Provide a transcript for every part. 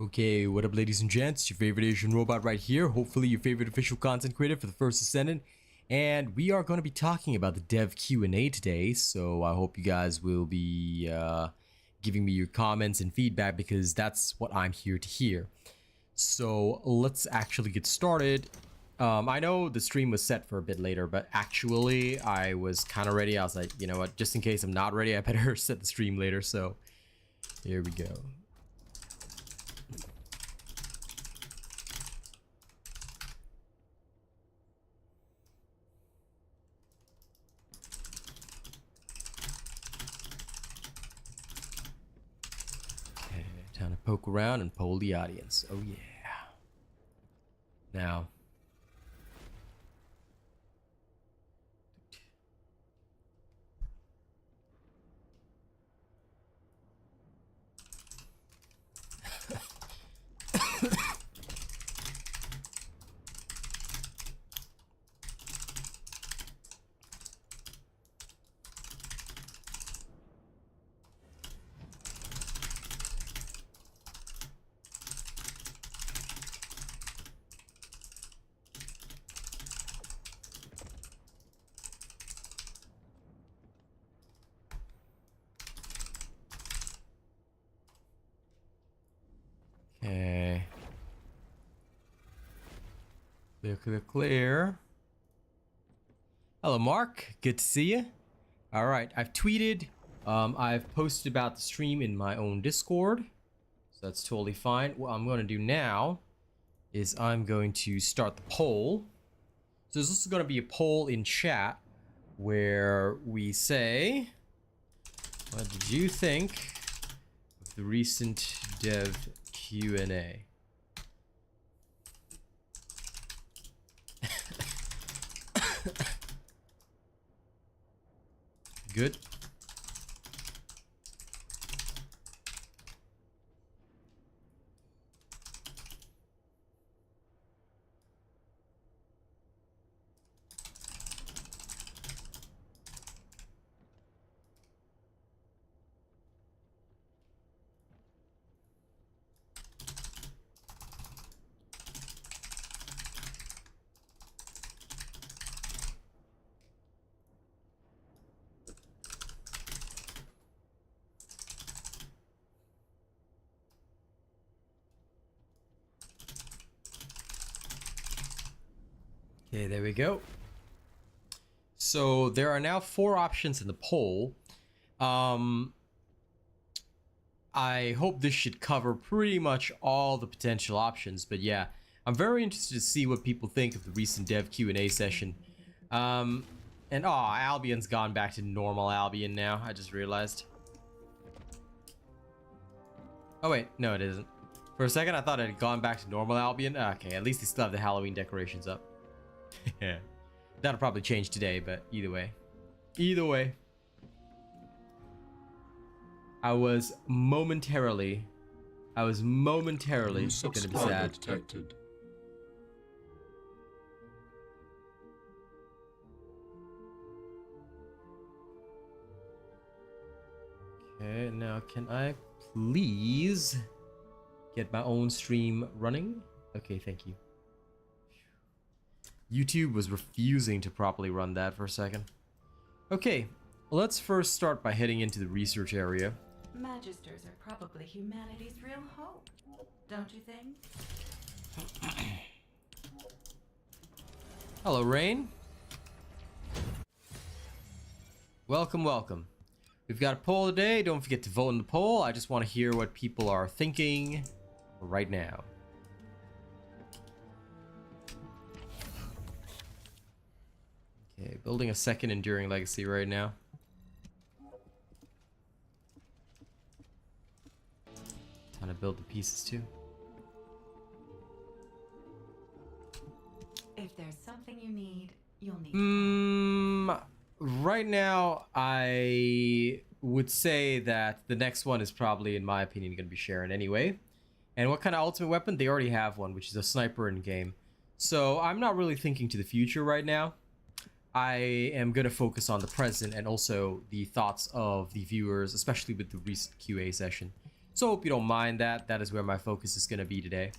Okay, what up ladies and gents, your favorite Asian robot right here, hopefully your favorite official content creator for the First Descendant, and we are going to be talking about the dev Q&A today, so I hope you guys will be giving me your comments and feedback because that's what I'm here to hear. So let's actually get started. I know the stream was set for a bit later, but actually I was kind of ready. I was like, you know what, just in case I'm not ready, I better set the stream later, so here we go. Time to poke around and poll the audience. Oh yeah. Now. Okay. Clear. Hello, Mark. Good to see you. All right, I've tweeted. I've posted about the stream in my own Discord, so that's totally fine. What I'm going to do now is I'm going to start the poll. So there's also going to be a poll in chat where we say, what did you think of the recent dev Q&A? Good. Okay, there we go. So there are now 4 options in the poll. I hope this should cover pretty much all the potential options, but yeah, I'm very interested to see what people think of the recent dev Q&A session. And Albion's gone back to normal Albion now, I just realized. Oh wait, no it isn't. For a second I thought it had gone back to normal Albion. Okay, at least they still have the Halloween decorations up. Yeah, that'll probably change today, but either way. I was momentarily gonna be sad. Detected. Okay, now can I please get my own stream running? Okay, thank you. YouTube was refusing to properly run that for a second. Okay, let's first start by heading into the research area. Magisters are probably humanity's real hope, don't you think? Hello, Rain. Welcome, welcome. We've got a poll today. Don't forget to vote in the poll. I just want to hear what people are thinking right now. Okay, building a second enduring legacy right now. Time to build the pieces too. If there's something you need, you'll need to Right now, I would say that the next one is probably, in my opinion, going to be Sharon anyway. And what kind of ultimate weapon? They already have one, which is a sniper in game. So I'm not really thinking to the future right now. I am going to focus on the present and also the thoughts of the viewers, especially with the recent QA session. So hope you don't mind that. That is where my focus is going to be today.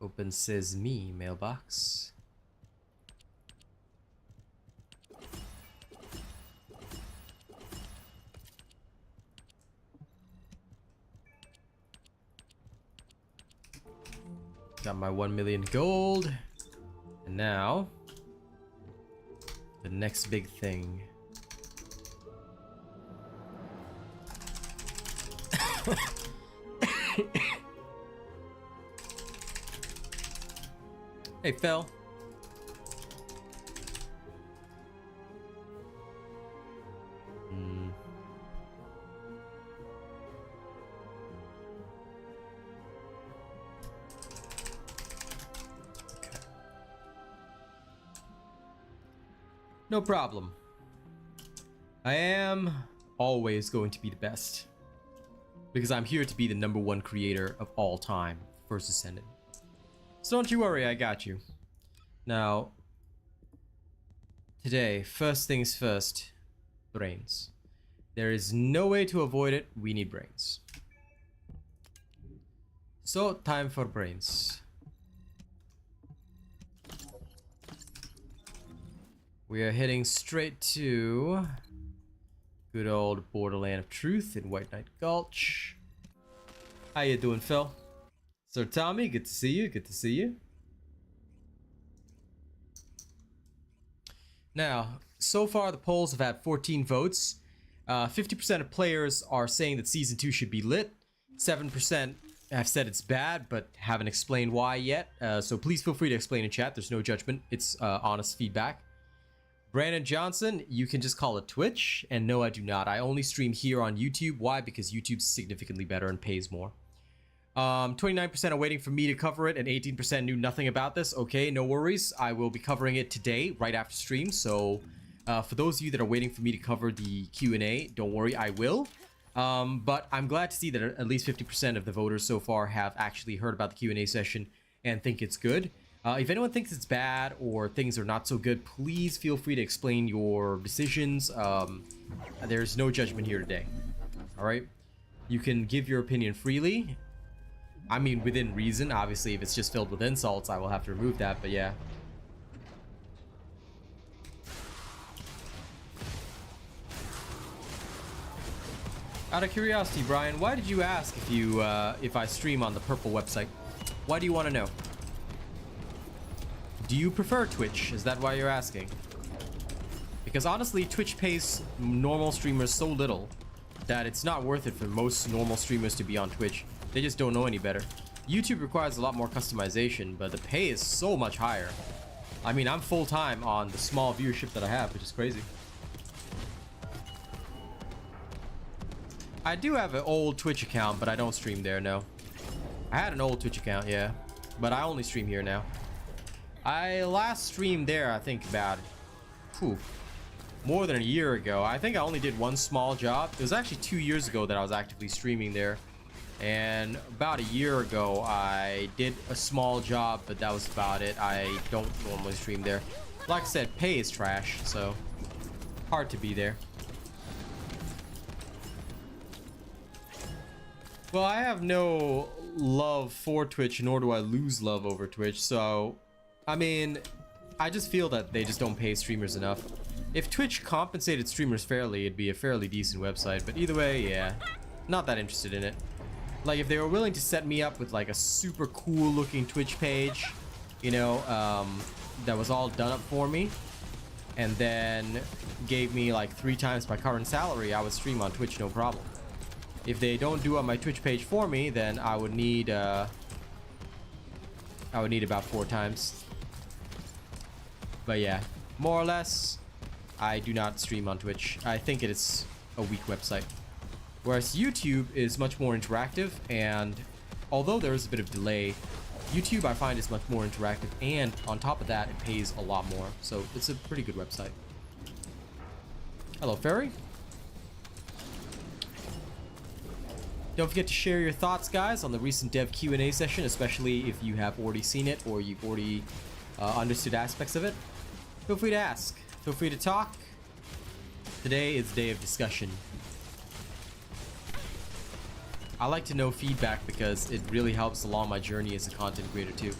Open says me mailbox. Got my 1 million gold. And now, the next big thing. Hey, Phil. No problem. I am always going to be the best. Because I'm here to be the #1 creator of all time, First Descendant. So don't you worry, I got you. Now, today, first things first, brains. There is no way to avoid it, we need brains. So, time for brains. We are heading straight to good old Borderland of Truth in White Knight Gulch. How you doing, Phil? Sir Tommy, good to see you. Good to see you. Now, so far the polls have had 14 votes. 50% of players are saying that Season 2 should be lit. 7% have said it's bad, but haven't explained why yet. So please feel free to explain in chat. There's no judgment. It's honest feedback. Brandon Johnson, you can just call it Twitch. And no, I do not. I only stream here on YouTube. Why? Because YouTube's significantly better and pays more. 29% are waiting for me to cover it, and 18% knew nothing about this. Okay, no worries. I will be covering it today, right after stream. So, for those of you that are waiting for me to cover the Q&A, don't worry, I will. But I'm glad to see that at least 50% of the voters so far have actually heard about the Q&A session and think it's good. If anyone thinks it's bad or things are not so good, please feel free to explain your decisions. There's no judgment here today. All right? You can give your opinion freely. I mean, within reason. Obviously, if it's just filled with insults, I will have to remove that, but yeah. Out of curiosity, Brian, why did you ask if I stream on the purple website? Why do you want to know? Do you prefer Twitch? Is that why you're asking? Because honestly, Twitch pays normal streamers so little that it's not worth it for most normal streamers to be on Twitch. They just don't know any better. YouTube requires a lot more customization, but the pay is so much higher. I mean, I'm full-time on the small viewership that I have, which is crazy. I do have an old Twitch account, but I don't stream there, no. I had an old Twitch account, yeah. But I only stream here now. I last streamed there, I think, about more than a year ago. I think I only did one small job. It was actually 2 years ago that I was actively streaming there. And about a year ago, I did a small job, but that was about it. I don't normally stream there. Like I said, pay is trash, so hard to be there. Well, I have no love for Twitch, nor do I lose love over Twitch. So, I mean, I just feel that they just don't pay streamers enough. If Twitch compensated streamers fairly, it'd be a fairly decent website. But either way, yeah, not that interested in it. Like, if they were willing to set me up with like a super cool looking Twitch page, you know, that was all done up for me, and then gave me like 3 times my current salary, I would stream on Twitch no problem. If they don't do on my Twitch page for me, then I would need about 4 times. But yeah, more or less, I do not stream on Twitch. I think it is a weak website. Whereas YouTube is much more interactive, and although there is a bit of delay, YouTube I find is much more interactive, and on top of that, it pays a lot more. So it's a pretty good website. Hello, Ferry. Don't forget to share your thoughts, guys, on the recent dev Q&A session, especially if you have already seen it or you've already understood aspects of it. feel free to ask. Feel free to talk. Today is day of discussion. I like to know feedback because it really helps along my journey as a content creator too.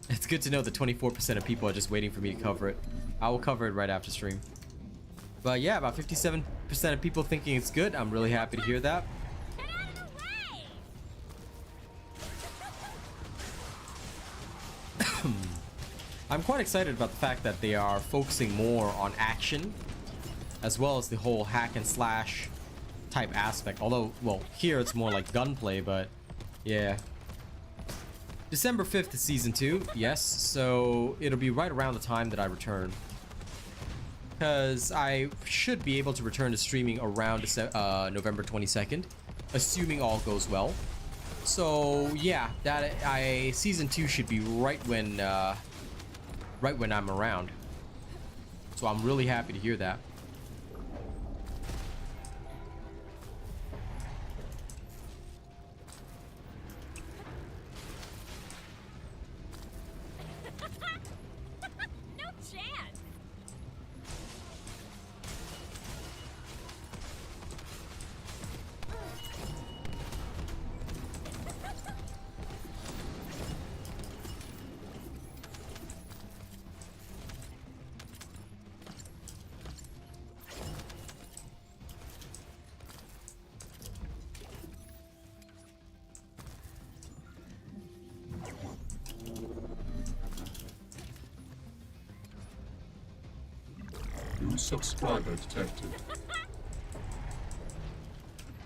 It's good to know that 24% of people are just waiting for me to cover it. I will cover it right after stream. But yeah, about 57% of people thinking it's good. I'm really happy to hear that. Get out of the way! I'm quite excited about the fact that they are focusing more on action as well as the whole hack and slash type aspect. Although, well, here it's more like gunplay, but yeah. December 5th is season 2, yes, so it'll be right around the time that I return. Because I should be able to return to streaming around November 22nd, assuming all goes well. So yeah, season 2 should be right when I'm around. So I'm really happy to hear that. No chance! New subscriber detected.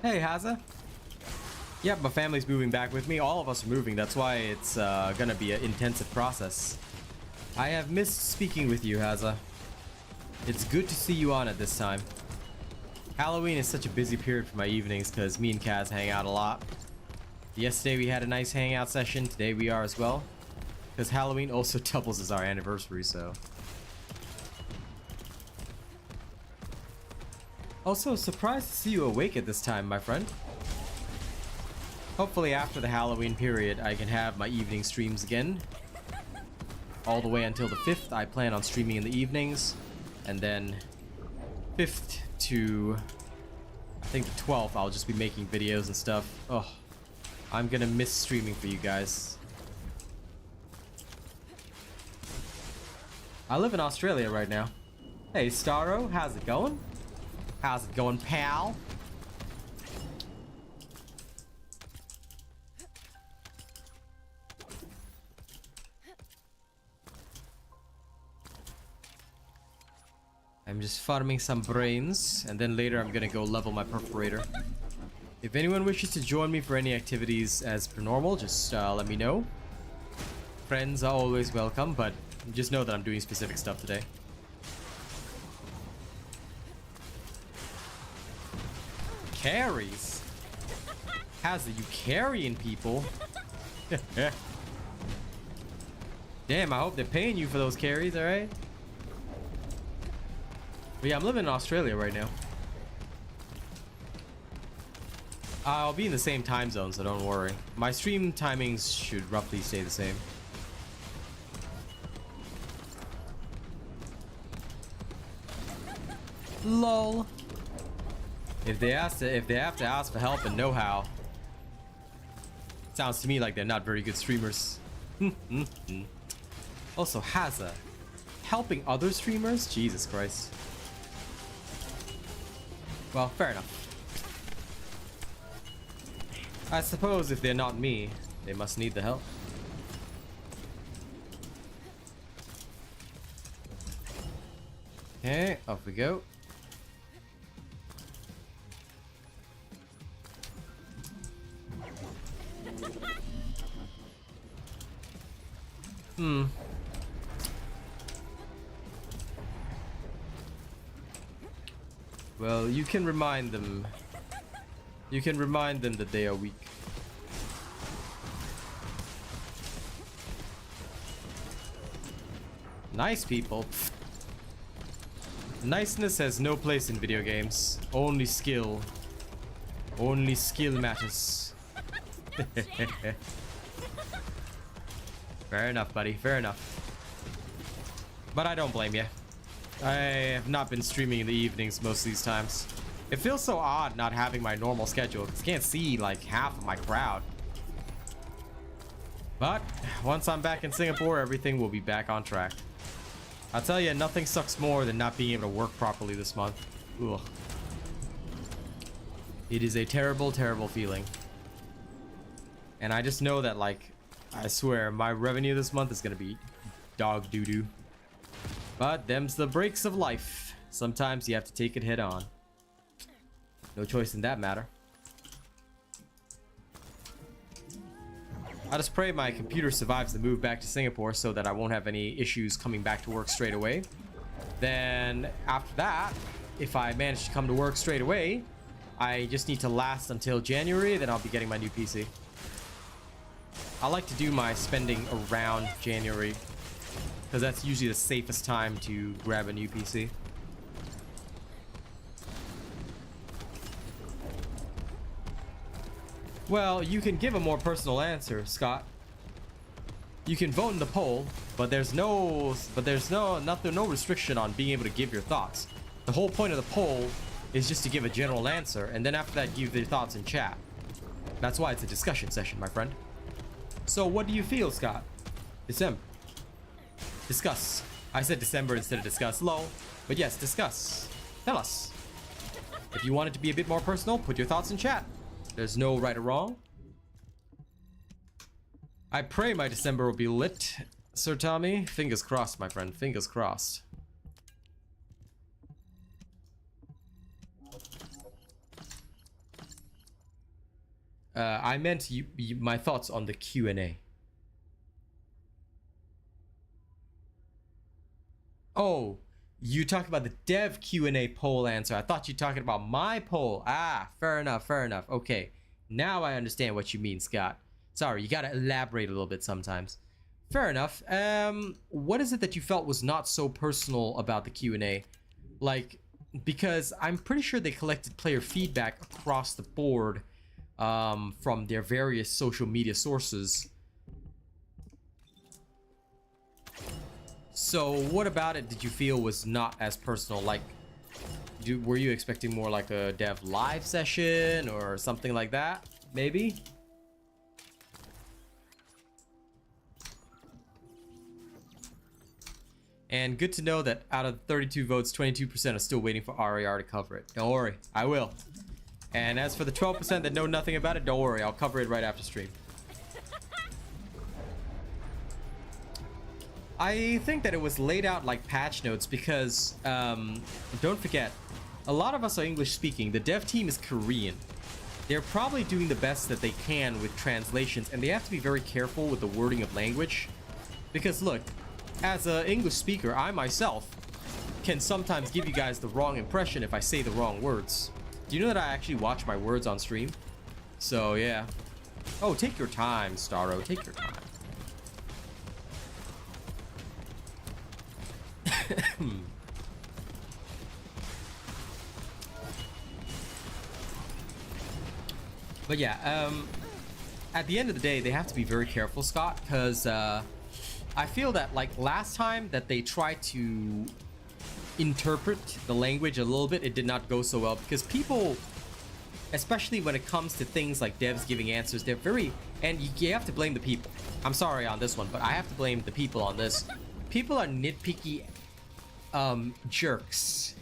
Hey, Haza. Yep, my family's moving back with me. All of us are moving. That's why it's gonna be an intensive process. I have missed speaking with you, Haza. It's good to see you on at this time. Halloween is such a busy period for my evenings because me and Kaz hang out a lot. Yesterday we had a nice hangout session. Today we are as well. Because Halloween also doubles as our anniversary, so. Also, surprised to see you awake at this time, my friend. Hopefully after the Halloween period, I can have my evening streams again. All the way until the 5th, I plan on streaming in the evenings. And then 5th to, I think the 12th, I'll just be making videos and stuff. Oh, I'm gonna miss streaming for you guys. I live in Australia right now. Hey, Starro, how's it going? How's it going, pal? I'm just farming some brains, and then later I'm gonna go level my perforator. If anyone wishes to join me for any activities as per normal, just let me know. Friends are always welcome, but just know that I'm doing specific stuff today. Carries? How's it you carrying people? Damn, I hope they're paying you for those carries, alright? But yeah, I'm living in Australia right now. I'll be in the same time zone, so don't worry. My stream timings should roughly stay the same. LOL. If they have to ask for help and know-how, sounds to me like they're not very good streamers. Also, Haza, helping other streamers? Jesus Christ. Well, fair enough. I suppose if they're not me, they must need the help. Okay, off we go. Well, you can remind them. You can remind them that they are weak. Nice people. Niceness has no place in video games. Only skill. Only skill matters. No chance. Fair enough, buddy. Fair enough. But I don't blame you. I have not been streaming in the evenings most of these times. It feels so odd not having my normal schedule because I can't see like half of my crowd. But once I'm back in Singapore, everything will be back on track. I'll tell you, nothing sucks more than not being able to work properly this month. Ugh. It is a terrible, terrible feeling. And I just know that, like, I swear, my revenue this month is gonna be dog doo-doo. But them's the breaks of life. Sometimes you have to take it head on. No choice in that matter. I just pray my computer survives the move back to Singapore so that I won't have any issues coming back to work straight away. Then after that, if I manage to come to work straight away, I just need to last until January, then I'll be getting my new PC. I like to do my spending around January because that's usually the safest time to grab a new PC. Well, you can give a more personal answer, Scott. You can vote in the poll, but there's no restriction on being able to give your thoughts. The whole point of the poll is just to give a general answer, and then after that, give your thoughts in chat. That's why it's a discussion session, my friend. So, what do you feel, Scott? December. Discuss. I said December instead of discuss. Lol. But yes, discuss. Tell us. If you want it to be a bit more personal, put your thoughts in chat. There's no right or wrong. I pray my December will be lit, Sir Tommy. Fingers crossed, my friend. Fingers crossed. I meant my thoughts on the Q&A. Oh, you talked about the dev Q&A poll answer. I thought you were talking about my poll. Ah, fair enough, fair enough. Okay, now I understand what you mean, Scott. Sorry, you gotta elaborate a little bit sometimes. Fair enough. What is it that you felt was not so personal about the Q&A? Like, because I'm pretty sure they collected player feedback across the board from their various social media sources. So what about it did you feel was not as personal? Like, were you expecting more like a dev live session or something like that? Maybe? And good to know that out of 32 votes, 22% are still waiting for RAR to cover it. Don't worry, I will. And as for the 12% that know nothing about it, don't worry, I'll cover it right after stream. I think that it was laid out like patch notes because, don't forget, a lot of us are English speaking. The dev team is Korean. They're probably doing the best that they can with translations, and they have to be very careful with the wording of language. Because look, as an English speaker, I myself can sometimes give you guys the wrong impression if I say the wrong words. Do you know that I actually watch my words on stream? So yeah. Oh, take your time, Starro. Take your time. But yeah, at the end of the day, they have to be very careful, Scott, because I feel that like last time that they tried to interpret the language a little bit, it did not go so well because people, especially when it comes to things like devs giving answers, they're very, and you have to blame the people. I'm sorry on this one, but I have to blame the people on this. People are nitpicky jerks.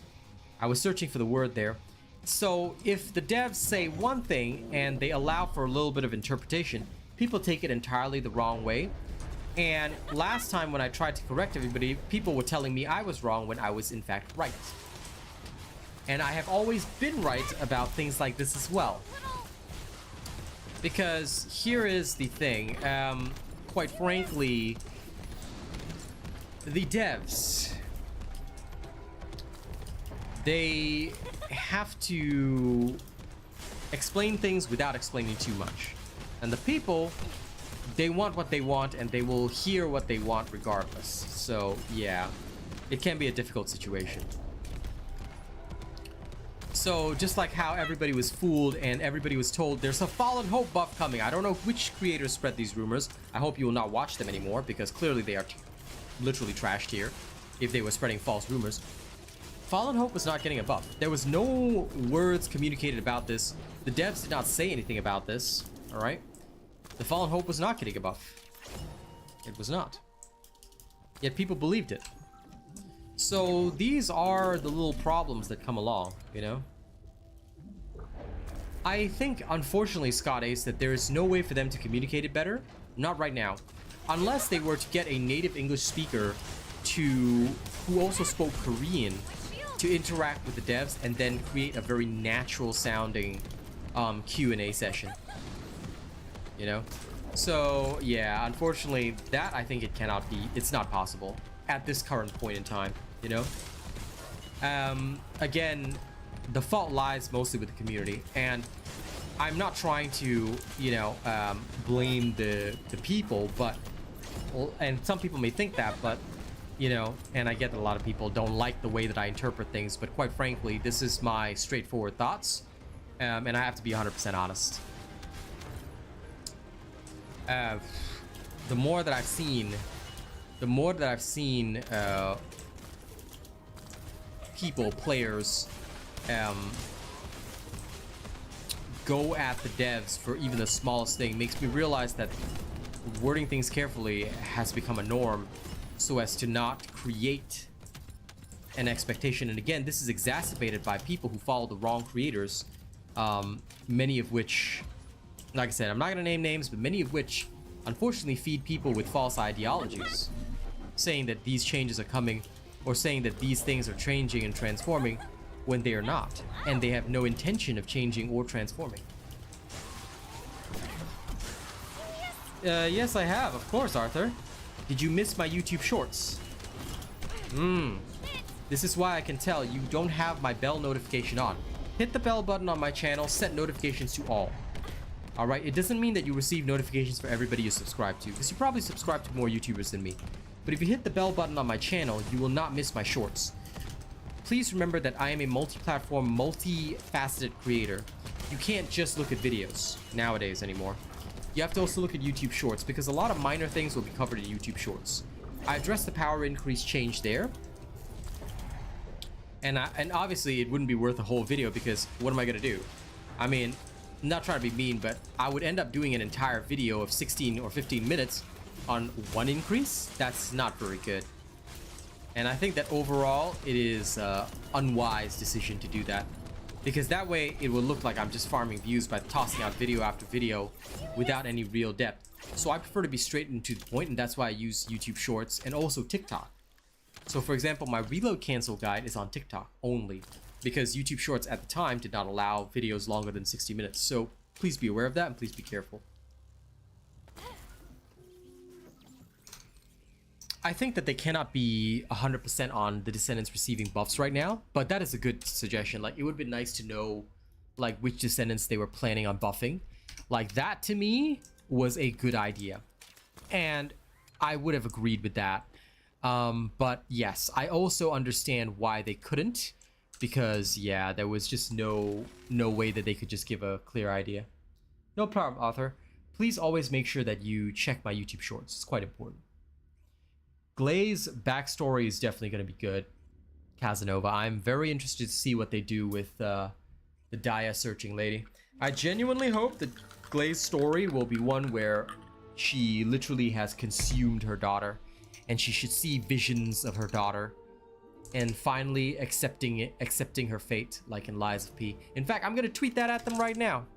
I was searching for the word there. So if the devs say one thing and they allow for a little bit of interpretation, people take it entirely the wrong way. And last time when I tried to correct everybody, people were telling me I was wrong when I was in fact right. And I have always been right about things like this as well. Because here is the thing, quite frankly, the devs, they have to explain things without explaining too much. And the people, they want what they want and they will hear what they want regardless. So yeah, it can be a difficult situation. So just like how everybody was fooled and everybody was told there's a Fallen Hope buff coming. I don't know which creators spread these rumors. I hope you will not watch them anymore because clearly they are literally trashed here if they were spreading false rumors. Fallen Hope was not getting a buff. There was no words communicated about this. The devs did not say anything about this. All right. The Fallen Hope was not getting a buff. It was not. Yet people believed it. So these are the little problems that come along, you know? I think, unfortunately, Scott Ace, that there is no way for them to communicate it better. Not right now. Unless they were to get a native English speaker who also spoke Korean to interact with the devs and then create a very natural sounding Q&A session. You know? So, yeah, unfortunately, that I think it cannot be. It's not possible at this current point in time. You know, again, the fault lies mostly with the community, and I'm not trying to, you know, blame the people, but, and some people may think that, but, you know, and I get that a lot of people don't like the way that I interpret things, but quite frankly, this is my straightforward thoughts, and I have to be 100% honest. The more that I've seen, people, players, go at the devs for even the smallest thing makes me realize that wording things carefully has become a norm so as to not create an expectation. And again, this is exacerbated by people who follow the wrong creators, many of which, like I said, I'm not going to name names, but many of which unfortunately feed people with false ideologies, saying that these changes are coming, or saying that these things are changing and transforming when they are not, and they have no intention of changing or transforming. Yes, I have, of course, Arthur. Did you miss my YouTube shorts? This is why I can tell you don't have my bell notification on. Hit the bell button on my channel, set notifications to all. Alright, it doesn't mean that you receive notifications for everybody you subscribe to, because you probably subscribe to more YouTubers than me. But if you hit the bell button on my channel, you will not miss my shorts. Please remember that I am a multi-platform, multi-faceted creator. You can't just look at videos nowadays anymore. You have to also look at YouTube shorts, because a lot of minor things will be covered in YouTube shorts. I addressed the power increase change there. And obviously it wouldn't be worth a whole video, because what am I gonna do? I mean, I'm not trying to be mean, but I would end up doing an entire video of 16 or 15 minutes on one increase. That's not very good. And I think that overall it is an unwise decision to do that, because that way it will look like I'm just farming views by tossing out video after video without any real depth. So I prefer to be straight and to the point, and that's why I use YouTube Shorts and also TikTok. So for example, my reload cancel guide is on TikTok only, because YouTube Shorts at the time did not allow videos longer than 60 minutes. So please be aware of that, and please be careful. I think that they cannot be 100% on the Descendants receiving buffs right now, but that is a good suggestion. Like, it would be nice to know, like, which Descendants they were planning on buffing. Like, that to me was a good idea, and I would have agreed with that. But yes, I also understand why they couldn't, because yeah, there was just no way that they could just give a clear idea. No problem, Arthur. Please always make sure that you check my YouTube Shorts. It's quite important. Glaze backstory is definitely going to be good, Casanova. I'm very interested to see what they do with the Dia searching lady. I genuinely hope that Glaze's story will be one where she literally has consumed her daughter, and she should see visions of her daughter and finally accepting her fate, like in Lies of P. In fact, I'm going to tweet that at them right now.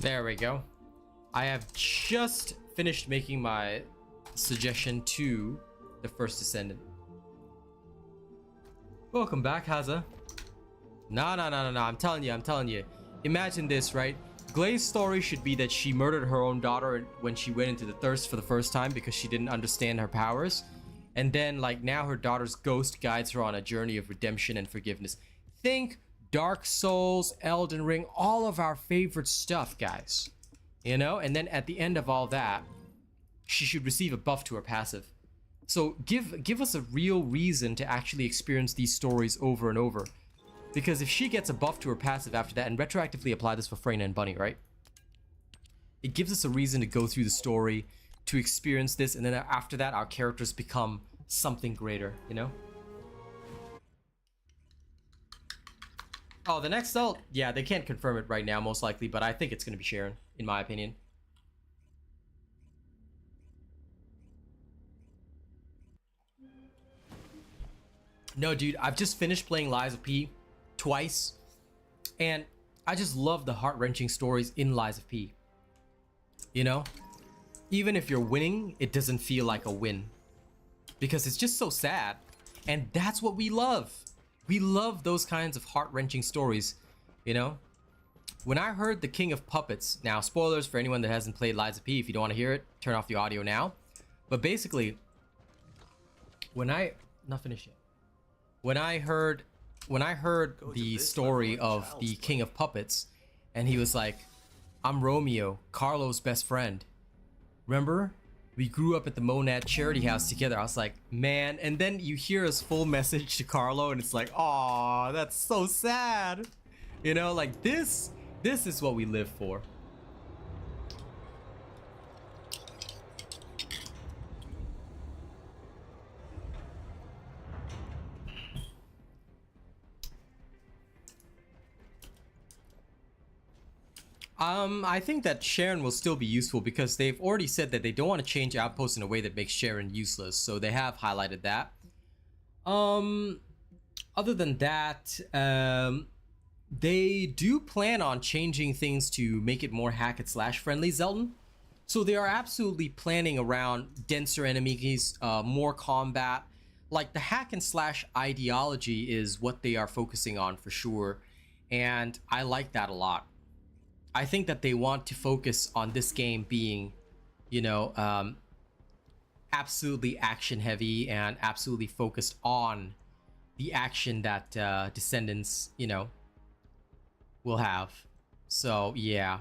There we go. I have just finished making my suggestion to the First Descendant. Welcome back, Haza. No. I'm telling you. Imagine this, right? Glaze's story should be that she murdered her own daughter when she went into the thirst for the first time because she didn't understand her powers. And then, like, now her daughter's ghost guides her on a journey of redemption and forgiveness. Think Dark Souls, Elden Ring, all of our favorite stuff, guys. You know? And then at the end of all that, she should receive a buff to her passive. So give us a real reason to actually experience these stories over and over. Because if she gets a buff to her passive after that, and retroactively apply this for Freyna and Bunny, right? It gives us a reason to go through the story, to experience this, and then after that, our characters become something greater, you know? Oh, the next ult? Yeah, they can't confirm it right now, most likely, but I think it's going to be Sharon, in my opinion. No, dude, I've just finished playing Lies of P twice, and I just love the heart-wrenching stories in Lies of P. You know? Even if you're winning, it doesn't feel like a win. Because it's just so sad. And that's what we love. We love those kinds of heart-wrenching stories, you know? When I heard The King of Puppets, now spoilers for anyone that hasn't played Lies of P, if you don't want to hear it, turn off the audio now. But basically, not finished yet. When I heard the story of the King of Puppets, and he was like, I'm Romeo, Carlo's best friend. Remember? We grew up at the Monad charity house together. I was like, man. And then you hear his full message to Carlo, and it's like, aw, that's so sad. You know, like this is what we live for. I think that Sharon will still be useful because they've already said that they don't want to change Outpost in a way that makes Sharon useless, so they have highlighted that. Other than that, they do plan on changing things to make it more hack and slash friendly, Zelton. So they are absolutely planning around denser enemies, more combat. Like the hack and slash ideology is what they are focusing on for sure, and I like that a lot. I think that they want to focus on this game being, you know, absolutely action heavy and absolutely focused on the action that Descendants, you know, will have. So, yeah.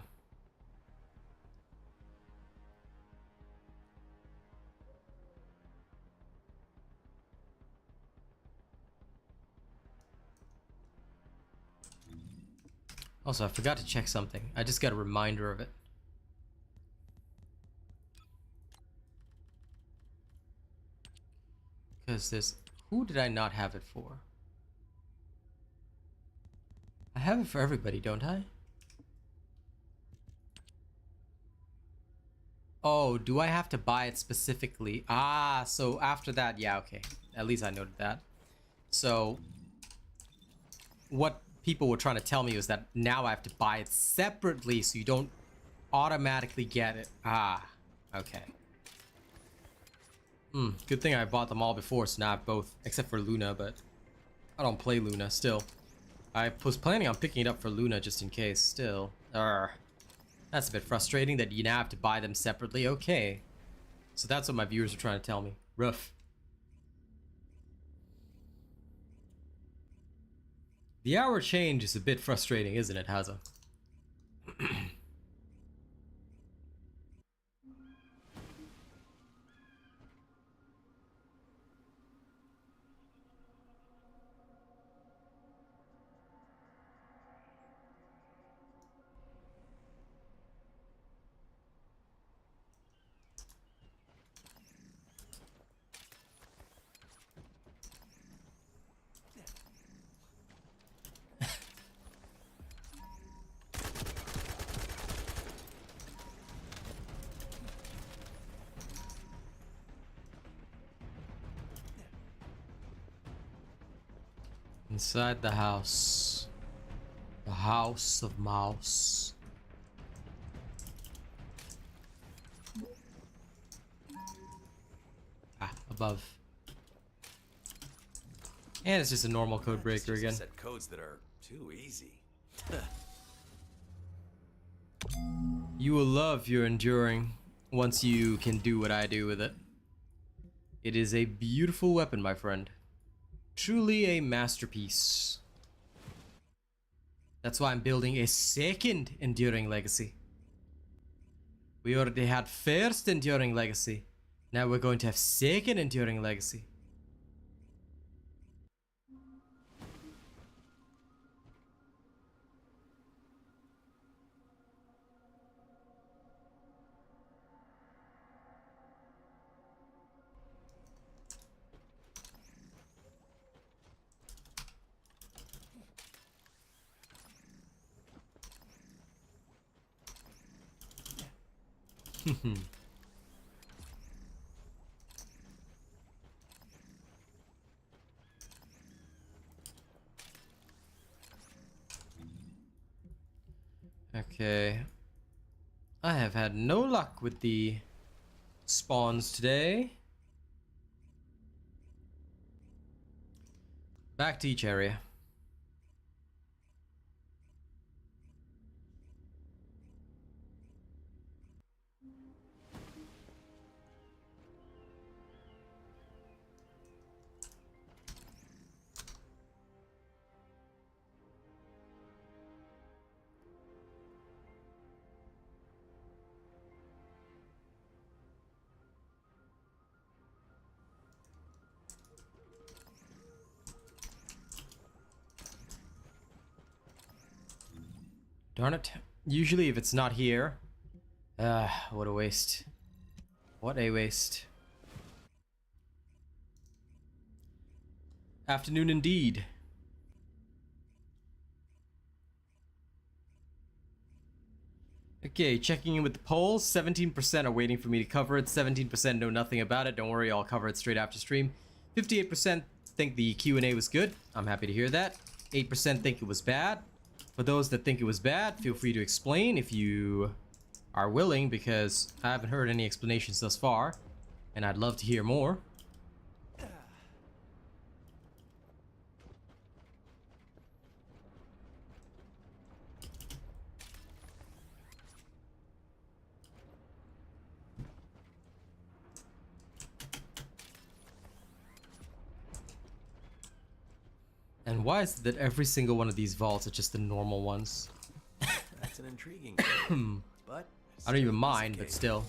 Also, I forgot to check something. I just got a reminder of it. Because this... Who did I not have it for? I have it for everybody, don't I? Oh, do I have to buy it specifically? Ah, so after that, yeah, okay. At least I noted that. So, what people were trying to tell me was that now I have to buy it separately so you don't automatically get it. Ah, okay. Good thing I bought them all before, so now I have both, except for Luna, but I don't play Luna still. I was planning on picking it up for Luna just in case, still. That's a bit frustrating that you now have to buy them separately. Okay. So that's what my viewers are trying to tell me. Rough. The hour change is a bit frustrating, isn't it, Haza? Inside the house. The house of mouse. above. And it's just a normal code breaker again. Set codes that are too easy. You will love your enduring once you can do what I do with it. It is a beautiful weapon, my friend. Truly a masterpiece. That's why I'm building a second enduring legacy. We already had first enduring legacy. Now we're going to have second enduring legacy. Okay. I have had no luck with the spawns today. Back to each area. Darn it. Usually if it's not here... what a waste. What a waste. Afternoon indeed. Okay, checking in with the polls. 17% are waiting for me to cover it. 17% know nothing about it. Don't worry, I'll cover it straight after stream. 58% think the Q&A was good. I'm happy to hear that. 8% think it was bad. For those that think it was bad, feel free to explain if you are willing, because I haven't heard any explanations thus far, and I'd love to hear more. And why is it that every single one of these vaults are just the normal ones? That's an intriguing thing, but I don't even mind, but still.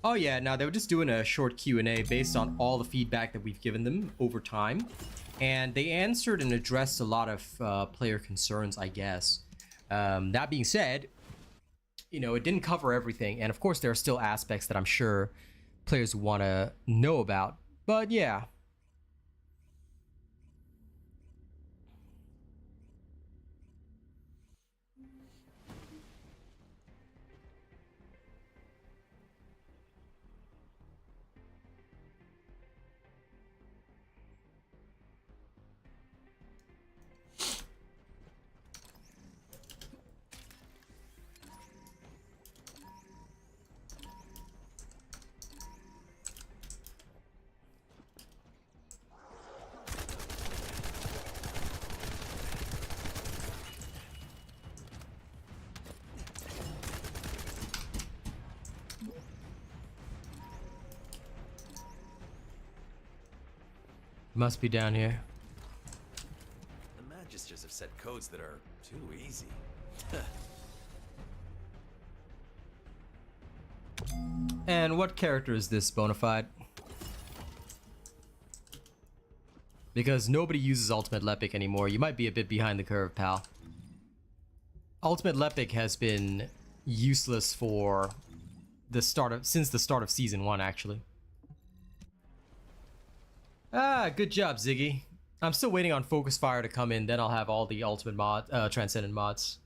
Oh yeah, now they were just doing a short Q&A based on all the feedback that we've given them over time. And they answered and addressed a lot of player concerns, I guess. That being said, you know, it didn't cover everything. And of course, there are still aspects that I'm sure players want to know about. But yeah. Must be down here. The Magisters have set codes that are too easy. And what character is this, Bonafide? Because nobody uses Ultimate Lepic anymore. You might be a bit behind the curve, pal. Ultimate Lepic has been useless for the since the start of Season 1, actually. Ah, good job, Ziggy. I'm still waiting on Focus Fire to come in, then I'll have all the Ultimate Transcendent mods.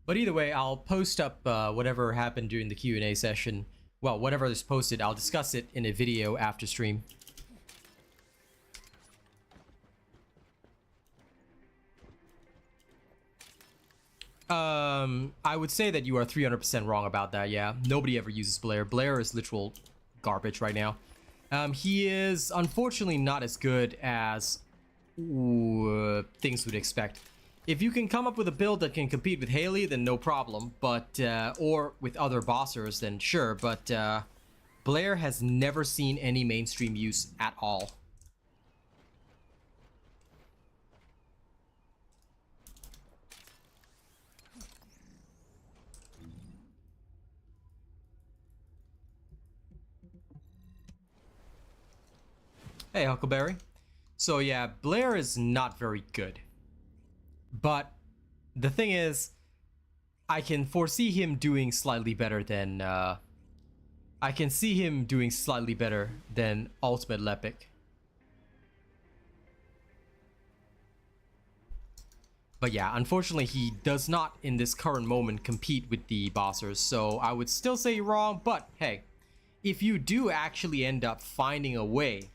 But either way, I'll post up whatever happened during the Q&A session. Well, whatever is posted, I'll discuss it in a video after stream. I would say that you are 300% wrong about that, yeah. Nobody ever uses Blair. Blair is literal garbage right now. He is unfortunately not as good as things would expect. If you can come up with a build that can compete with Haley, then no problem. But or with other bossers, then sure. But Blair has never seen any mainstream use at all. Hey, Huckleberry. So yeah, Blair is not very good. But the thing is, I can foresee him doing slightly better than I can see him doing slightly better than Ultimate Lepic. But yeah, unfortunately he does not in this current moment compete with the bossers, so I would still say you're wrong, but hey, if you do actually end up finding a way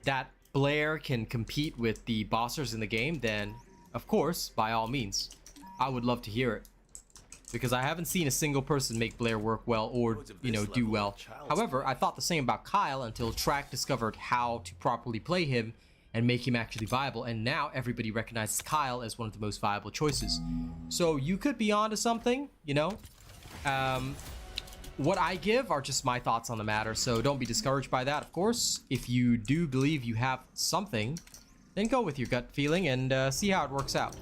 that Blair can compete with the bossers in the game, then of course, by all means, I would love to hear it. Because I haven't seen a single person make Blair work well or, you know, do well. However, I thought the same about Kyle until Track discovered how to properly play him and make him actually viable, and now everybody recognizes Kyle as one of the most viable choices. So you could be onto something, you know. What I give are just my thoughts on the matter, so don't be discouraged by that, of course. If you do believe you have something, then go with your gut feeling and see how it works out.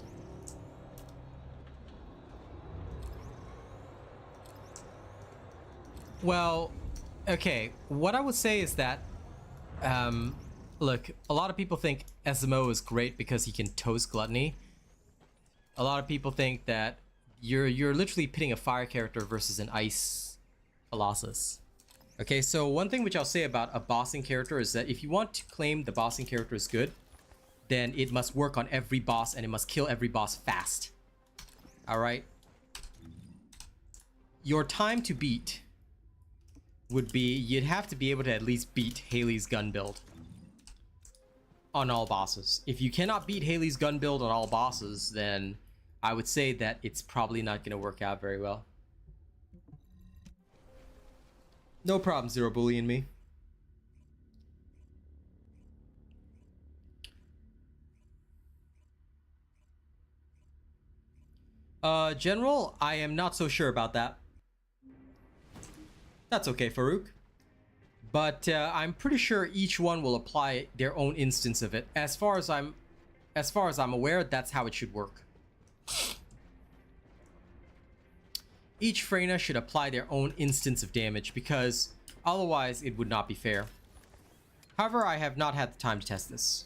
Well, okay, what I would say is that, look, a lot of people think SMO is great because he can toast Gluttony. A lot of people think that you're literally pitting a fire character versus an ice Colossus. Okay, so one thing which I'll say about a bossing character is that if you want to claim the bossing character is good, then it must work on every boss and it must kill every boss fast. Alright? Your time to beat would be, you'd have to be able to at least beat Haley's gun build on all bosses. If you cannot beat Haley's gun build on all bosses, then I would say that it's probably not going to work out very well. No problem, Zero Bullying me. General, I am not so sure about that. That's okay, Farouk. But I'm pretty sure each one will apply their own instance of it. As far as I'm aware, that's how it should work. Each Freyna should apply their own instance of damage, because otherwise it would not be fair. However, I have not had the time to test this,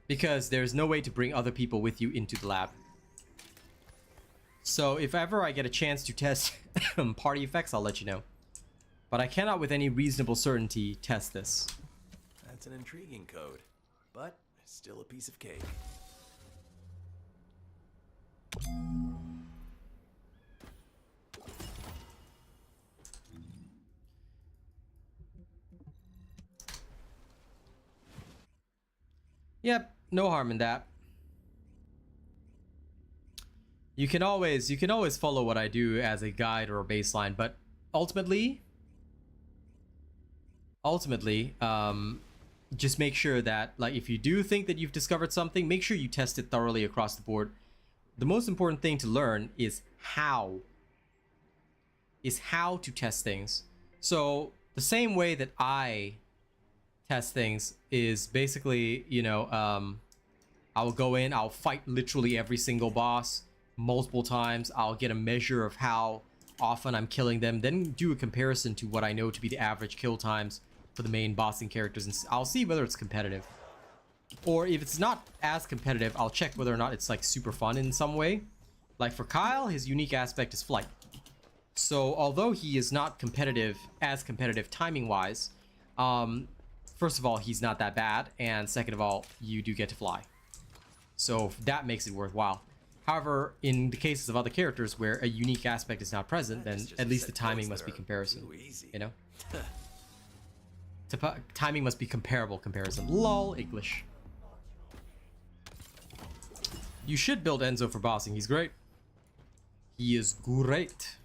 because there's no way to bring other people with you into the lab. So if ever I get a chance to test party effects, I'll let you know. But I cannot with any reasonable certainty test this. That's an intriguing code, but still a piece of cake. Yep, no harm in that. You can always follow what I do as a guide or a baseline, but ultimately, just make sure that, like, if you do think that you've discovered something, make sure you test it thoroughly across the board. The most important thing to learn is how to test things. So the same way that I test things is basically, you know, I'll go in, I'll fight literally every single boss multiple times. I'll get a measure of how often I'm killing them, then do a comparison to what I know to be the average kill times for the main bossing characters, and I'll see whether it's competitive. Or if it's not as competitive, I'll check whether or not it's like super fun in some way. Like for Kyle, his unique aspect is flight. So although he is not competitive, as competitive timing wise, first of all, he's not that bad, and second of all, you do get to fly. So that makes it worthwhile. However, in the cases of other characters where a unique aspect is not present, then at least the timing must be comparison. You know? Timing must be comparable comparison. Lol, English. You should build Enzo for bossing. He's great. He is great.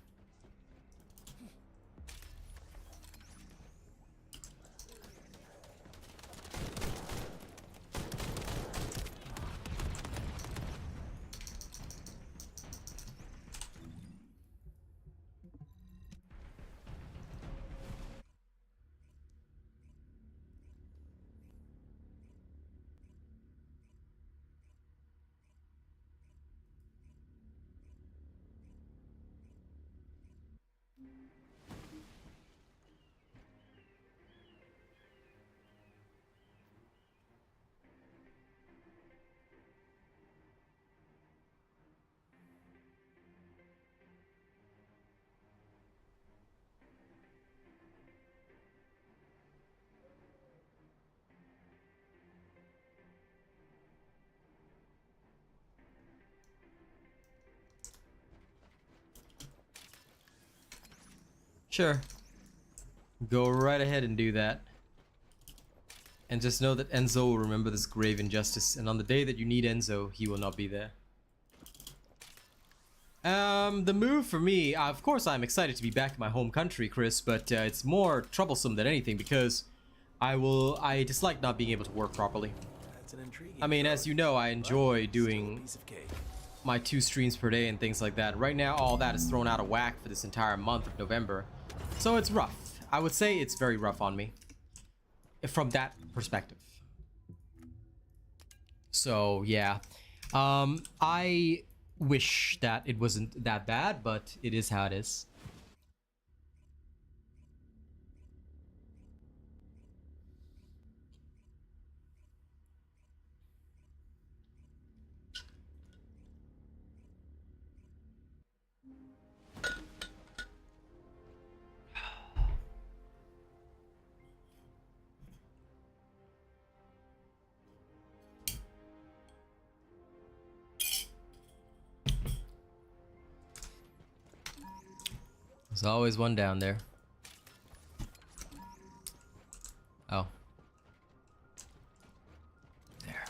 Sure. Go right ahead and do that. And just know that Enzo will remember this grave injustice, and on the day that you need Enzo, he will not be there. The move for me, of course I'm excited to be back in my home country, Chris, but it's more troublesome than anything because I dislike not being able to work properly. That's an intriguing. I mean, as you know, I enjoy doing piece of cake. my 2 streams per day and things like that. Right now, all that is thrown out of whack for this entire month of November. So it's rough. I would say it's very rough on me from that perspective. So, yeah. I wish that it wasn't that bad, but it is how it is. There's always one down there. Oh. There.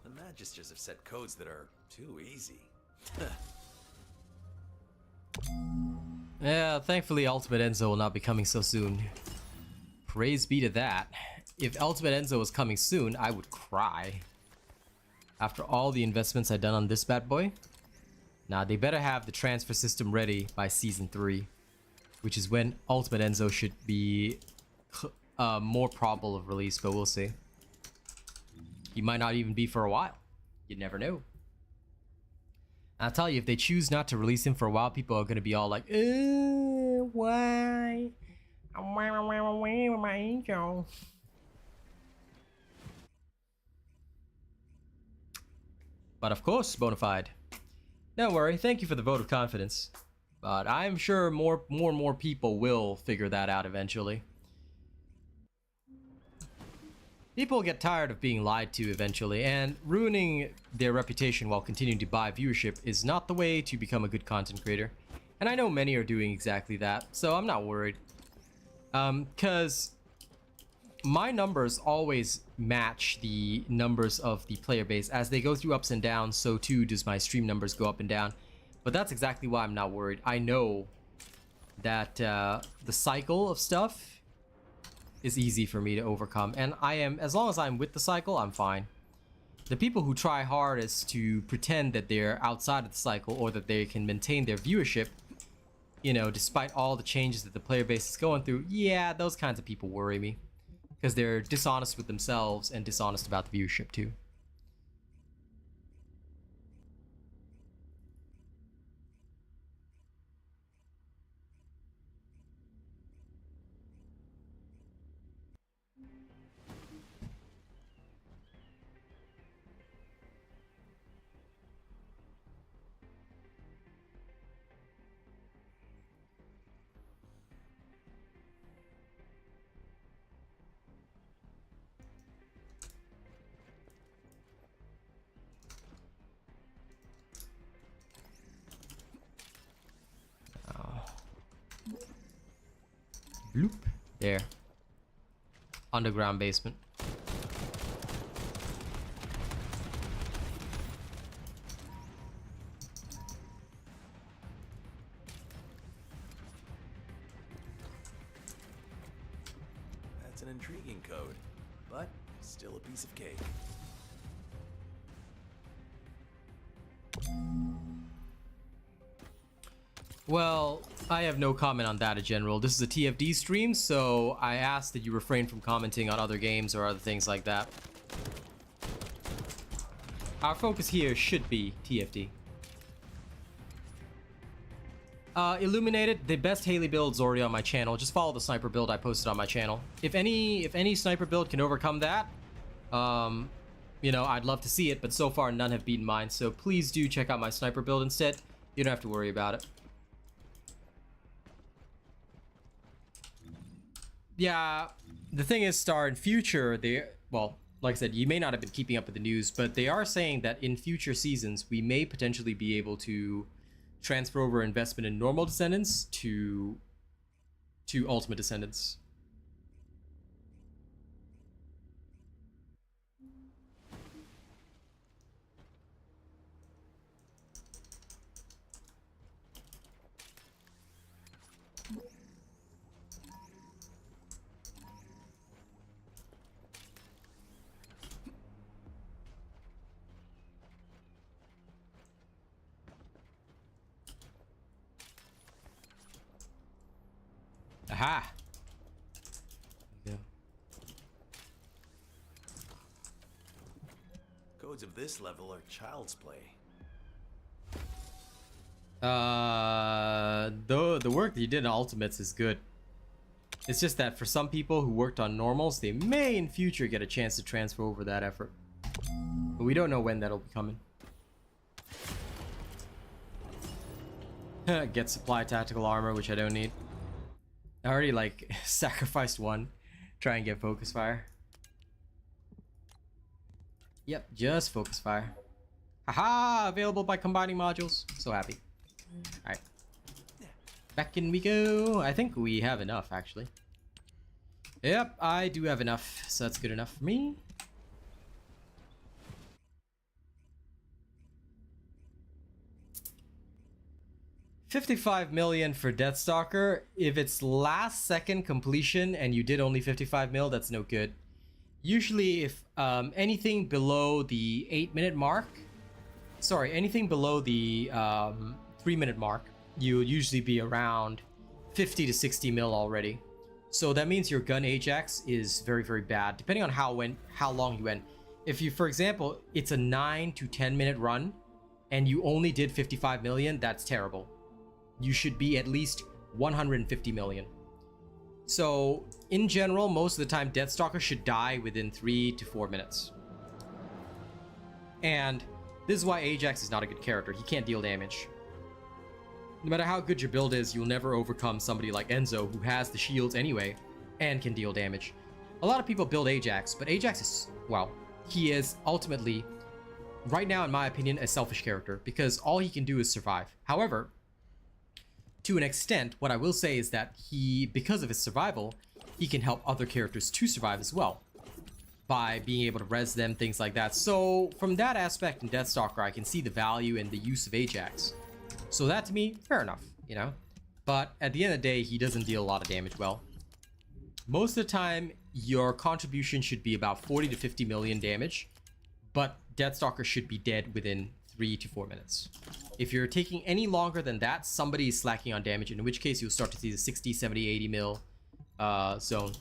The magisters have set codes that are too easy. Yeah, thankfully Ultimate Enzo will not be coming so soon. Praise be to that. If Ultimate Enzo was coming soon, I would cry. After all the investments I've done on this bad boy. Nah, they better have the transfer system ready by Season 3. Which is when Ultimate Enzo should be more probable of release, but we'll see. He might not even be for a while. You never know. I'll tell you, if they choose not to release him for a while, people are going to be all like, why? Why with my angel? But of course, Bonafide. Don't worry, thank you for the vote of confidence. But I'm sure more and more people will figure that out eventually. People get tired of being lied to eventually, and ruining their reputation while continuing to buy viewership is not the way to become a good content creator. And I know many are doing exactly that, so I'm not worried. Because my numbers always match the numbers of the player base. As they go through ups and downs, so too does my stream numbers go up and down. But that's exactly why I'm not worried. I know that the cycle of stuff is easy for me to overcome. And I am, as long as I'm with the cycle, I'm fine. The people who try hardest to pretend that they're outside of the cycle or that they can maintain their viewership, you know, despite all the changes that the player base is going through, yeah, those kinds of people worry me. Because they're dishonest with themselves and dishonest about the viewership too. Bloop. There. Underground basement. That's an intriguing code, but still a piece of cake. Well, I have no comment on that in general. This is a TFD stream, so I ask that you refrain from commenting on other games or other things like that. Our focus here should be TFD. Illuminated, the best Haley build's already on my channel. Just follow the sniper build I posted on my channel. If any sniper build can overcome that, you know, I'd love to see it, but so far none have beaten mine. So please do check out my sniper build instead. You don't have to worry about it. Yeah, the thing is, Star, in future, well, like I said, you may not have been keeping up with the news, but they are saying that in future seasons, we may potentially be able to transfer over investment in normal Descendants to to Ultimate Descendants. Aha! There you go. Codes of this level are child's play. The work that you did in Ultimates is good. It's just that for some people who worked on normals, they may in future get a chance to transfer over that effort. But we don't know when that'll be coming. Get supply tactical armor, which I don't need. I already like sacrificed one. Try and get focus fire. Yep, just focus fire. Haha! Available by combining modules. So happy. Alright. Back in we go. I think we have enough, actually. Yep, I do have enough. So that's good enough for me. $55 million for Deathstalker. If it's last second completion and you did only 55 mil, that's no good. Usually if anything below the 8-minute mark, sorry, anything below the 3-minute mark, you would usually be around 50 to 60 mil already. So that means your gun Ajax is very, very bad, depending on how long you went. If you, for example, it's a 9 to 10-minute run and you only did 55 million, that's terrible. You should be at least 150 million. So in general, most of the time Deathstalker should die within 3 to 4 minutes. And this is why Ajax is not a good character. He can't deal damage. No matter how good your build is, you'll never overcome somebody like Enzo, who has the shields anyway and can deal damage. A lot of people build Ajax, but Ajax is, well, he is ultimately, right now in my opinion, a selfish character because all he can do is survive. However, to an extent, what I will say is that he, because of his survival, he can help other characters to survive as well by being able to res them, things like that. So from that aspect in Deathstalker, I can see the value in the use of Ajax. So that to me, fair enough, you know? But at the end of the day, he doesn't deal a lot of damage well. Most of the time, your contribution should be about 40 to 50 million damage, but Deathstalker should be dead within 3 to 4 minutes. If you're taking any longer than that, somebody is slacking on damage, in which case you'll start to see the 60, 70, 80 mil zone.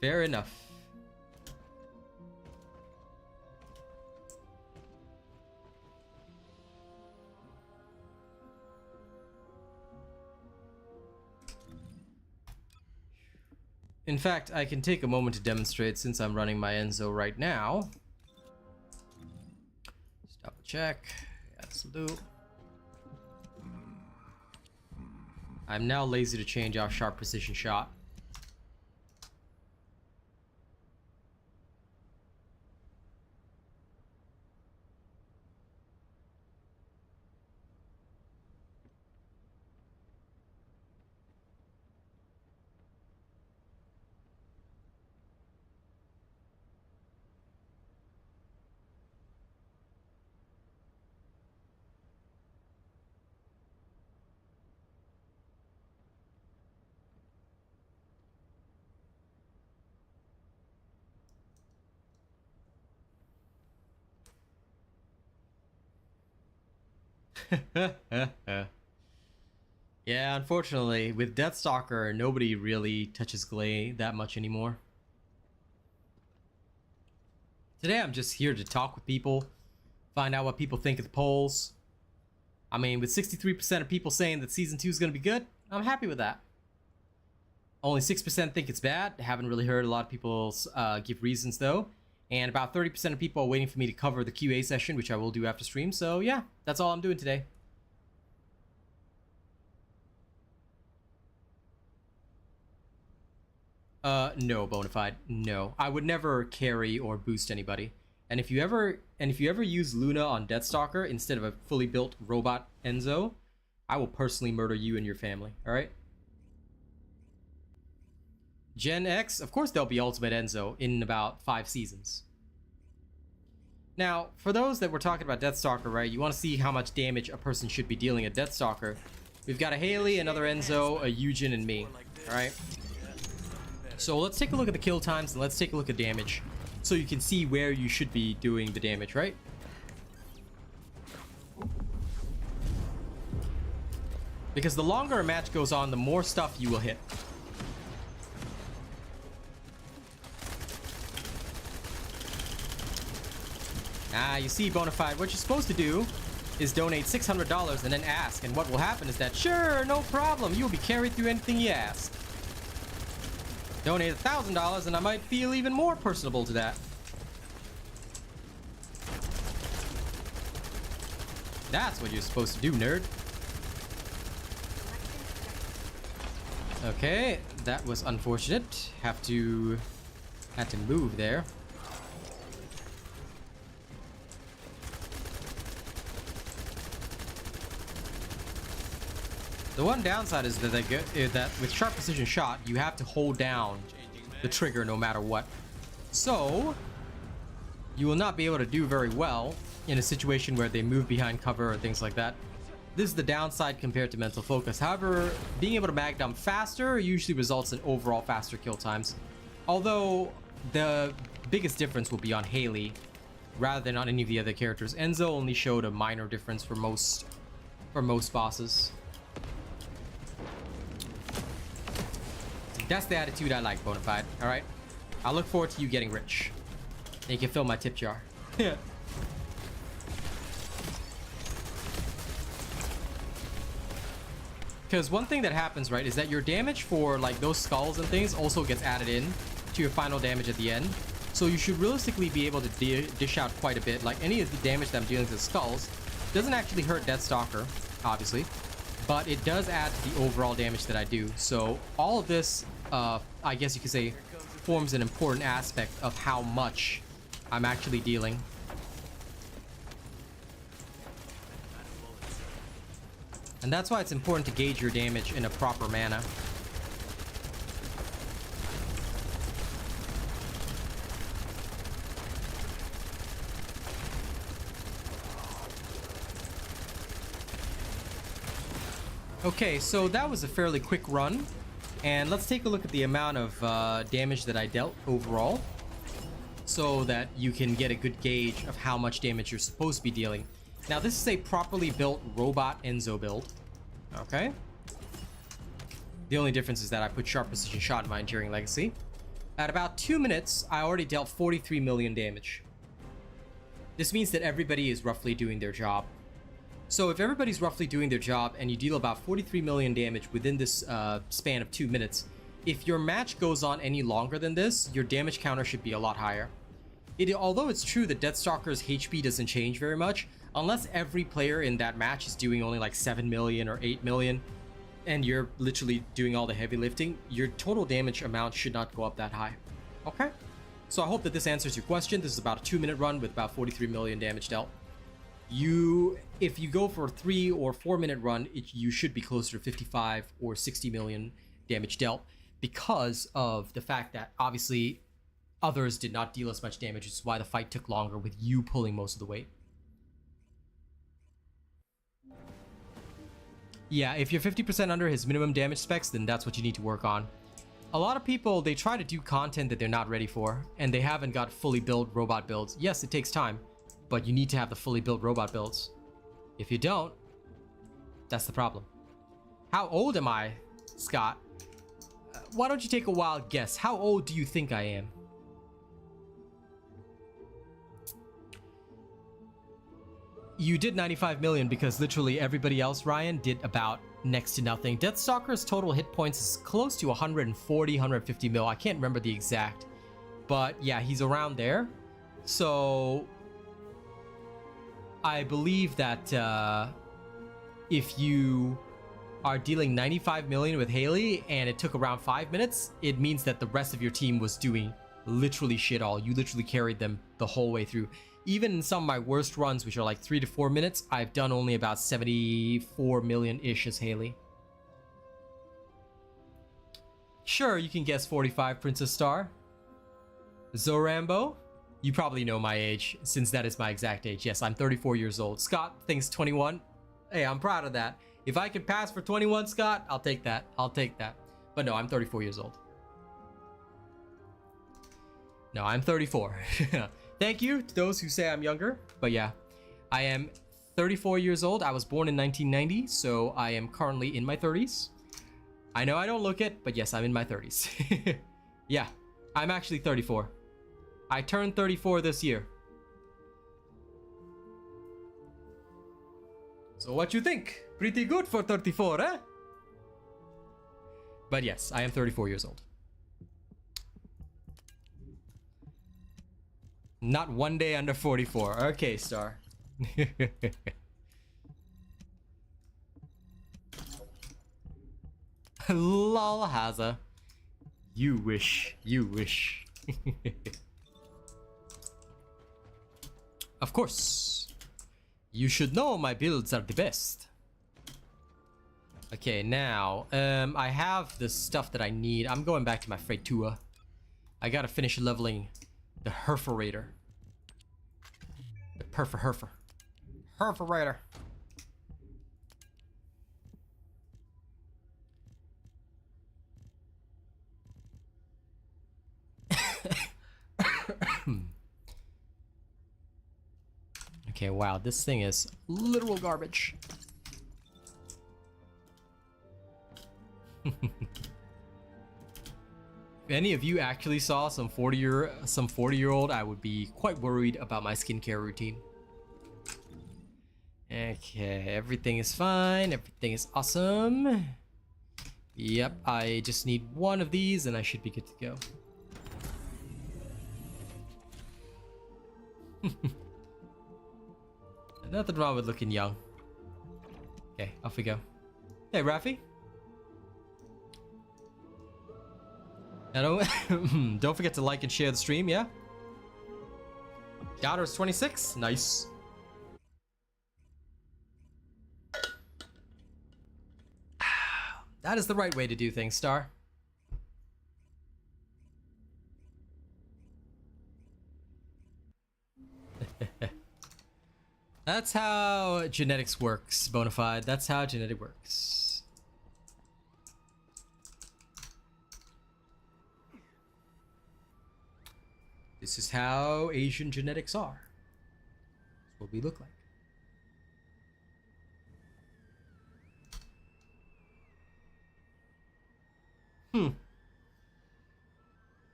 Fair enough. In fact, I can take a moment to demonstrate since I'm running my Enzo right now. Just double check. Yeah, this will do. I'm now lazy to change out sharp precision shot. Yeah, unfortunately, with Deathstalker, nobody really touches Glaze that much anymore. Today, I'm just here to talk with people, find out what people think of the polls. I mean, with 63% of people saying that Season 2 is going to be good, I'm happy with that. Only 6% think it's bad. Haven't really heard a lot of people give reasons, though. And about 30% of people are waiting for me to cover the QA session, which I will do after stream. So yeah, that's all I'm doing today. No, Bonafide. No. I would never carry or boost anybody. And if you ever use Luna on Deathstalker instead of a fully built robot Enzo, I will personally murder you and your family, alright? Gen X, of course there'll be Ultimate Enzo in about 5 seasons. Now, for those that were talking about Deathstalker, right, you want to see how much damage a person should be dealing at Deathstalker. We've got a Haley, another Enzo, a Eugen, and me, alright? So let's take a look at the kill times and let's take a look at damage so you can see where you should be doing the damage, right? Because the longer a match goes on, the more stuff you will hit. Ah, you see, Bonafide, what you're supposed to do is donate $600 and then ask, and what will happen is that, sure, no problem, you'll be carried through anything you ask. Donate $1,000 and I might feel even more personable to that. That's what you're supposed to do, nerd. Okay, that was unfortunate. Had to move there. The one downside is that with sharp precision shot, you have to hold down the trigger no matter what. So you will not be able to do very well in a situation where they move behind cover or things like that. This is the downside compared to mental focus. However, being able to mag dump faster usually results in overall faster kill times. Although the biggest difference will be on Haley rather than on any of the other characters. Enzo only showed a minor difference for most bosses. That's the attitude I like, Bonafide. All right, I look forward to you getting rich. And you can fill my tip jar. Yeah. Because one thing that happens, right, is that your damage for like those skulls and things also gets added in to your final damage at the end. So you should realistically be able to dish out quite a bit. Like any of the damage that I'm dealing with the skulls doesn't actually hurt Deathstalker, obviously, but it does add to the overall damage that I do. So all of this, I guess you could say, forms an important aspect of how much I'm actually dealing. And that's why it's important to gauge your damage in a proper manner. Okay, so that was a fairly quick run. And let's take a look at the amount of damage that I dealt overall, so that you can get a good gauge of how much damage you're supposed to be dealing. Now, this is a properly built robot Enzo build. Okay. The only difference is that I put sharp precision shot in my Enduring Legacy. At about 2 minutes, I already dealt 43 million damage. This means that everybody is roughly doing their job. So if everybody's roughly doing their job and you deal about 43 million damage within this span of 2 minutes, if your match goes on any longer than this, your damage counter should be a lot higher. Although it's true that Deathstalker's HP doesn't change very much, unless every player in that match is doing only like 7 million or 8 million, and you're literally doing all the heavy lifting, your total damage amount should not go up that high. Okay? So I hope that this answers your question. This is about a 2-minute run with about 43 million damage dealt. If you go for a 3 or 4 minute run, you should be closer to 55 or 60 million damage dealt, because of the fact that obviously others did not deal as much damage, which is why the fight took longer with you pulling most of the weight. Yeah, if you're 50% under his minimum damage specs, then that's what you need to work on. A lot of people, they try to do content that they're not ready for, and they haven't got fully built robot builds. Yes, it takes time, but you need to have the fully built robot builds. If you don't, that's the problem. How old am I, Scott? Why don't you take a wild guess? How old do you think I am? You did 95 million because literally everybody else, Ryan, did about next to nothing. Deathstalker's total hit points is close to 140, 150 mil. I can't remember the exact, but yeah, he's around there. So I believe that if you are dealing 95 million with Haley and it took around 5 minutes, it means that the rest of your team was doing literally shit all. You literally carried them the whole way through. Even in some of my worst runs, which are like 3 to 4 minutes, I've done only about 74 million-ish as Haley. Sure, you can guess 45, Princess Star. Zorambo, you probably know my age, since that is my exact age. Yes, I'm 34 years old. Scott thinks 21. Hey, I'm proud of that. If I can pass for 21, Scott, I'll take that. I'll take that. But no, I'm 34 years old. No, I'm 34. Thank you to those who say I'm younger. But yeah, I am 34 years old. I was born in 1990, so I am currently in my 30s. I know I don't look it, but yes, I'm in my 30s. Yeah, I'm actually 34. I turned 34 this year. So what you think? Pretty good for 34, eh? But yes, I am 34 years old. Not one day under 44. Okay, Star. Lol, Haza. You wish. You wish. Of course. You should know my builds are the best. Okay, now, I have the stuff that I need. I'm going back to my Freitua. I gotta finish leveling the Herferator. The Herferator. Okay, wow, this thing is literal garbage. If any of you actually saw some 40-year-old, I would be quite worried about my skincare routine. Okay, everything is fine. Everything is awesome. Yep, I just need one of these and I should be good to go. Nothing wrong with looking young. Okay, off we go. Hey, Rafi. Now don't forget to like and share the stream, yeah? Daughter's 26. Nice. That is the right way to do things, Star. That's how genetics works, Bonafide. That's how genetic works. This is how Asian genetics are. That's what we look like.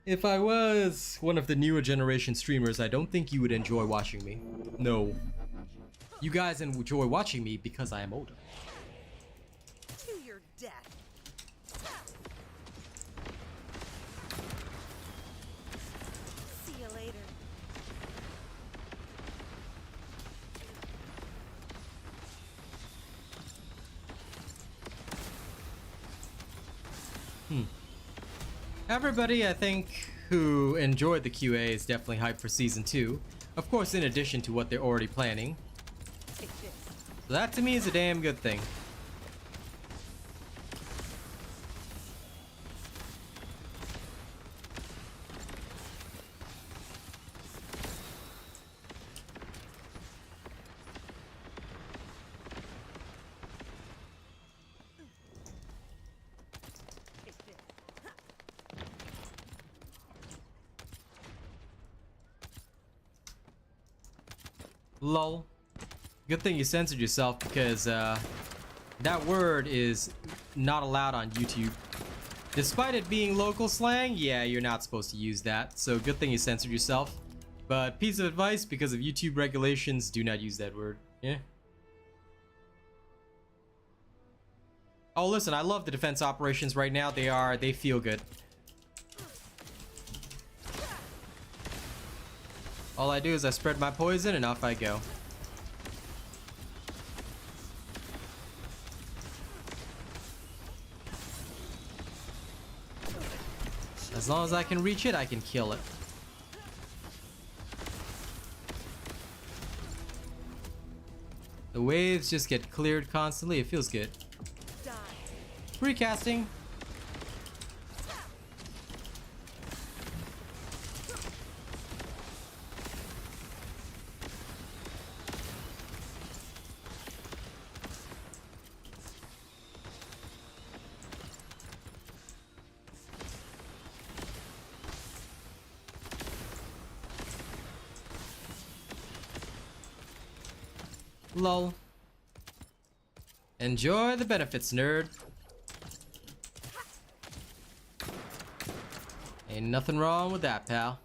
If I was one of the newer generation streamers, I don't think you would enjoy watching me. No. You guys enjoy watching me because I am older. To your death. See you later. Everybody, I think, who enjoyed the QA is definitely hyped for Season 2. Of course, in addition to what they're already planning. So that to me is a damn good thing. Lol. Good thing you censored yourself because that word is not allowed on YouTube. Despite it being local slang, yeah, you're not supposed to use that. So good thing you censored yourself. But piece of advice, because of YouTube regulations, do not use that word. Yeah. Oh, listen, I love the defense operations right now. They feel good. All I do is I spread my poison and off I go. As long as I can reach it, I can kill it. The waves just get cleared constantly. It feels good. Die. Recasting. Lol. Enjoy the benefits, nerd. Ain't nothing wrong with that, pal.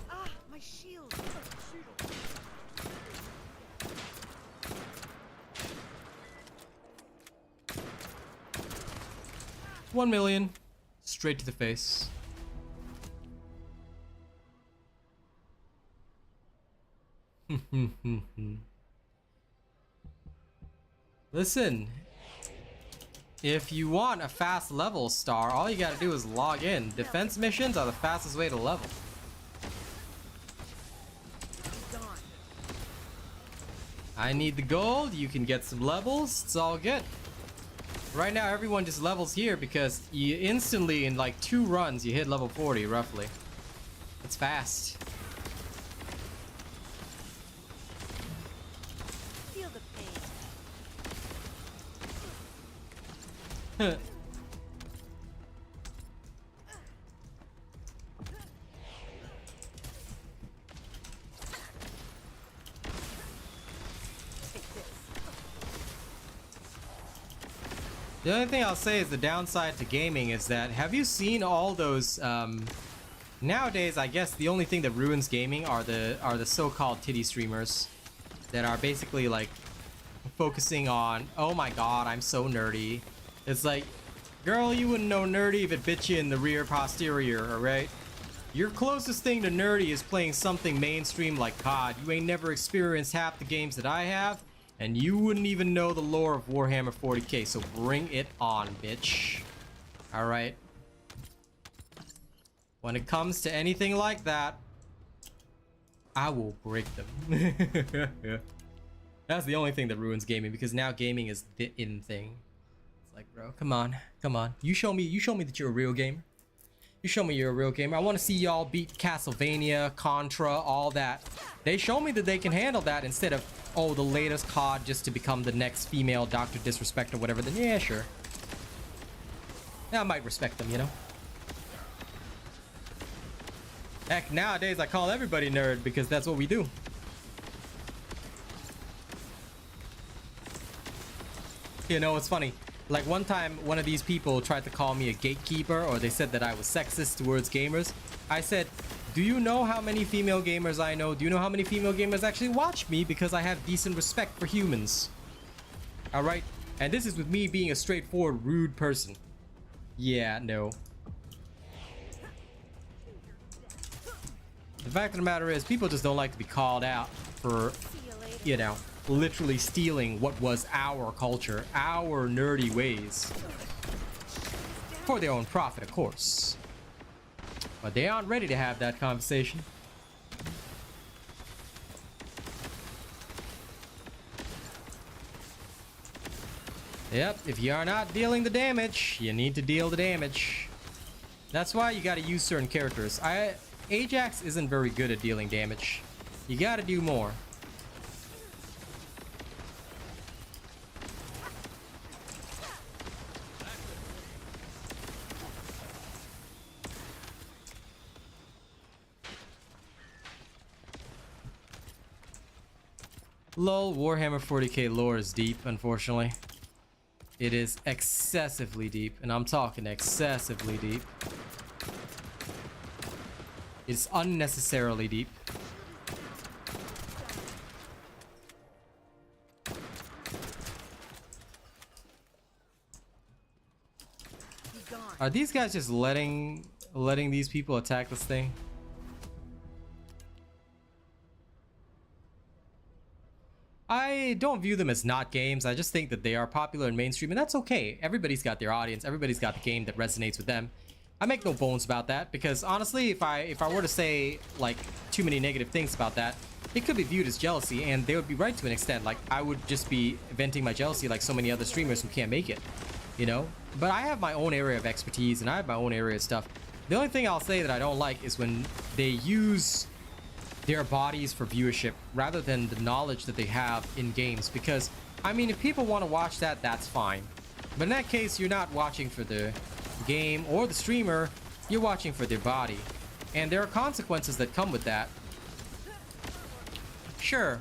Ah, my shield. 1 million. Straight to the face. Listen, if you want a fast level star, all you gotta do is log in. Defense missions are the fastest way to level. Gone. I need the gold, you can get some levels, it's all good. Right now everyone just levels here because you instantly, in like 2 runs, you hit level 40 roughly. It's fast. Feel the pain. Take this. The only thing I'll say is the downside to gaming is that, have you seen all those, nowadays I guess the only thing that ruins gaming are the so-called titty streamers that are basically like focusing on, oh my god, I'm so nerdy. It's like, girl, you wouldn't know nerdy if it bit you in the rear posterior, alright? Your closest thing to nerdy is playing something mainstream like COD. You ain't never experienced half the games that I have, and you wouldn't even know the lore of Warhammer 40k, so bring it on, bitch. Alright? When it comes to anything like that, I will break them. That's the only thing that ruins gaming, because now gaming is the in thing. It's like, bro, come on, come on. You show me that you're a real gamer. You show me you're a real gamer. I want to see y'all beat Castlevania, Contra, all that. They show me that they can handle that instead of, oh, the latest COD just to become the next female Dr. Disrespect or whatever. Then yeah, sure. Yeah, I might respect them, you know. Heck, nowadays I call everybody nerd because that's what we do. You know, it's funny. Like one time, one of these people tried to call me a gatekeeper, or they said that I was sexist towards gamers. I said, do you know how many female gamers I know? Do you know how many female gamers actually watch me because I have decent respect for humans? Alright? And this is with me being a straightforward, rude person. Yeah, no. The fact of the matter is, people just don't like to be called out for, you know, literally stealing what was our culture, our nerdy ways. For their own profit, of course. But they aren't ready to have that conversation. Yep, if you are not dealing the damage, you need to deal the damage. That's why you gotta use certain characters. Ajax isn't very good at dealing damage. You gotta do more. Lol, Warhammer 40k lore is deep, unfortunately. It is excessively deep, and I'm talking excessively deep. It's unnecessarily deep. Are these guys just letting these people attack this thing? I don't view them as not games. I just think that they are popular and mainstream, and that's okay. Everybody's got their audience. Everybody's got the game that resonates with them. I make no bones about that, because honestly, if I were to say like too many negative things about that, it could be viewed as jealousy, and they would be right to an extent. Like, I would just be venting my jealousy like so many other streamers who can't make it, you know? But I have my own area of expertise, and I have my own area of stuff. The only thing I'll say that I don't like is when they use their bodies for viewership rather than the knowledge that they have in games. Because, I mean, if people want to watch that, that's fine. But in that case, you're not watching for the game or the streamer, you're watching for their body. And there are consequences that come with that. Sure,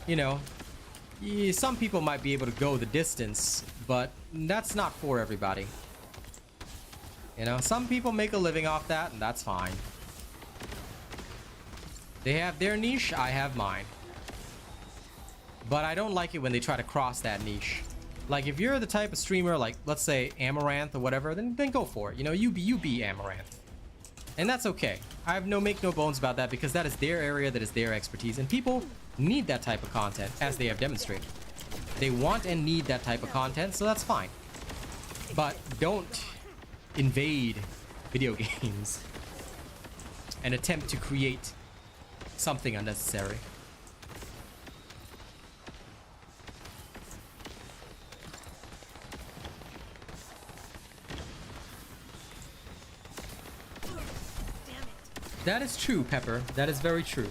you know, some people might be able to go the distance, but that's not for everybody. You know, some people make a living off that, and that's fine. They have their niche, I have mine. But I don't like it when they try to cross that niche. Like, if you're the type of streamer, like, let's say Amaranth or whatever, then go for it. You know, you be Amaranth. And that's okay. I have make no bones about that, because that is their area, that is their expertise. And people need that type of content, as they have demonstrated. They want and need that type of content, so that's fine. But don't invade video games and attempt to create something unnecessary. That is true, Pepper. That is very true.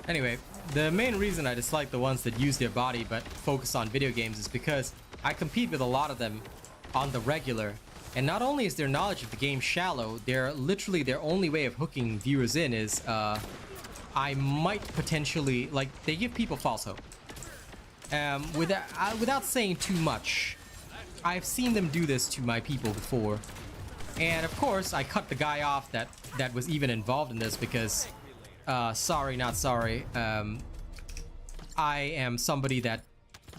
Anyway, the main reason I dislike the ones that use their body but focus on video games is because I compete with a lot of them on the regular. And not only is their knowledge of the game shallow, they're literally their only way of hooking viewers in is, I might potentially, like, they give people false hope. Without saying too much, I've seen them do this to my people before. And of course, I cut the guy off that was even involved in this because, sorry, not sorry. I am somebody that,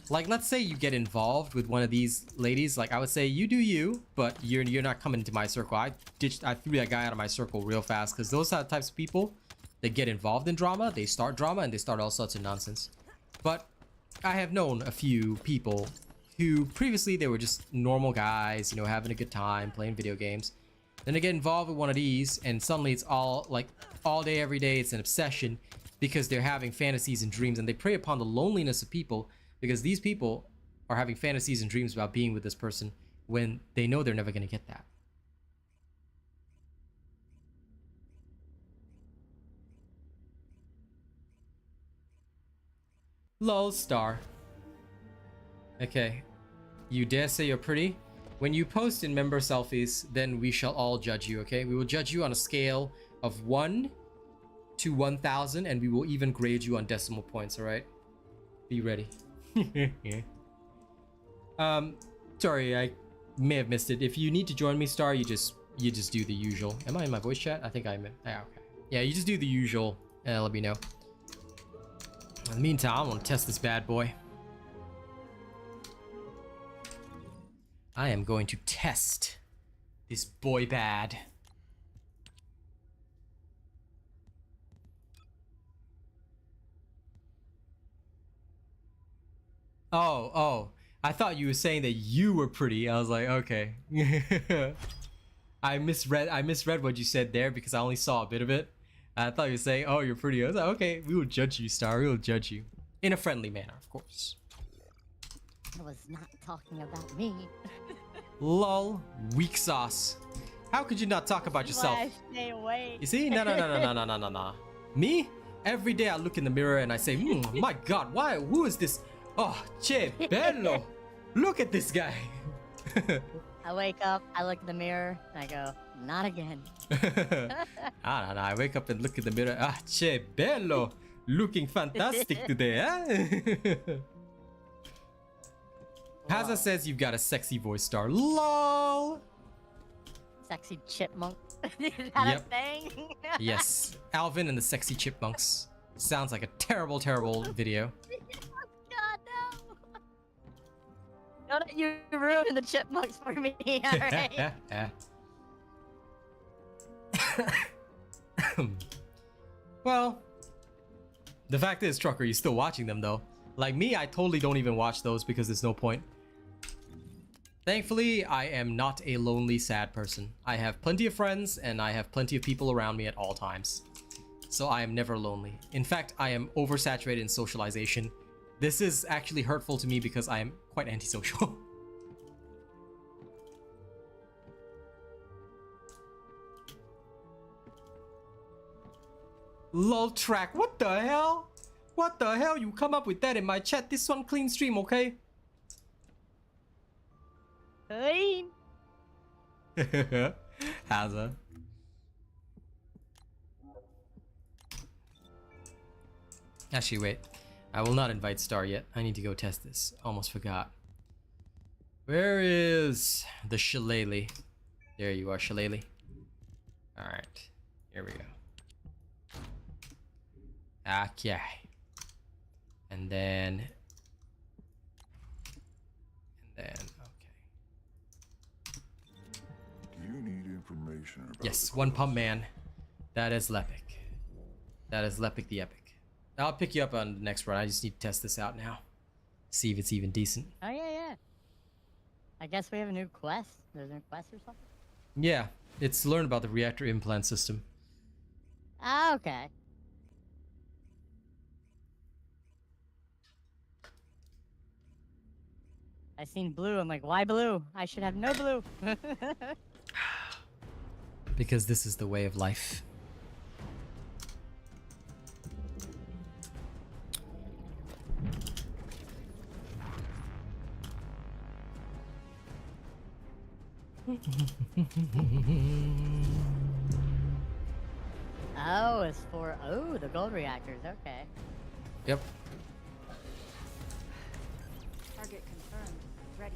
like, let's say you get involved with one of these ladies. Like, I would say, you do you, but you're not coming into my circle. I threw that guy out of my circle real fast, because those are the types of people that get involved in drama. They start drama, and they start all sorts of nonsense. But I have known a few people who previously they were just normal guys, you know, having a good time, playing video games. Then they get involved with one of these, and suddenly it's all, like, all day, every day, it's an obsession, because they're having fantasies and dreams, and they prey upon the loneliness of people, because these people are having fantasies and dreams about being with this person when they know they're never going to get that. Lol, star. Okay. You dare say you're pretty? When you post in member selfies, then we shall all judge you, okay? We will judge you on a scale of 1 to 1,000, and we will even grade you on decimal points, alright? Be ready. Yeah. Sorry, I may have missed it. If you need to join me, Star, you just do the usual. Am I in my voice chat? I think I'm in. Yeah, okay. Yeah, you just do the usual, and let me know. In the meantime, I want to test this bad boy. I am going to test this boy bad. Oh, I thought you were saying that you were pretty. I was like, okay. I misread what you said there because I only saw a bit of it. I thought you were saying, oh, you're pretty. I was like, okay, we will judge you, Star. We will judge you. In a friendly manner, of course. I was not talking about me. Lol, weak sauce. How could you not talk about yourself? Why stay away? You see? No. Me? Every day I look in the mirror and I say, my God, who is this? Oh, che bello. Look at this guy. I wake up, I look in the mirror, and I go, not again. I wake up and look in the mirror. Ah, che bello. Looking fantastic today, huh? Haza says you've got a sexy voice, Star. LOL. Sexy chipmunk. Is that a thing? Yes. Alvin and the Sexy Chipmunks. Sounds like a terrible, terrible video. God, Don't you ruin the chipmunks for me, alright? Well, the fact is, Trucker, you're still watching them though. Like me, I totally don't even watch those because there's no point. Thankfully, I am not a lonely, sad person. I have plenty of friends and I have plenty of people around me at all times. So I am never lonely. In fact, I am oversaturated in socialization. This is actually hurtful to me because I am quite antisocial. Lol track, what the hell? What the hell? You come up with that in my chat. This one clean stream, okay? Clean. Hazza. Actually, wait. I will not invite Star yet. I need to go test this. Almost forgot. Where is the shillelagh? There you are, shillelagh. Alright. Here we go. Okay. And then... okay. Do you need information about Yes, one pump man. That is Lepic. That is Lepic the Epic. I'll pick you up on the next run. I just need to test this out now. See if it's even decent. Oh, yeah. I guess we have a new quest. There's a new quest or something? Yeah, it's learn about the reactor implant system. Ah, okay. I seen blue. I'm like, why blue? I should have no blue. Because this is the way of life. Oh, it's for the gold reactors. Okay. Yep. Target confirmed. Ready.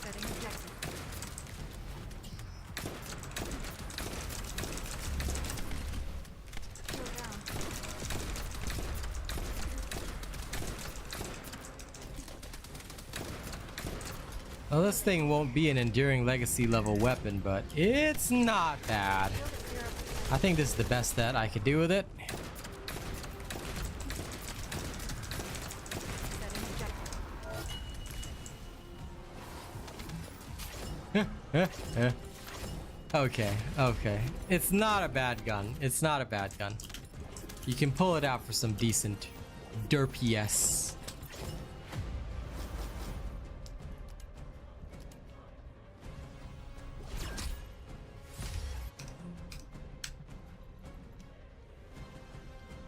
Setting objective. Secure down. Well, this thing won't be an enduring legacy level weapon, but it's not bad. I think this is the best that I could do with it. Setting objective. Okay. It's not a bad gun. It's not a bad gun. You can pull it out for some decent derp-yes.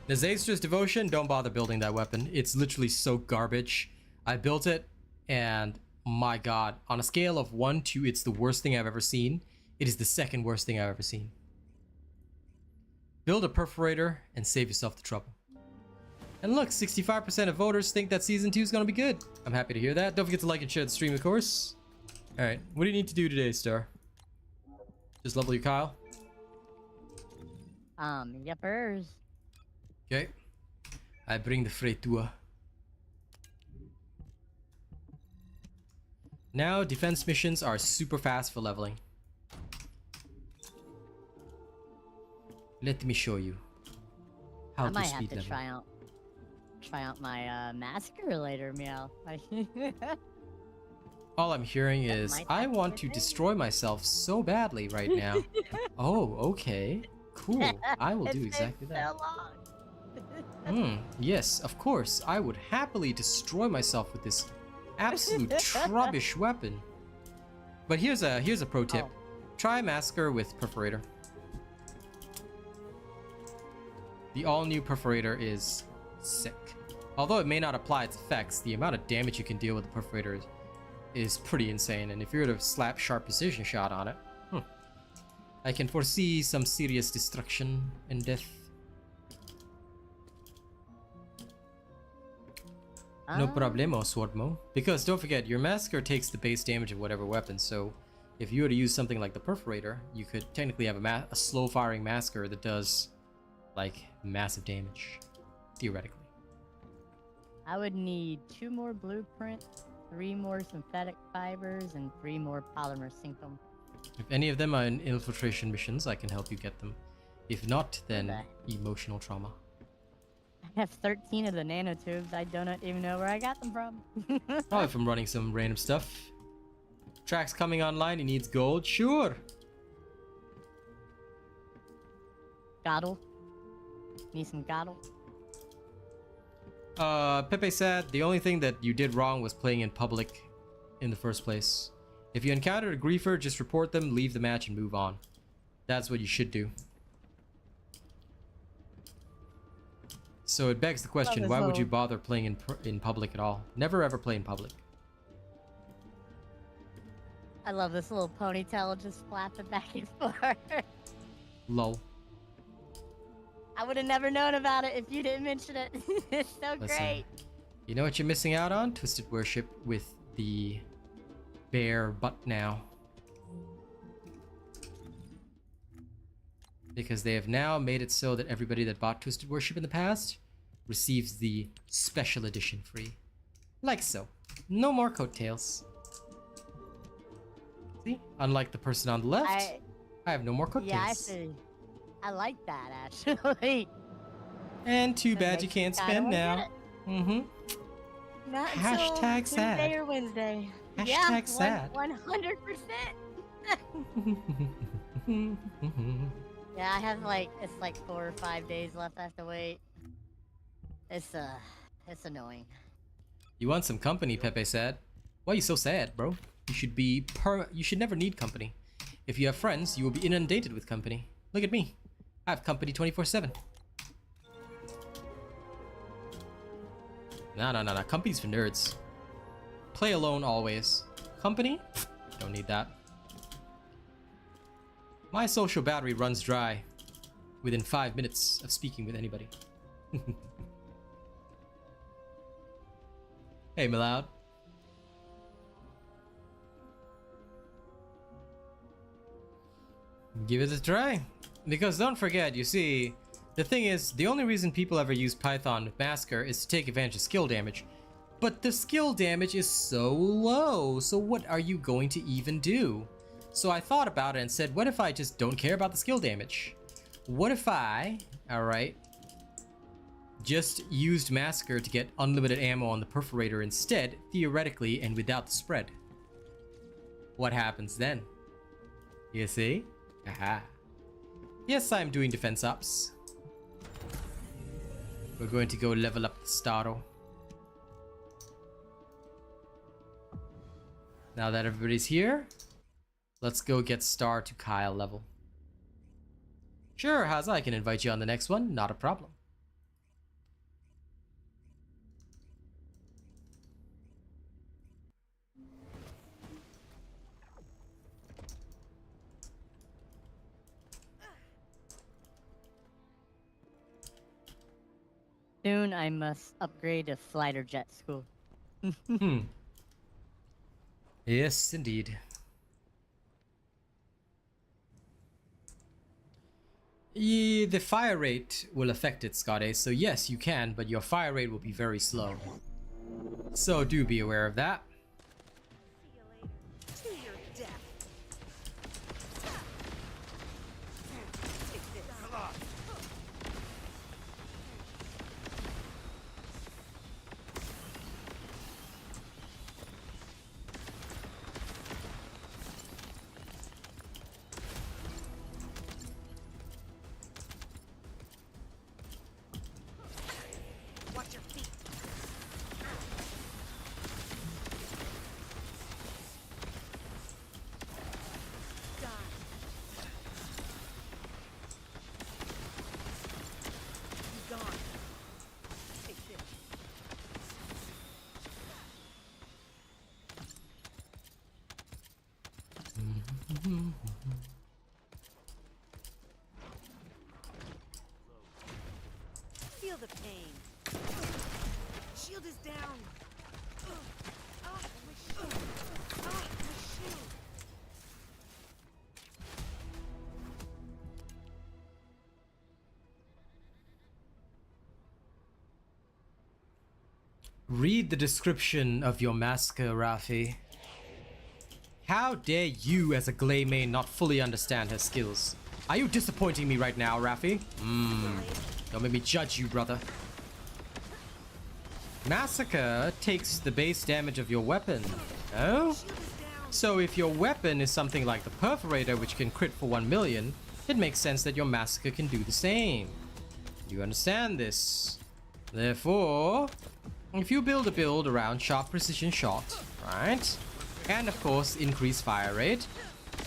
Disastrous Devotion, don't bother building that weapon. It's literally so garbage. I built it, and my god, on a scale of 1 to it's the worst thing I've ever seen, it is the second worst thing I've ever seen. Build a perforator and save yourself the trouble. And look, 65% of voters think that Season 2 is going to be good. I'm happy to hear that. Don't forget to like and share the stream, of course. Alright, what do you need to do today, Star? Just level your Kyle? Yepers. Okay. I bring the Freitua. Now, defense missions are super fast for leveling. Let me show you how I to might have speed to level. try out my massacre later, meow. All I'm hearing is, might I have to want to today. destroy myself so badly right now. Oh, okay. Cool. I will do It's been exactly that. so long. Yes, of course. I would happily destroy myself with this absolute rubbish weapon. But here's a pro tip. Oh. Try Massacre with Perforator. The all-new Perforator is sick. Although it may not apply its effects, the amount of damage you can deal with the Perforator is pretty insane. And if you were to slap sharp precision shot on it, I can foresee some serious destruction and death. No Ah, problemo, Swordmo. Because don't forget, your Massacre takes the base damage of whatever weapon, so if you were to use something like the Perforator, you could technically have a slow-firing Massacre that does, like, massive damage. Theoretically. I would need 2 more blueprints, 3 more synthetic fibers, and 3 more polymer syncum. If any of them are in infiltration missions, I can help you get them. If not, then Okay. emotional trauma. I have 13 of the nanotubes. I don't even know where I got them from. Probably from running some random stuff. Track's coming online, he needs gold. Sure! Goddle. Need some goddle. Pepe said the only thing that you did wrong was playing in public in the first place. If you encountered a griefer, just report them, leave the match, and move on. That's what you should do. So it begs the question, why would you bother playing in public at all? Never ever play in public. I love this little ponytail just flapping back and forth. Lol. I would have never known about it if you didn't mention it. It's so Listen, great. you know what you're missing out on? Twisted Worship with the bare butt now. Because they have now made it so that everybody that bought Twisted Worship in the past receives the special edition free. Like so. No more coattails. See? Unlike the person on the left, I have no more coattails. Yeah, I like that actually. And too That bad you makes me can't kinda spend wanna now. get Mm-hmm. Not Hashtag until sad. Tuesday or Wednesday. Hashtag Yeah, sad. 100%. Yeah, I have it's like 4 or 5 days left. I have to wait. It's annoying. You want some company, Pepe said. Why are you so sad, bro? You should be you should never need company. If you have friends, you will be inundated with company. Look at me. I have company 24/7. Nah. Company's for nerds. Play alone always. Company? Don't need that. My social battery runs dry within 5 minutes of speaking with anybody. Hey, Milloud. Give it a try. Because don't forget, you see, the thing is, the only reason people ever use Python with Massacre is to take advantage of skill damage. But the skill damage is so low, so what are you going to even do? So I thought about it and said, what if I just don't care about the skill damage? What if I, alright, just used Massacre to get unlimited ammo on the Perforator instead, theoretically, and without the spread? What happens then? You see? Aha. Yes, I'm doing defense ops. We're going to go level up the Staro. Now that everybody's here, let's go get Star to Kyle level. Sure, Haza, I can invite you on the next one, not a problem. Soon I must upgrade to fighter jet school. Yes, indeed. The fire rate will affect it, Scotty. So yes, you can, but your fire rate will be very slow. So do be aware of that. To your death. Watch your feet. Read the description of your massacre, Rafi. How dare you as a Glaze main not fully understand her skills? Are you disappointing me right now, Rafi? Don't make me judge you, brother. Massacre takes the base damage of your weapon. Oh? So if your weapon is something like the Perforator, which can crit for 1 million, it makes sense that your Massacre can do the same. You understand this? Therefore, if you build a build around sharp precision shot, right? And of course, increase fire rate,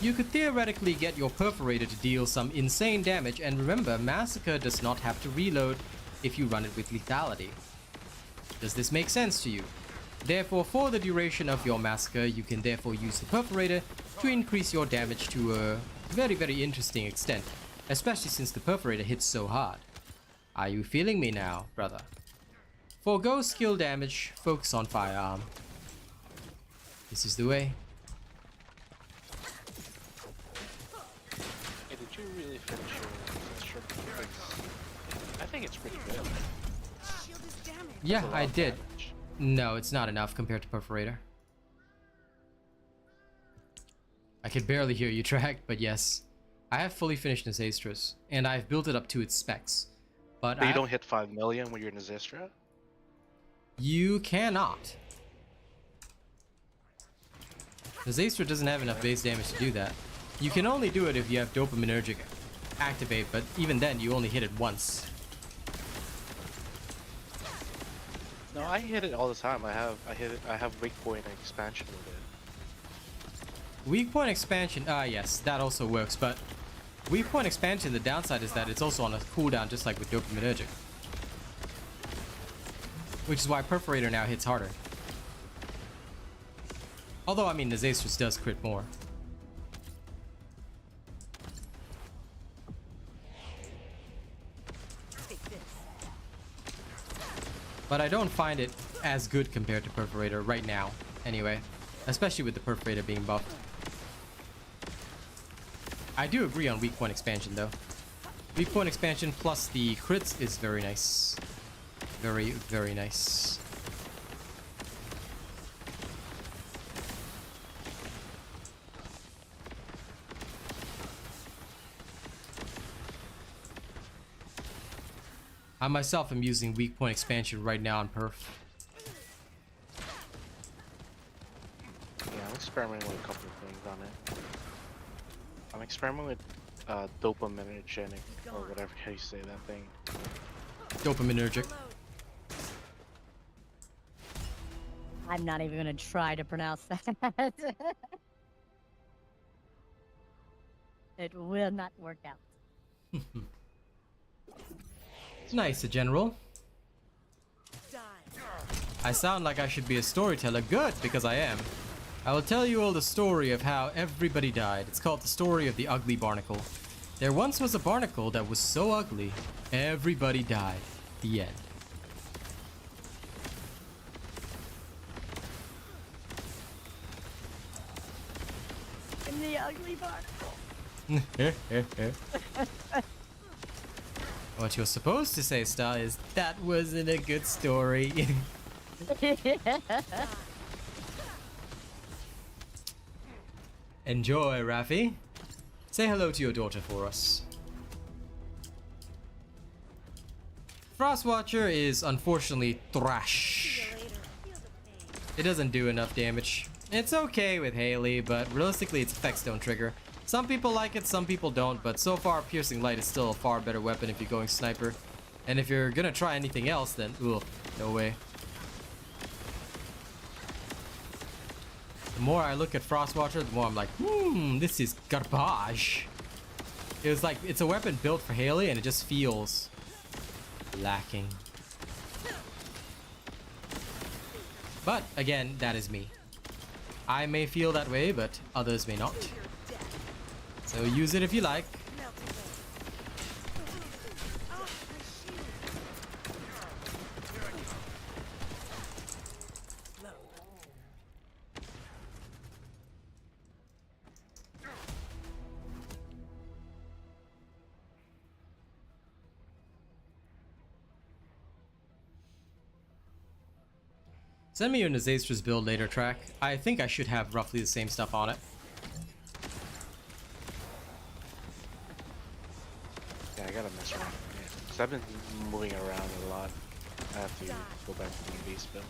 you could theoretically get your Perforator to deal some insane damage, and remember, Massacre does not have to reload if you run it with lethality. Does this make sense to you? Therefore, for the duration of your Massacre, you can therefore use the Perforator to increase your damage to a very, very interesting extent, especially since the Perforator hits so hard. Are you feeling me now, brother? Forgo skill damage, focus on firearm. This is the way. Hey, did you really finish your strip? I think it's pretty good. Yeah, That's a lot I of did. damage. No, it's not enough compared to Perforator. I could barely hear you, Track, but yes. I have fully finished Nazastris, and I've built it up to its specs. But But you don't hit 5 million when you're in Nazistra? You cannot. Nazastra doesn't have enough base damage to do that. You can only do it if you have Dopaminergic activate, but even then you only hit it once. No, I hit it all the time. I have weak point and expansion with it. Weak point expansion, yes, that also works, but weak point expansion, the downside is that it's also on a cooldown just like with Dopaminergic. Which is why Perforator now hits harder. Although, I mean, Nazastris does crit more. But I don't find it as good compared to Perforator right now, anyway. Especially with the Perforator being buffed. I do agree on weak point expansion, though. Weak point expansion plus the crits is very nice. Very, very nice. I myself am using weak point expansion right now on Perf. Yeah, I'm experimenting with a couple of things on it. I'm experimenting with dopaminergic, or whatever how you say that thing. Dopaminergic. I'm not even gonna try to pronounce that. It will not work out. Nice, General. I sound like I should be a storyteller. Good, because I am. I will tell you all the story of how everybody died. It's called the story of the ugly barnacle. There once was a barnacle that was so ugly, everybody died. The end. In the ugly barnacle. What you're supposed to say, Star, is that wasn't a good story. Enjoy, Rafi. Say hello to your daughter for us. Frostwatcher is unfortunately trash. It doesn't do enough damage. It's okay with Haley, but realistically its effects don't trigger. Some people like it, some people don't, but so far Piercing Light is still a far better weapon if you're going sniper. And if you're gonna try anything else, then ugh, no way. The more I look at Frostwatcher, the more I'm like, this is garbage. It was like, it's a weapon built for Haley and it just feels lacking. But again, that is me. I may feel that way, but others may not. So use it if you like. Send me your disastrous build later, Track. I think I should have roughly the same stuff on it. Yeah, I gotta mess around. Yeah. 'Cause I've been moving around a lot. I have to go back to the base build.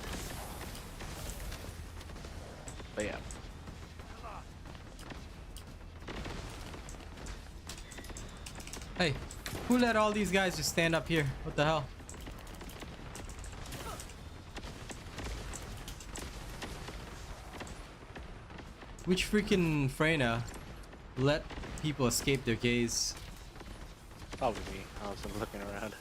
But yeah. Hey, who let all these guys just stand up here? What the hell? Which freaking Freyna let people escape their gaze? Probably me. I was looking around.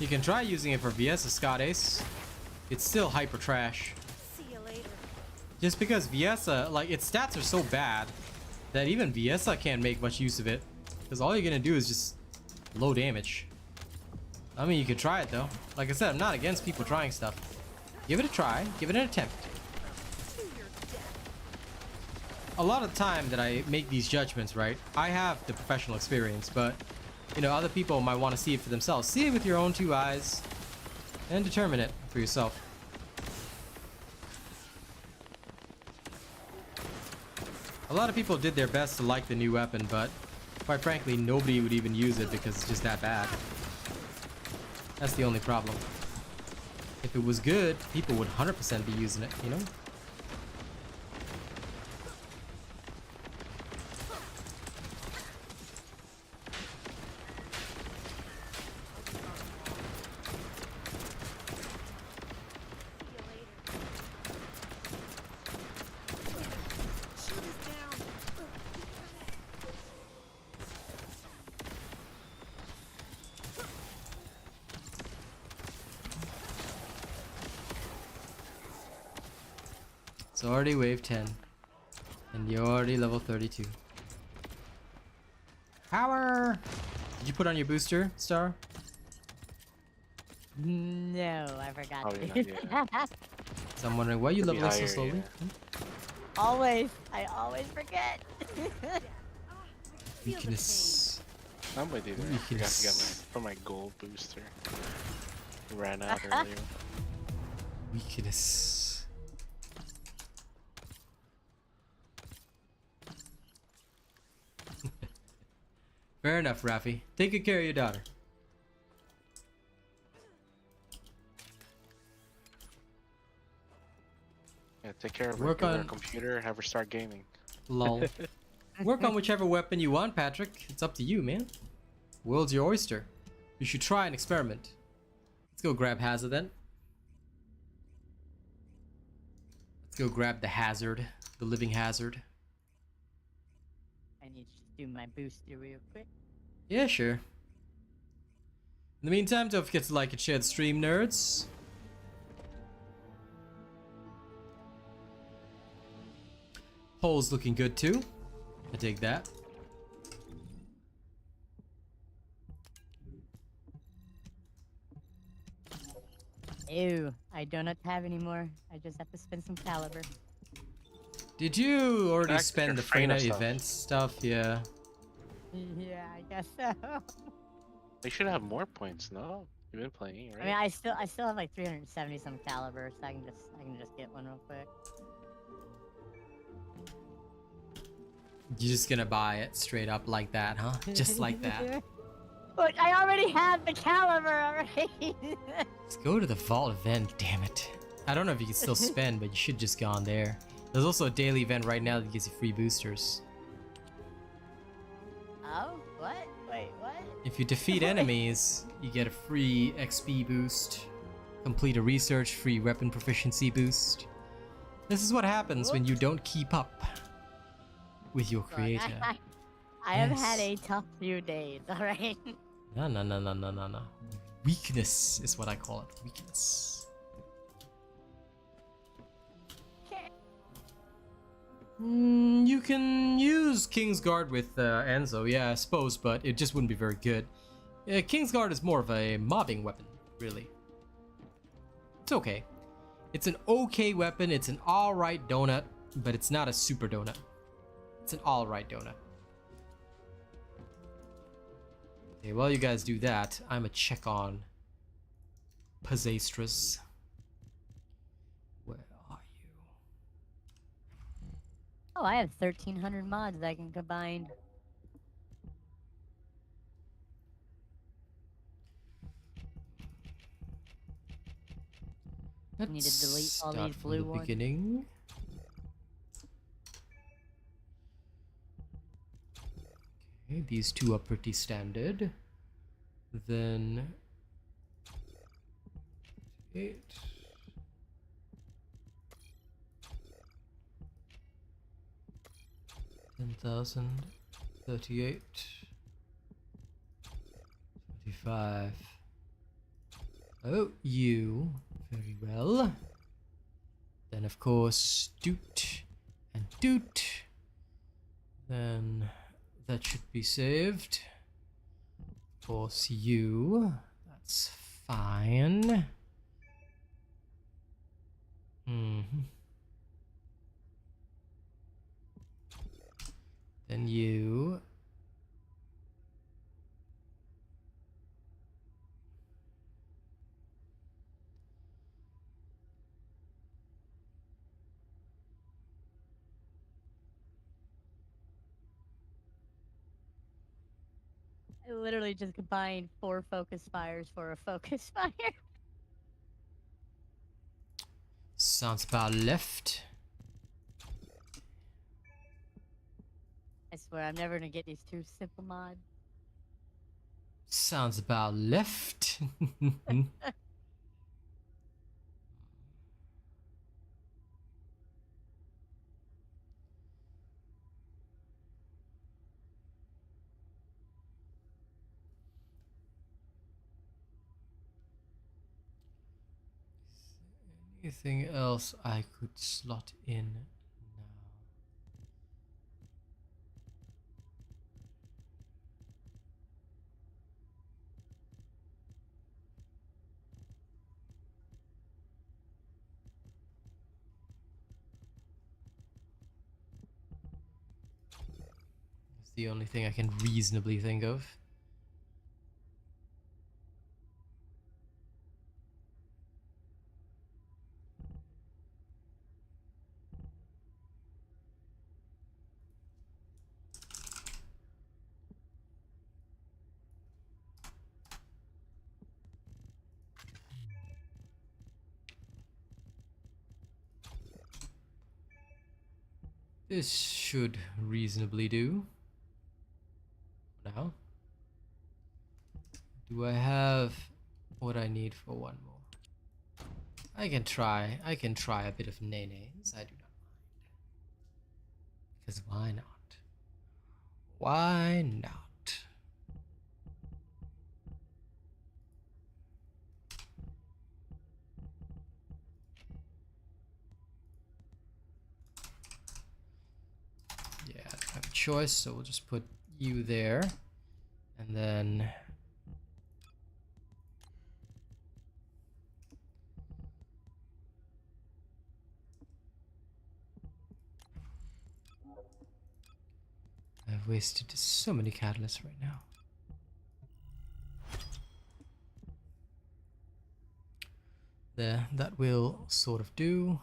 You can try using it for VS Scott Ace. It's still hyper trash. See you later. Just because Viesa, like, its stats are so bad that even Viesa can't make much use of it. Because all you're gonna do is just low damage. I mean, you could try it though. Like I said, I'm not against people trying stuff. Give it a try, give it an attempt. A lot of the time that I make these judgments, right, I have the professional experience, but you know, other people might want to see it for themselves. See it with your own two eyes and determine it for yourself. A lot of people did their best to like the new weapon, but quite frankly, nobody would even use it because it's just that bad. That's the only problem. If it was good, people would 100% be using it, you know? It's already wave 10. And you're already level 32. Power! Did you put on your booster, Star? No, I forgot Probably to. not yet. So I'm wondering why you Could be leveling so higher, slowly? yeah. Always. I always forget. Weakness. Somebody did. I forgot to get my gold booster. Ran out earlier. Weakness. Fair enough, Rafi. Take good care of your daughter. Yeah, take care of her. Work Give her a on- computer. Have her start gaming. Lol. Work on whichever weapon you want, Patrick. It's up to you, man. World's your oyster. You should try and experiment. Let's go grab Hazard then. Let's go grab the Hazard. The living Hazard. I need to do my booster real quick. Yeah, sure. In the meantime, don't forget to like and share the stream, nerds. Poll's looking good too. I dig that. Ew, I do not have anymore. I just have to spend some caliber. Did you already Back to spend your the Freyna Freyna stuff. event stuff? Yeah. Yeah, I guess so. They should have more points, no? You've been playing, right? I mean, I still have like 370 some caliber, so I can just get one real quick. You're just gonna buy it straight up like that, huh? Just like that. But I already have the caliber already. Let's go to the vault event, damn it. I don't know if you can still spend, but you should just go on there. There's also a daily event right now that gives you free boosters. Oh, what? Wait, what? If you defeat enemies, you get a free XP boost. Complete a research, free weapon proficiency boost. This is what happens when you don't keep up with your Look, creator. I have had Yes. a tough few days, alright? No. Weakness is what I call it. Weakness. You can use Kingsguard with Enzo, yeah, I suppose, but it just wouldn't be very good. Kingsguard is more of a mobbing weapon, really. It's okay. It's an okay weapon, it's an alright donut, but it's not a super donut. It's an alright donut. Okay, while you guys do that, I'm gonna check on Pizzastras. Where are you? Oh, I have 1,300 mods I can combine. Let's Need to delete all start these from blue the ones. beginning. Okay, these two are pretty standard. Then 8. $10,000, 38, 25. Oh, you. Very well. Then, of course, doot and doot. Then that should be saved. Of course, you. That's fine. Then you. I literally just combined 4 focus fires for a focus fire. Sounds about left. I swear I'm never gonna get these 2 simple mods. Sounds about left. Anything else I could slot in now? That's the only thing I can reasonably think of. This should reasonably do. Now, do I have what I need for one more? I can try a bit of nay-nays, I do not mind. Because why not? Why not? Yeah, I don't have a choice, so we'll just put you there. And then I've wasted so many catalysts right now. There, that will sort of do.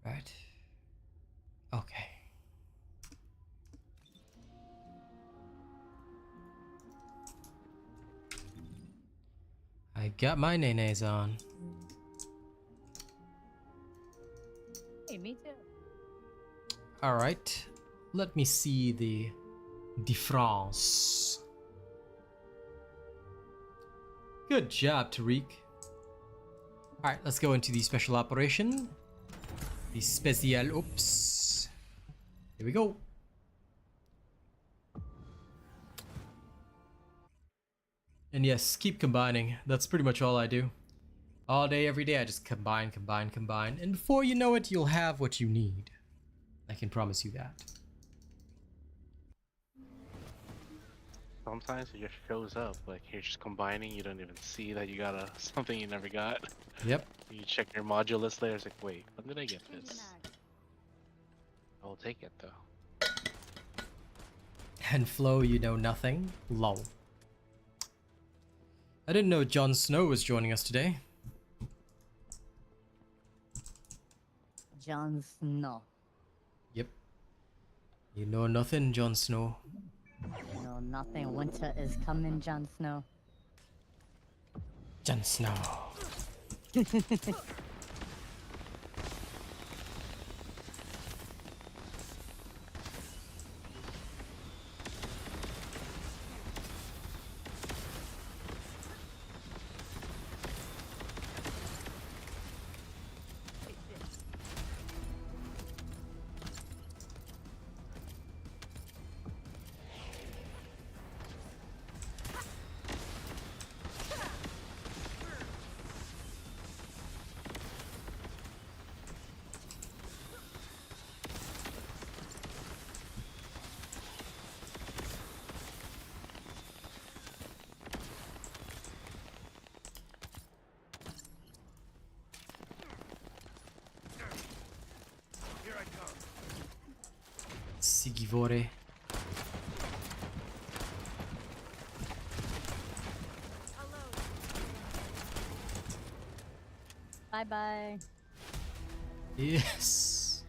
Right. Okay. I got my nay-nays on. Hey, me too. Alright. Let me see the difference. Good job, Tariq. Alright, let's go into the special operation. The special ops. Here we go. And yes, keep combining. That's pretty much all I do. All day, every day, I just combine, combine, combine. And before you know it, you'll have what you need. I can promise you that. sometimes it just shows up. Like you're just combining, you don't even see that you got something you never got. Yep. You check your module list later, it's like, wait, when did I get Changing this? mag. I will take it though. And Flo, you know nothing. Lol. I didn't know Jon Snow was joining us today. Jon Snow. Yep. You know nothing, Jon Snow. You know nothing. Winter is coming, Jon Snow. Jon Snow. Sigivore. Bye bye. Yes.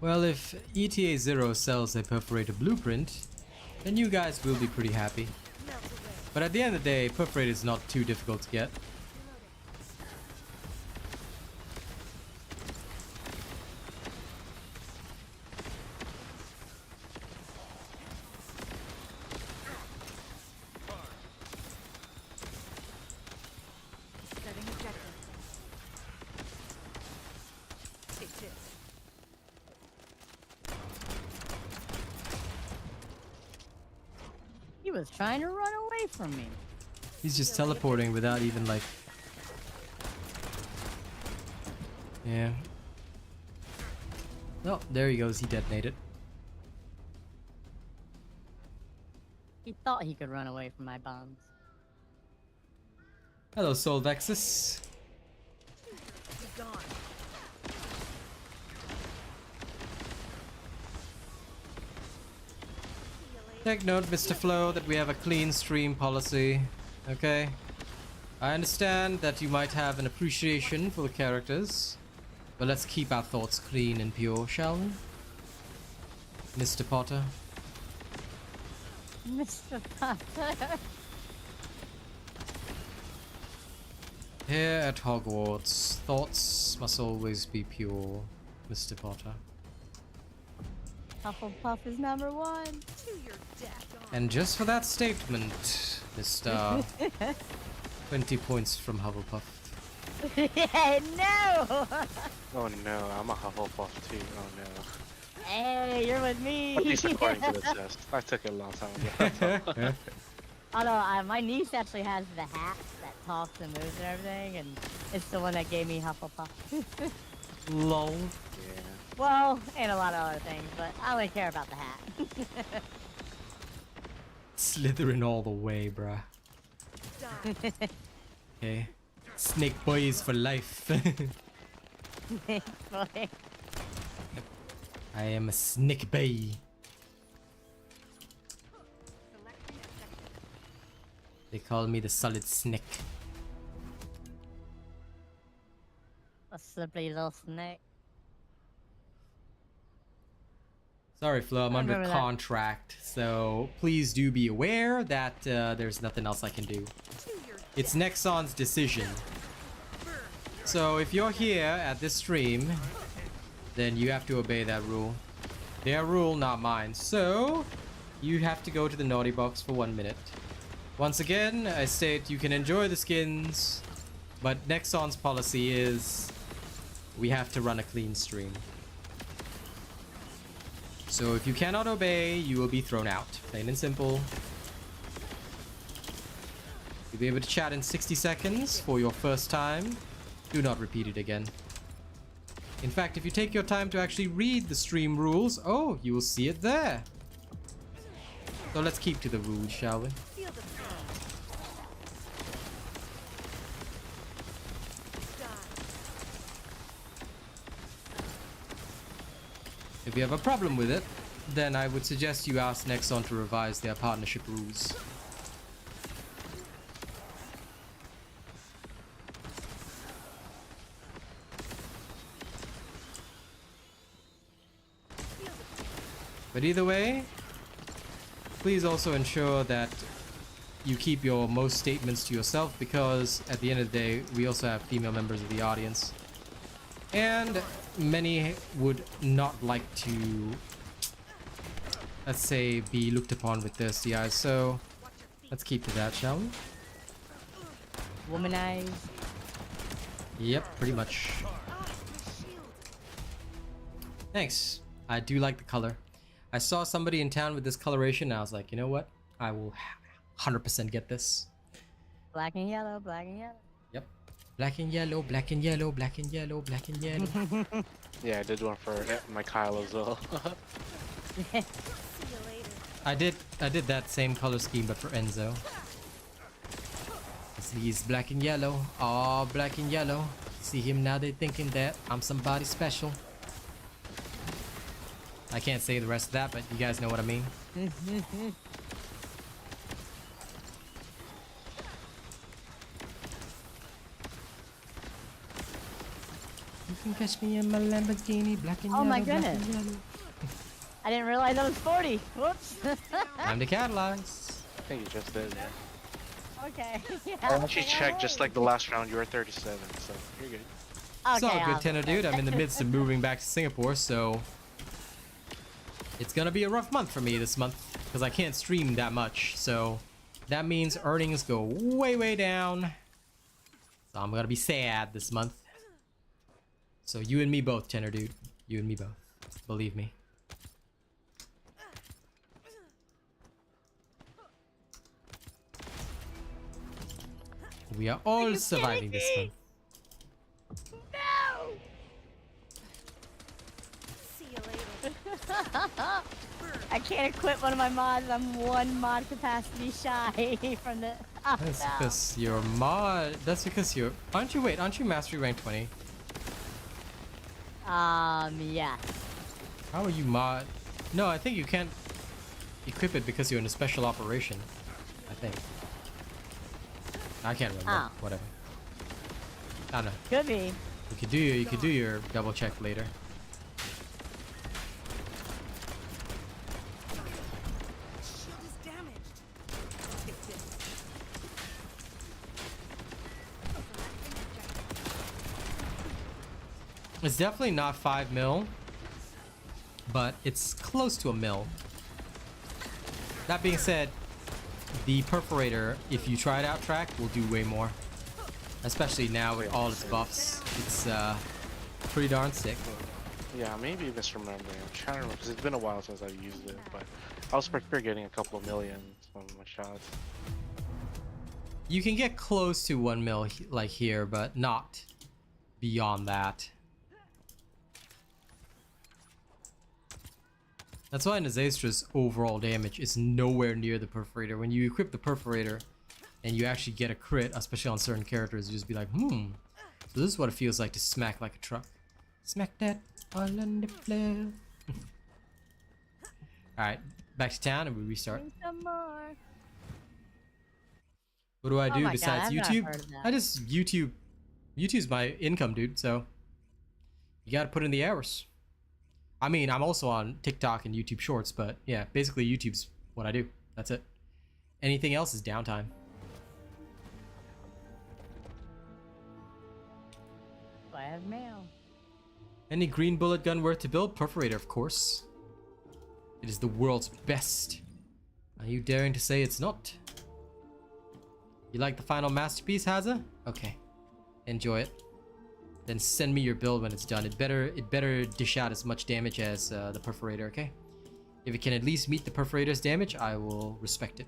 Well, if ETA 0 sells a perforated blueprint, then you guys will be pretty happy. But at the end of the day, perforated is not too difficult to get. Setting objective. Take this. He was trying to run away from me. He's just teleporting without even like... Yeah. Oh, there he goes. He detonated. He thought he could run away from my bombs. Hello, Soul Vexus. Be gone. Take note, Mr. Flo, that we have a clean stream policy. Okay? I understand that you might have an appreciation for the characters, but let's keep our thoughts clean and pure, shall we? Mr. Potter. Mr. Potter. Here at Hogwarts, thoughts must always be pure, Mr. Potter. Hufflepuff is number one. To your death. And just for that statement, Mr. 20 points from Hufflepuff. Yeah, no! Oh no, I'm a Hufflepuff too. Oh no. Hey, you're with me. At least according to the test. I took it a long time ago. Although my niece actually has the hat that talks and moves and everything, and it's the one that gave me Hufflepuff. Lol. Yeah. Well, and a lot of other things, but I only care about the hat. Slytherin all the way, bruh. Okay. Snake boys for life. Boy. I am a snake boy. Selecting objective. They call me the solid snake. A slippery little snake. Sorry, Flo, I'm I under remember that. contract, so please do be aware that there's nothing else I can do. To your It's Nexon's decision. So if you're here at this stream, then you have to obey that rule. Their rule, not mine. So, you have to go to the naughty box for 1 minute. Once again, I state you can enjoy the skins, but Nexon's policy is we have to run a clean stream. So if you cannot obey, you will be thrown out. Plain and simple. You'll be able to chat in 60 seconds for your first time. Do not repeat it again. In fact, if you take your time to actually read the stream rules, oh, you will see it there. So let's keep to the rules, shall we? Feel the pain. If you have a problem with it, then I would suggest you ask Nexon to revise their partnership rules. But either way, please also ensure that you keep your most statements to yourself, because at the end of the day, we also have female members of the audience. And many would not like to, let's say, be looked upon with thirsty eyes. So let's keep to that, shall we? Womanize. Yep, pretty much. Thanks. I do like the color. I saw somebody in town with this coloration, and I was like, you know what? I will 100% get this. Black and yellow, black and yellow. Yep. Black and yellow, black and yellow, black and yellow, black and yellow. Yeah, I did one for my Kyle as well. See you later. I did that same color scheme, but for Enzo. He's black and yellow. Oh, black and yellow. See him now, they're thinking that I'm somebody special. I can't say the rest of that, but you guys know what I mean. You can catch me in my Lamborghini, black and Oh yellow. my black goodness. and yellow. I didn't realize I was 40. Whoops. Time to catalyze. I think you just did, yeah. Okay. Yeah, I actually okay, checked just like the alright. last round, you were 37, so you're good. It's all Okay, good, I'll- Tenor dude. I'm in the midst of moving back to Singapore, so it's gonna be a rough month for me this month because I can't stream that much. So that means earnings go way down. So I'm gonna be sad this month. So you and me both, Tenor dude. You and me both. Believe me. We are all surviving this month. No! See you later. I can't equip one of my mods. I'm one mod capacity shy from the. Oh, That's no. because you're mod. That's because you're. Aren't you mastery rank 20? Yeah. How are you mod? No, I think you can't equip it because you're in a special operation. I think. I can't remember. Oh. Whatever. I don't know. Could be. You could do your double check later. Shield is damaged. Take this. It's definitely not 5 mil, but it's close to a mil. That being said, the perforator, if you try it out track, will do way more. Especially now with all its buffs. It's pretty darn sick. Yeah, maybe misremembering. I'm trying to remember because it's been a while since I've used it, but I was for getting a couple of million on my shots. You can get close to 1 mil like here, but not beyond that. That's why Nazastra's overall damage is nowhere near the perforator. When you equip the perforator and you actually get a crit, especially on certain characters, you just be like, so this is what it feels like to smack like a truck. Smack that all on the floor. Alright, back to town and we restart. Bring some more. What do I Oh do my God, besides I've not YouTube? heard of that. I just YouTube's my income, dude, so you gotta put in the hours. I mean, I'm also on TikTok and YouTube Shorts, but yeah, basically YouTube's what I do. That's it. Anything else is downtime. I have mail. Any green bullet gun worth to build? Perforator, of course. It is the world's best Are you daring to say it's not? You like the final masterpiece, Haza? Okay. Enjoy it. Then send me your build when it's done. It better dish out as much damage as the perforator, okay? If it can at least meet the perforator's damage, I will respect it.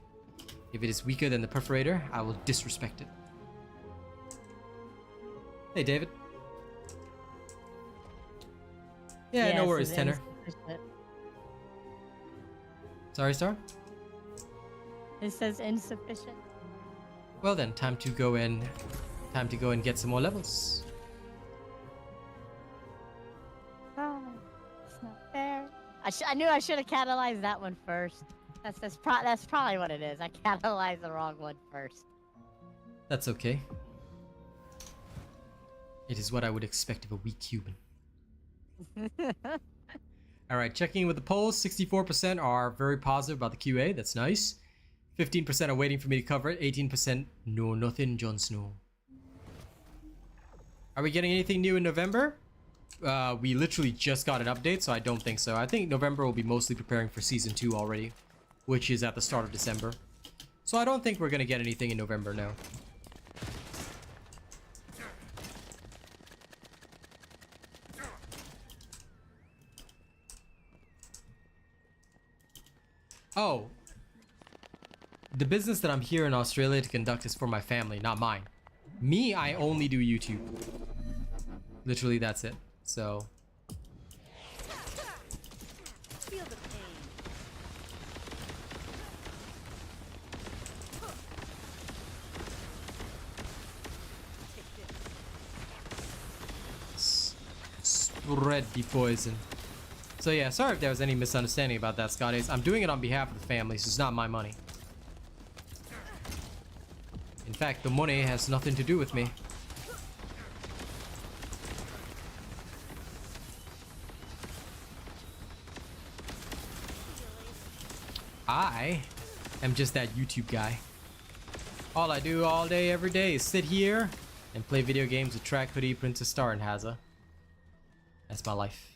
If it is weaker than the perforator, I will disrespect it. Hey, David. Yeah, no worries, Tenor. Sorry, Star? It says insufficient. Well then, time to go and get some more levels. Oh, it's not fair. I knew I should have catalyzed that one first. That's probably what it is. I catalyzed the wrong one first. That's okay. It is what I would expect of a weak human. Alright, checking with the polls. 64% are very positive about the QA. That's nice. 15% are waiting for me to cover it. 18% no nothing, Jon Snow. Are we getting anything new in November? We literally just got an update, so I don't think so. I think November will be mostly preparing for Season 2 already, which is at the start of December. So I don't think we're going to get anything in November now. Oh. The business that I'm here in Australia to conduct is for my family, not mine. Me, I only do YouTube. Literally, that's it. So... Feel the pain. Take this. Spread the poison. So yeah, sorry if there was any misunderstanding about that, Scotties. I'm doing it on behalf of the family, so it's not my money. In fact, the money has nothing to do with me. I am just that YouTube guy. All I do all day, every day is sit here and play video games with Track Hoodie, Princess Star, and Haza. That's my life.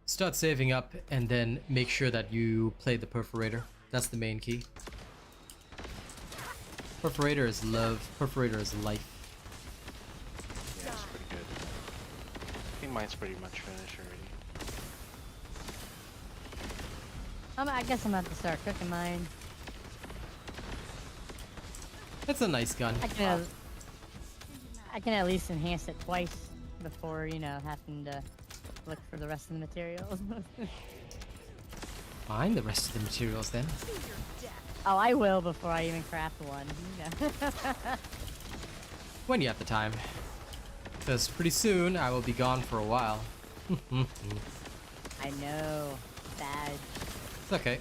Start saving up and then make sure that you play the perforator. That's the main key. Perforator is love. Perforator is life. Yeah, it's pretty good. I think mine's pretty much finished already. I guess I'm about to start cooking mine. It's a nice gun. I can at least enhance it twice before, you know, having to look for the rest of the materials. Find the rest of the materials then. Oh, I will before I even craft one. You know. When you have the time. Because pretty soon I will be gone for a while. I know. Bad. It's okay.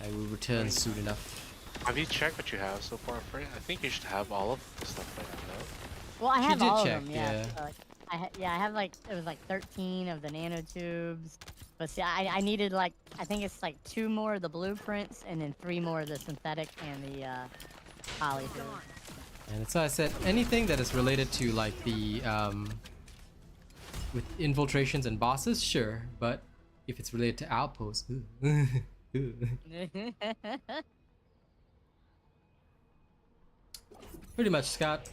I will return soon enough. Have you checked what you have so far, Fred? I think you should have all of the stuff by now. Well, I She have did all check, of them, yeah. yeah. So, like, I have like, it was like 13 of the nanotubes. But see, I needed like, I think it's like 2 more of the blueprints and then 3 more of the synthetic and the poly. And so I said anything that is related to like the with infiltrations and bosses, sure, but if it's related to outposts, pretty much, Scott.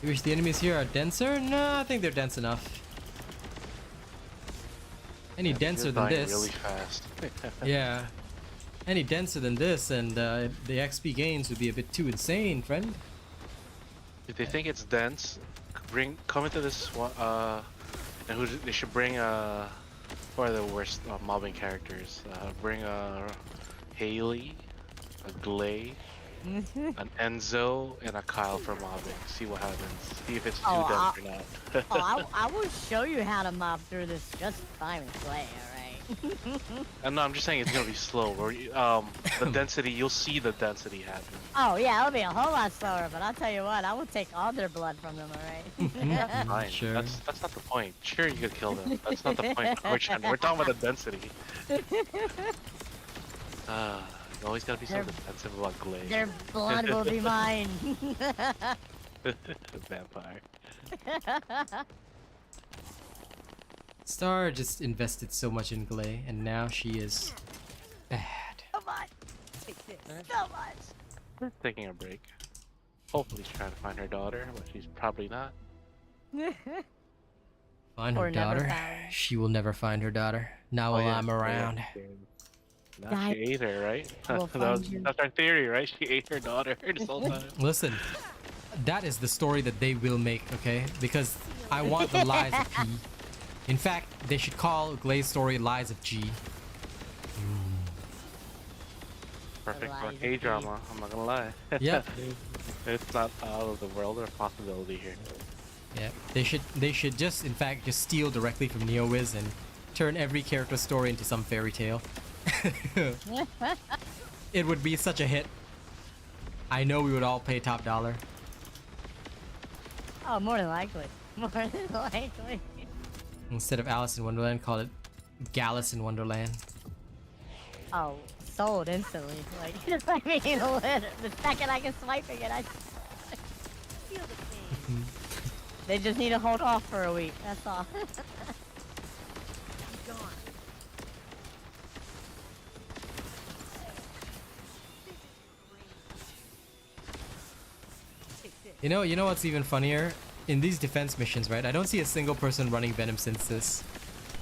You wish the enemies here are denser? No, I think they're dense enough. Any denser than this? Really fast. Yeah. Any denser than this, and the XP gains would be a bit too insane, friend. If they think it's dense, come into this one. And they should bring what are the worst mobbing characters? Bring Haley, a Glaze, an Enzo and a Kyle for mobbing. See what happens. See if it's too Oh, dense or not. I will show you how to mob through this just fine with Clay, alright? No, I'm just saying it's gonna be slow. The density, you'll see the density happen. Oh yeah, it'll be a whole lot slower, but I'll tell you what, I will take all their blood from them, alright? Fine. Sure. That's not the point. Sure, you could kill them. That's not the point. We're talking about the density. You always gotta be so defensive about Glaze. Their blood will be mine. Vampire. Star just invested so much in Glay, and now she is bad. So much. Take this. So much. Taking a break. Hopefully she's trying to find her daughter, but she's probably not. Find Or her never daughter. found. She will never find her daughter. Now while I'm around. Now Guys, she ate her, right? we'll find you. That's our theory, right? She ate her daughter this whole time. Listen, that is the story that they will make, okay? Because I want the lies of P. In fact, they should call Glaze story Lies of G. Perfect for a Lies of K-drama, I'm not gonna lie. Yeah. It's not out of the world of possibility here. Yeah, they should just in fact just steal directly from NeoWiz and turn every character story into some fairy tale. It would be such a hit. I know we would all pay top dollar. Oh, more than likely. More than likely. Instead of Alice in Wonderland, call it Gallus in Wonderland. Oh, sold instantly. Like, I mean, the second I can swipe again, I. Feel the pain. They just need to hold off for a week. That's all. Be gone. Take this. You know what's even funnier? In these defense missions, right? I don't see a single person running Venom Synthesis.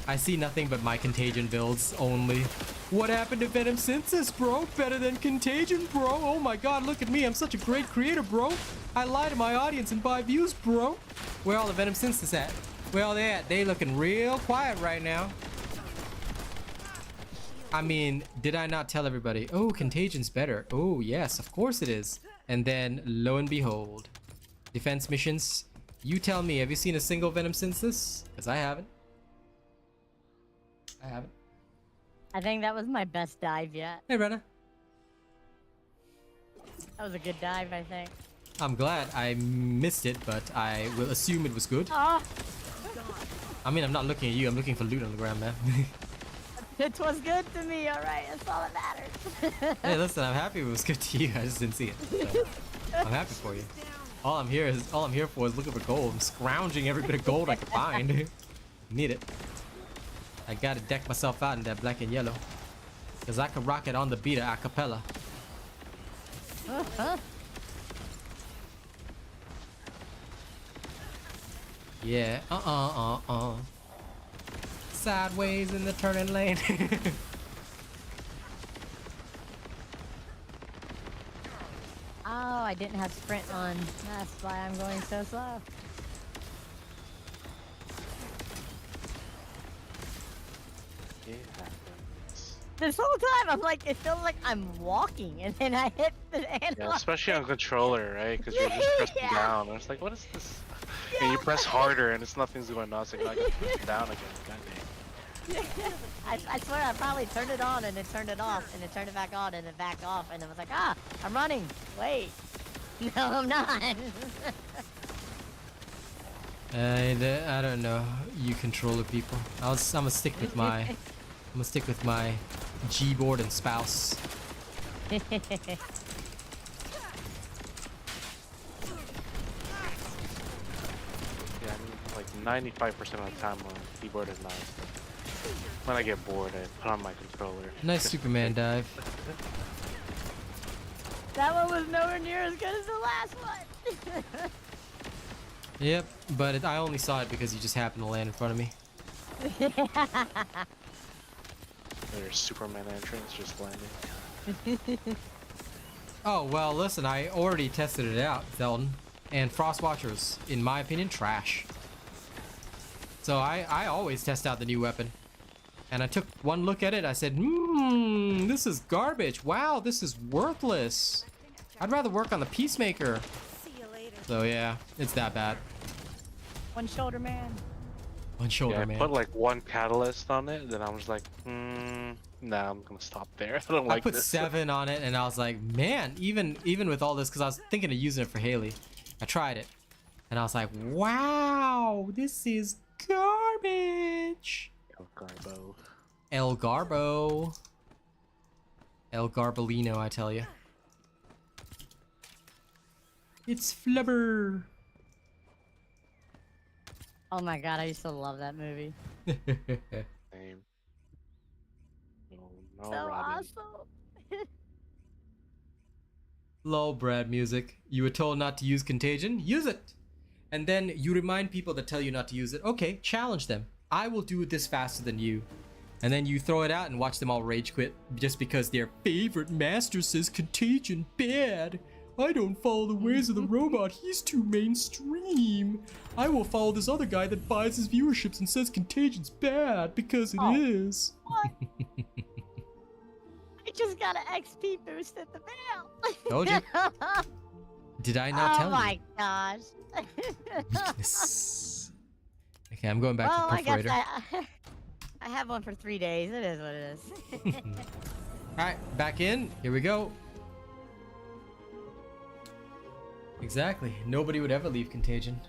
I see nothing but my Contagion builds only. What happened to Venom Synthesis, bro? Better than Contagion, bro. Oh my god, look at me. I'm such a great creator, bro. I lie to my audience and buy views, bro. Where all the Venom Synthesis at? Where all they at? They looking real quiet right now. I mean, did I not tell everybody? Oh, Contagion's better. Oh, yes, of course it is. And then, lo and behold, defense missions. You tell me, have you seen a single Venom Synthesis? Because I haven't. I think that was my best dive yet. Hey, Brenna. That was a good dive, I think. I'm glad I missed it, but I will assume it was good. Oh, I mean, I'm not looking at you. I'm looking for loot on the ground, man. it was good to me. All right, that's all that matters. Hey, listen, I'm happy it was good to you. I just didn't see it. So, I'm happy for you. All I'm here for is looking for gold. I'm scrounging every bit of gold I can find. Need it. I gotta deck myself out in that black and yellow. Cause I can rock it on the beat a cappella. Yeah, sideways in the turning lane. Oh, I didn't have sprint on. That's why I'm going so slow. It happens. This whole time, I'm like, it feels like I'm walking, and then I hit the Yeah, analog. especially on controller, right? Because you're just pressing Yeah. down. And it's like, what is this? And you press harder, and it's nothing's going on. So you're like, press down again. God dang. I swear I probably turned it on and then turned it off and then turned it back on and then backed off and then was like, ah, I'm running. Wait. No, I'm not. I don't know, you controller people. I'm gonna stick with my Gboard and spouse. Yeah, I mean, like 95% of the time on keyboard is nice. But when I get bored, I put on my controller. Nice Superman dive. That one was nowhere near as good as the last one. Yep, but I only saw it because you just happened to land in front of me. There's Superman entrance just landing. Oh, well, listen, I already tested it out, Zelton. And Frostwatcher's, in my opinion, trash. So I always test out the new weapon. And I took one look at it, I said, this is garbage. Wow, this is worthless. I'd rather work on the Peacemaker. See you later. So yeah, it's that bad. One shoulder man. One shoulder, Yeah, I man. put like one catalyst on it, then I was like, nah, I'm gonna stop there. I don't I like put this. 7 on it, and I was like, man, even with all this, because I was thinking of using it for Haley. I tried it, and I was like, wow, this is garbage. Oh, Garbo. El Garbo. El Garbolino, I tell you. It's Flubber. Oh my god, I used to love that movie. Same. No, So Robin. awesome. Lol, Brad music. You were told not to use Contagion? Use it! And then you remind people that tell you not to use it. Okay, challenge them. I will do this faster than you. And then you throw it out and watch them all rage quit just because their favorite master says Contagion bad. I don't follow the ways of the robot. He's too mainstream. I will follow this other guy that buys his viewerships and says Contagion's bad because it is. What? I just got an XP boost at the mail. Told you. Did I not tell Oh you? my gosh. Weakness. Okay, I'm going back Well, to I guess Perforator. I have one for 3 days. It is what it is. Alright, back in. Here we go. Exactly. Nobody would ever leave Contagion.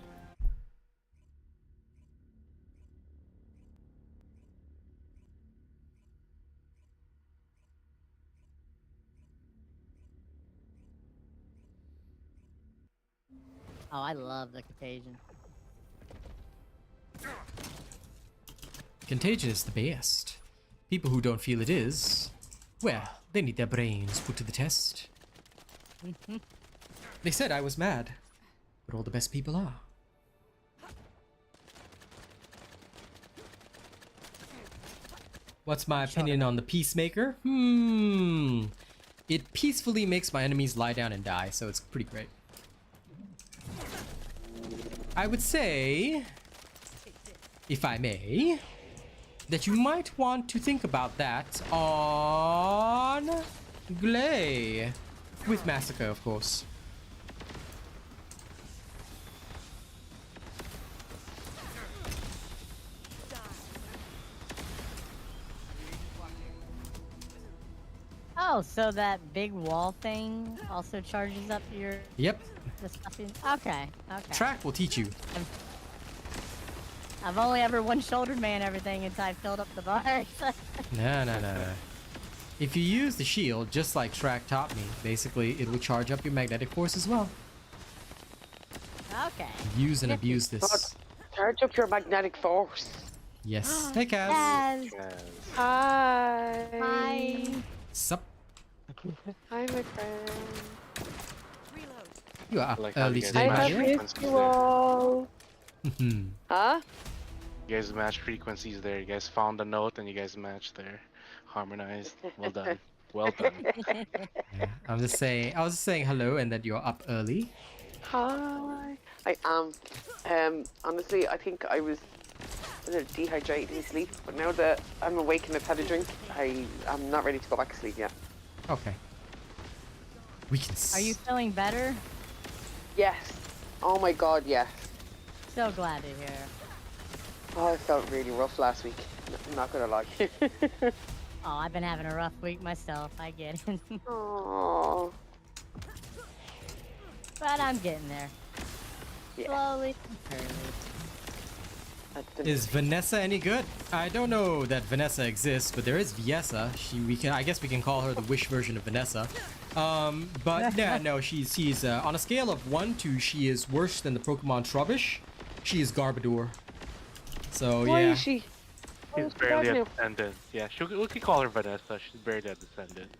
Oh, I love the Contagion. Contagion is the best. People who don't feel it is, well, they need their brains put to the test. They said I was mad, but all the best people are. What's my opinion on the Peacemaker? It peacefully makes my enemies lie down and die, so it's pretty great. I would say, if I may, that you might want to think about that on Glaze. With Massacre, of course. Oh, so that big wall thing also charges up your Yep. the stuff in. Okay, okay. Track will teach you. I've only ever one-shouldered man everything until I filled up the bars. No. If you use the shield, just like Track taught me, basically it will charge up your magnetic force as well. Okay. Use and abuse this. Charge up your magnetic force. Yes. Hey, Kaz. Yes. Yes. Hi. Hi. Sup? Hi, my friend. Reload. You are up Like how early you guys today, I my match have dear. missed you all. Hmm. Huh? You guys match frequencies there. You guys found the note and you guys matched there. Harmonized. Well done. Well done. Yeah, I was just saying hello and that you're up early. Hi. I am. Honestly, I think I was dehydrated in sleep, but now that I'm awake and I've had a drink, I'm not ready to go back to sleep yet. Okay. Weakness. Are you feeling better? Yes. Oh my god, yes. So glad to hear. Oh, I felt really rough last week. I'm not gonna lie. Oh, I've been having a rough week myself. I get it. Oh. But I'm getting there. Yeah. Slowly and surely. Is Vanessa any good? I don't know that Vanessa exists, but there is Viessa. I guess we can call her the Wish version of Vanessa. But yeah, no, she's on a scale of 1 to she is worse than the Pokemon Trubbish. She is Garbodor. So Why yeah. is she? She's What's barely a now? descendant. Yeah, we could call her Vanessa. She's barely a descendant.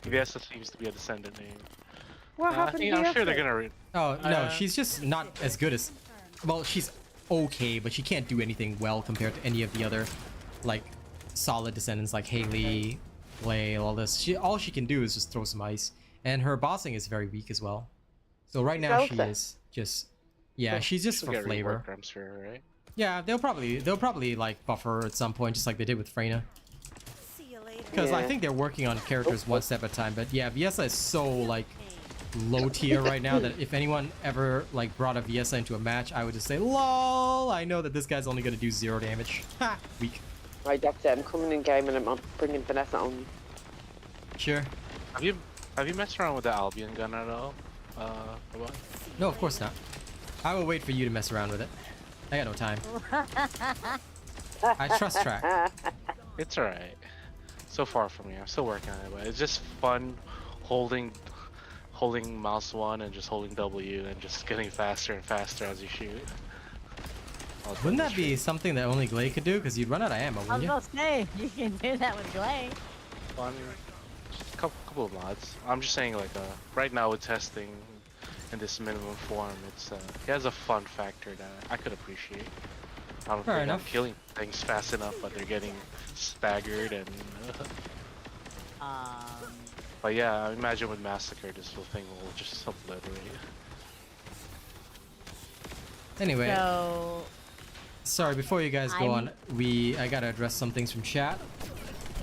Vanessa seems to be a descendant name. What I happened think, to I'm sure they're Viessa? gonna read. Oh no, she's just not as good as. Well, she's okay, but she can't do anything well compared to any of the other, like, solid descendants like Haley, Glaze, all this. All she can do is just throw some ice, and her bossing is very weak as well. So right now she Zelda. is just, yeah, she's just She'll for get flavor. reworked, I'm sure, right? Yeah, they'll probably like buff her at some point, just like they did with Freyna. See you later. Because I Yeah. think they're working on characters one step at a time. But yeah, Viessa is so like low tier right now that if anyone ever like brought a VSI into a match, I would just say, lol, I know that this guy's only gonna do 0 damage. Ha, weak. Right, that's it. I'm coming in game and I'm bringing Vanessa only. Sure. Have you messed around with the Albion gun at all? Robot? No, of course not. I will wait for you to mess around with it. I got no time. I trust track. It's alright. So far from me, I'm still working on it, but it's just fun holding mouse 1 and just holding W and just getting faster and faster as you shoot. Wouldn't that be something that only Glaze could do? Because you'd run out of ammo, I was wouldn't you? gonna say, you can do that with Glaze. Well, I mean, just a couple of mods. I'm just saying, like, right now with testing in this minimum form, it has a fun factor that I could appreciate. I don't Fair think enough. I'm killing things fast enough, but they're getting staggered and. But yeah, I imagine with Massacre, this whole thing will just obliterate. Anyway, So, sorry, before you guys go on, I gotta address some things from chat.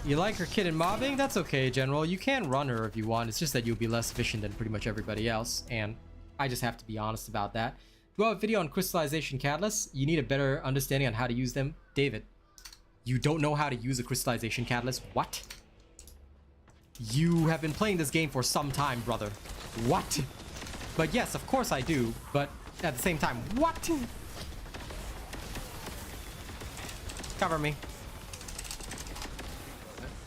You like her kid in mobbing? That's okay, General. You can run her if you want. It's just that you'll be less efficient than pretty much everybody else, and I just have to be honest about that. You have a video on crystallization catalysts. You need a better understanding on how to use them. David, you don't know how to use a crystallization catalyst? What? You have been playing this game for some time, brother. What? But yes, of course I do, but at the same time, what? Cover me.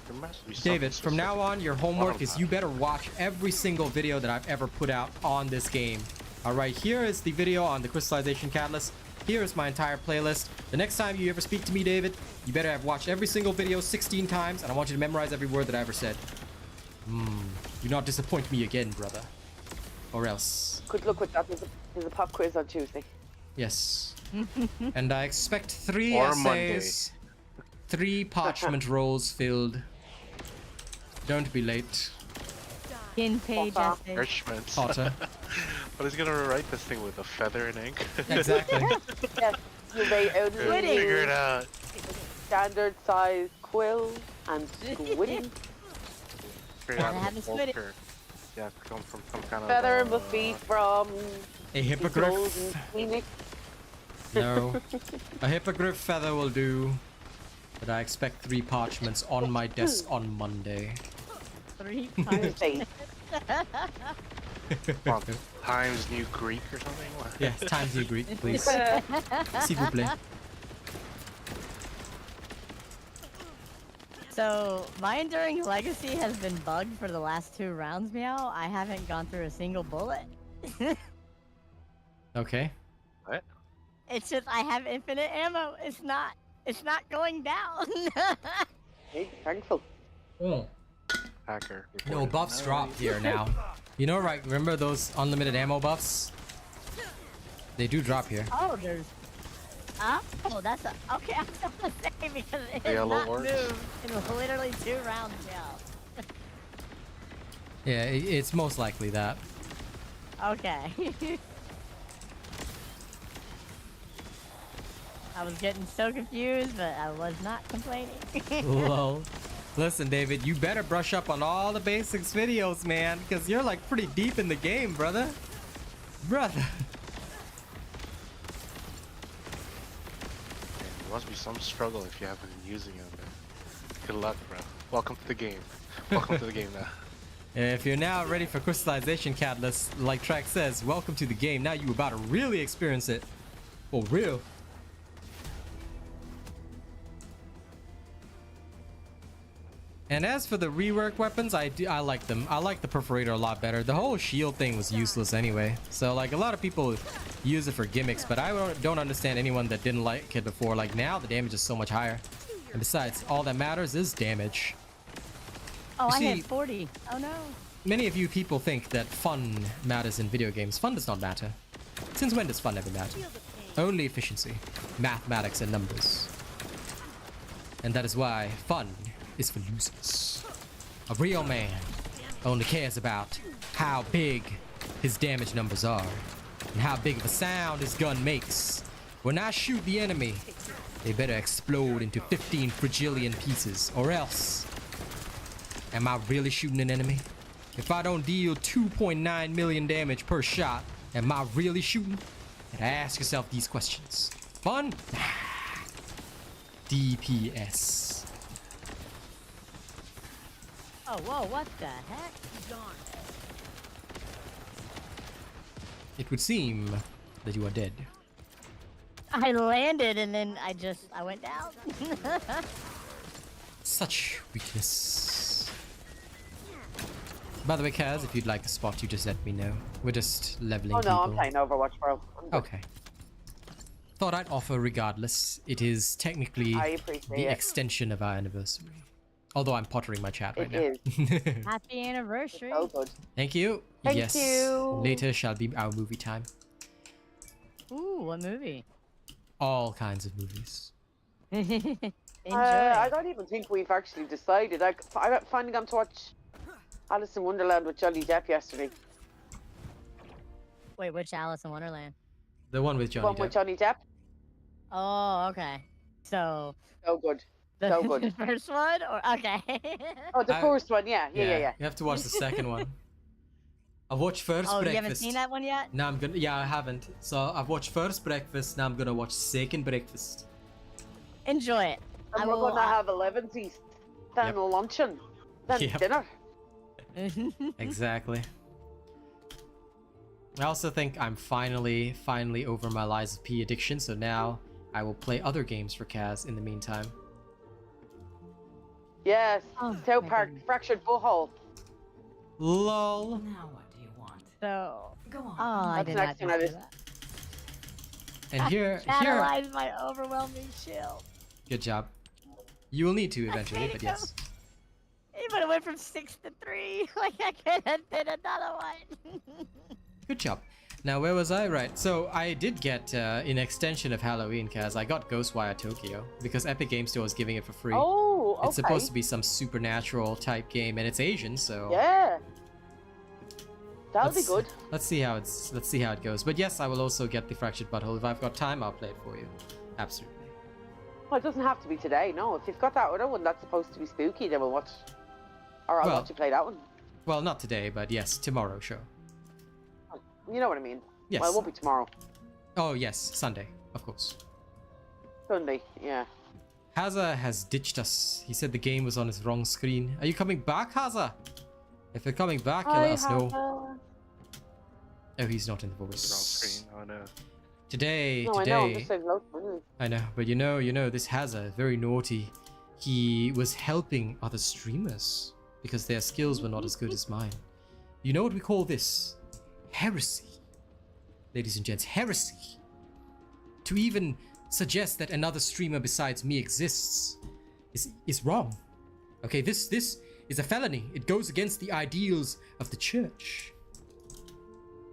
There must be something David, from now on, your homework is you better watch every single video that I've ever put out on this game. Alright, here is the video on the crystallization catalyst. Here is my entire playlist. The next time you ever speak to me, David, you better have watched every single video 16 times, and I want you to memorize every word that I ever said. Do not disappoint me again, brother. Or else. Good luck with that. There's a pop quiz on Tuesday. Yes. And I expect 3 Or essays, 3 parchment rolls filled. Don't be late. skin page Papa. essays. Parchment. Potter. But he's gonna write this thing with a feather and ink. Exactly. Yes, you may only Figure it use out. standard size quill and squiddy. Figure out Gotta have the a squiddy. bulk or- Yeah, come from some kind Feather of. must be from A clothes hippogriff? and Phoenix. No. A hippogriff feather will do. But I expect 3 parchments on my desk on Monday. 3 Tuesday. Times New Greek or something? What? Yes, Times New Greek, please. S'il vous plaît. So, my Enduring Legacy has been bugged for the last 2 rounds, Meow. I haven't gone through a single bullet. Okay. What? It's just, I have infinite ammo. It's not going down. Hey, thankful. Hacker. No, reported. buffs dropped here now. You know, right? Remember those unlimited ammo buffs? They do drop here. Oh, there's... Oh, that's a... Okay, I was gonna say, because it has yellow not orbs? moved in literally 2 rounds now. Yeah, it's most likely that. Okay. I was getting so confused, but I was not complaining. Lol. Listen, David, you better brush up on all the basics videos, man, because you're like pretty deep in the game, brother. Brother. There must be some struggle if you haven't been using it. Man. Good luck, bro. Welcome to the game. Welcome to the game now. If you're now ready for crystallization catalyst, like Track says, welcome to the game. Now you're about to really experience it. For real. And as for the rework weapons, I like them. I like the perforator a lot better. The whole shield thing was useless anyway. So like a lot of people use it for gimmicks, but I don't understand anyone that didn't like it before. Like now the damage is so much higher. And besides, all that matters is damage. Oh, You I see- hit 40. Oh no. Many of you people think that fun matters in video games. Fun does not matter. Since when does fun ever matter? Only efficiency, mathematics, and numbers. And that is why fun is for losers. A real man only cares about how big his damage numbers are and how big of a sound his gun makes. When I shoot the enemy, they better explode into 15 fragillion pieces, or else. Am I really shooting an enemy? If I don't deal 2.9 million damage per shot, am I really shooting? And ask yourself these questions. Fun? DPS. Oh, whoa, what the heck? It would seem that you are dead. I landed and then I went down. Such weakness. By the way, Kaz, if you'd like a spot, you just let me know. We're just leveling Oh no, people. I'm playing Overwatch, bro. I'm good. Okay. Thought I'd offer regardless. It is technically I appreciate the it. extension of our anniversary. Although I'm pottering my chat right It now. Happy anniversary. So good. Thank you. Thank yes. you. Later shall be our movie time. Ooh, what movie? All kinds of movies. Enjoy. I don't even think we've actually decided. I finally got to watch Alice in Wonderland with Johnny Depp yesterday. Wait, which Alice in Wonderland? The one with Johnny One Depp. with Johnny Depp. Oh, okay. So So good. the, So good. the first one, or okay. Oh, the I- first one, yeah. You have to watch the second one. I've watched First Oh, Breakfast. you haven't seen that one yet? No, I haven't. So I've watched First Breakfast, now I'm gonna watch Second Breakfast. Enjoy it. And I we're will, going to have 11s, then Yep. luncheon, then Yep. dinner. Exactly. I also think I'm finally over my Lies of P addiction, so now I will play other games for Kaz in the meantime. Yes, Oh, South my Park, goodness. Fractured Butthole. LOL. Now what do you want? So, Go on. oh, I That's did next not on do our that. And here, Analyze my overwhelming shield. good job. You will need to eventually, but yes. Even it went from 6 to 3. Like I could have did another one. Good job. Now, where was I? Right, so I did get, in extension of Halloween, Kaz, I got Ghostwire Tokyo, because Epic Game Store was giving it for free. Oh, okay. It's supposed to be some supernatural type game, and it's Asian, so Yeah. That'll be let's- good. Let's see how it goes. But yes, I will also get the Fractured Butthole. If I've got time, I'll play it for you. Absolutely. Well, it doesn't have to be today, no. If you've got that other one that's supposed to be spooky, then we'll watch. Or I'll Well- watch you play that one. Well, not today, but yes, tomorrow show. You know what I mean? Yes. Well, it won't be tomorrow. Oh yes, Sunday, of course. Sunday, yeah. Haza has ditched us. He said the game was on his wrong screen. Are you coming back, Haza? If you're coming back, you let us know. Oh, he's not in the Wrong voice. screen. Oh no. Today, No, I know. I'm today. just saying no. I know, but you know, this Haza, very naughty. He was helping other streamers because their skills were not as good as mine. You know what we call this? Heresy. Ladies and gents, heresy. To even suggest that another streamer besides me exists is wrong. Okay, this is a felony. It goes against the ideals of the church.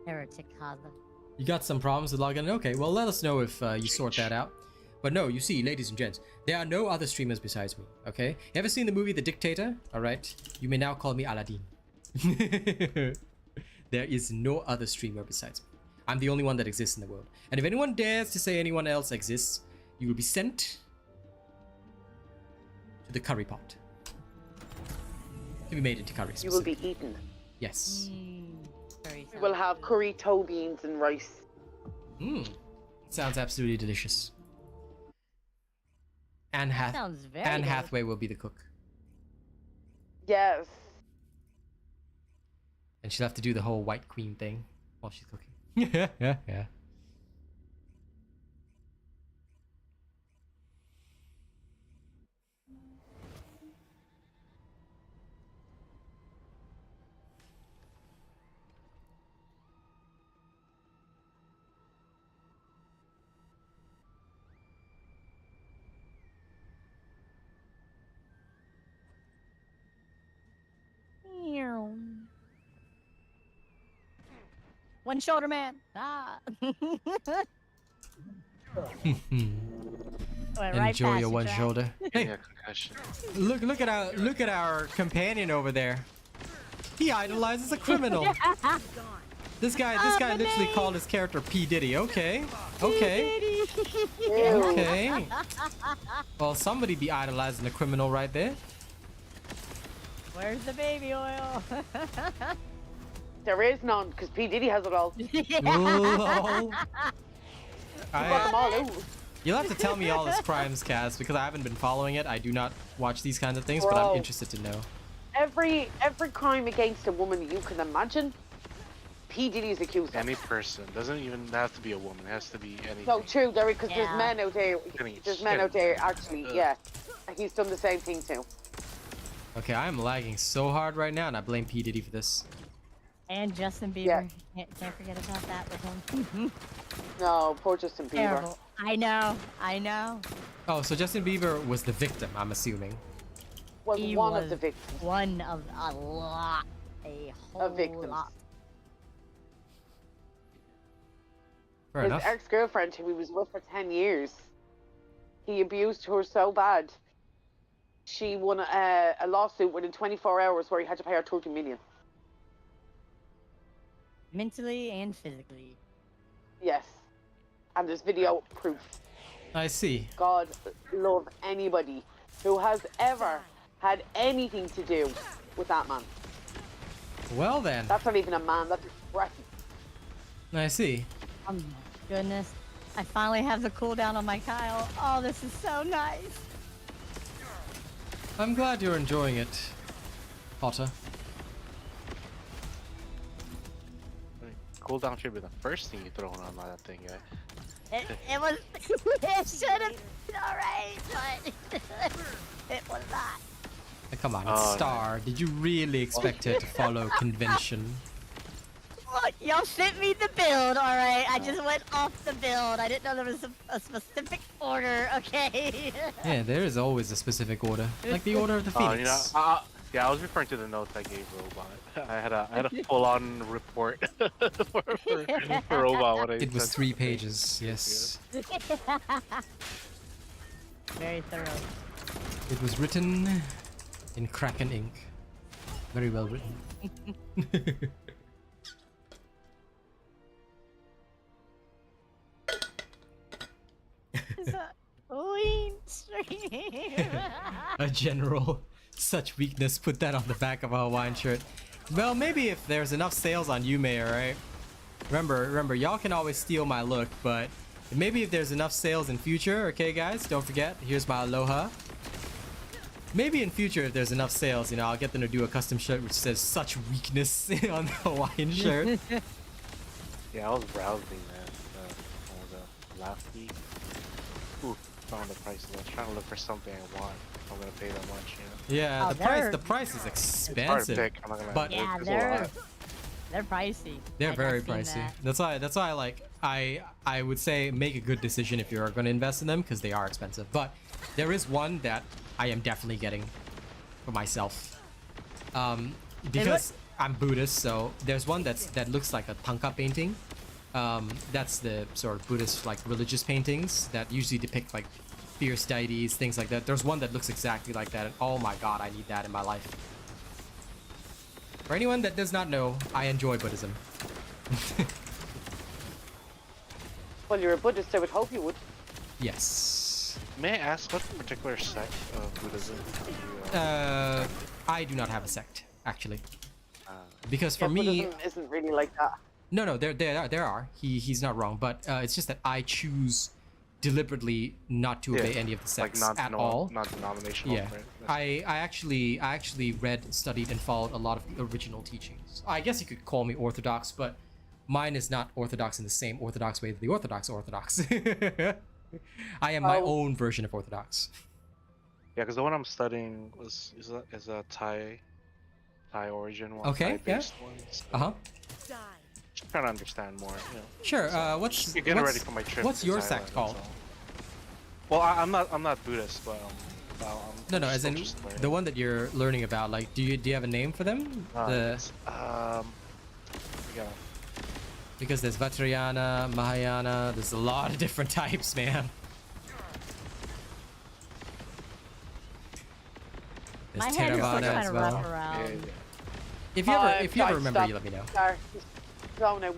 Heretic Haza. You got some problems with logging in? Okay, well, let us know if you sort that out. But no, you see, ladies and gents, there are no other streamers besides me, okay? Ever seen the movie The Dictator? Alright, you may now call me Aladdin. There is no other streamer besides me. I'm the only one that exists in the world. And if anyone dares to say anyone else exists, you will be sent to the curry pot. To be made into curry. You will be eaten. Yes. Very We will have curry, toe beans, and rice. Mmm. Sounds absolutely delicious. Anne sounds very Anne delicious. Hathaway will be the cook. Yes. And she'll have to do the whole white queen thing while she's cooking. Yeah. One shoulder man. Ah. Went right Enjoy past your you, one Trav. shoulder. Hey, Yeah, concussion. look at our companion over there. He idolizes a criminal. This guy literally called his character P Diddy. Okay. Well, somebody be idolizing a criminal right there. Where's the baby oil? There is none, because P. Diddy has it all. Lol. Got them all out. You'll have to tell me all his crimes, Cass, because I haven't been following it. I do not watch these kinds of things, but I'm Bro. interested to know. Every crime against a woman you can imagine, P. Diddy is accused of. Any person doesn't even have to be a woman. It has to be anything. No, true, Derek, because Yeah. there's men out there. There's men out there actually, yeah. He's done the same thing too. Okay, I am lagging so hard right now, and I blame P. Diddy for this. And Justin Bieber. Yeah. Can't forget about that with him. No, poor Justin Bieber. Terrible. I know. Oh, so Justin Bieber was the victim, I'm assuming. Was He one was of the victims. one of a lot. A whole victims. lot. Fair His enough. ex-girlfriend, who he was with for 10 years, he abused her so bad. She won a lawsuit within 24 hours where he had to pay her 30 million. Mentally and physically. Yes. And there's video proof. I see. God love anybody who has ever had anything to do with that man. Well then, That's not even a man, that's expression. I see. Oh my goodness. I finally have the cooldown on my Kyle. Oh, this is so nice. I'm glad you're enjoying it, Potter. Cooldown should be the first thing you throw on that thing, yeah. It was. It should have been alright, but it was not. Come on, it's Oh, no. Star. Did you really expect her to follow convention? Look, y'all sent me the build, alright? I just went off the build. I didn't know there was a specific order, okay? Yeah, there is always a specific order, like the order of the Oh, Phoenix. you know, yeah, I was referring to the notes I gave Robot. I had a full-on report for Robot. What I It was sent 3 him. pages, yes. Very thorough. It was written in Kraken ink. Very well written. It's a lean stream. A general. Such weakness, put that on the back of a Hawaiian shirt. Well, maybe if there's enough sales on Yume, alright? Remember, y'all can always steal my look, but maybe if there's enough sales in future, okay guys? Don't forget, here's my aloha. Maybe in future, if there's enough sales, you know, I'll get them to do a custom shirt which says such weakness on the Hawaiian shirt. Yeah, I was browsing that last week. Ooh, found the price. I was trying to look for something I want. I'm gonna pay that much, you know. Yeah, Oh, the price is It's hard to expensive. pick. I'm not gonna. But- Yeah, there's a lot. they're pricey. They're I've very seen pricey. that. That's why like I would say make a good decision if you're going to invest in them because they are expensive. But there is one that I am definitely getting for myself. Because I'm Buddhist, so there's one that looks like a tanka painting. That's the sort of Buddhist like religious paintings that usually depict like fierce deities, things like that. There's one that looks exactly like that, and oh my god, I need that in my life. For anyone that does not know, I enjoy Buddhism. Well, you're a Buddhist, I would hope you would. Yes. May I ask what particular sect of Buddhism you? I do not have a sect, actually. Uh, Because for Yeah, me, Buddhism isn't really like that. no, there are. He's not wrong, but it's just that I choose deliberately not to obey any of the sects at all. Non-denominational. Yeah, Right? I actually read, studied, and followed a lot of the original teachings. I guess you could call me Orthodox, but mine is not Orthodox in the same Orthodox way that the Orthodox are Orthodox. I am my Oh. own version of Orthodox. Yeah, because the one I'm studying is a Thai origin one. Okay, Thai-based one. So Uh-huh. Die. just trying to understand more. You know. Sure. What's You're getting ready for my trip. what's to your Thailand, sect called? that's all. Well, I'm not Buddhist, but No, I'm as in just learning. the one that you're learning about. Like, do you have a name for them? It's, yeah. Because there's Vajrayana, Mahayana. There's a lot of different types, man. There's My head is Theravada kind as of well. rough around. If you ever remember, you let me know. Sorry. Thrown out.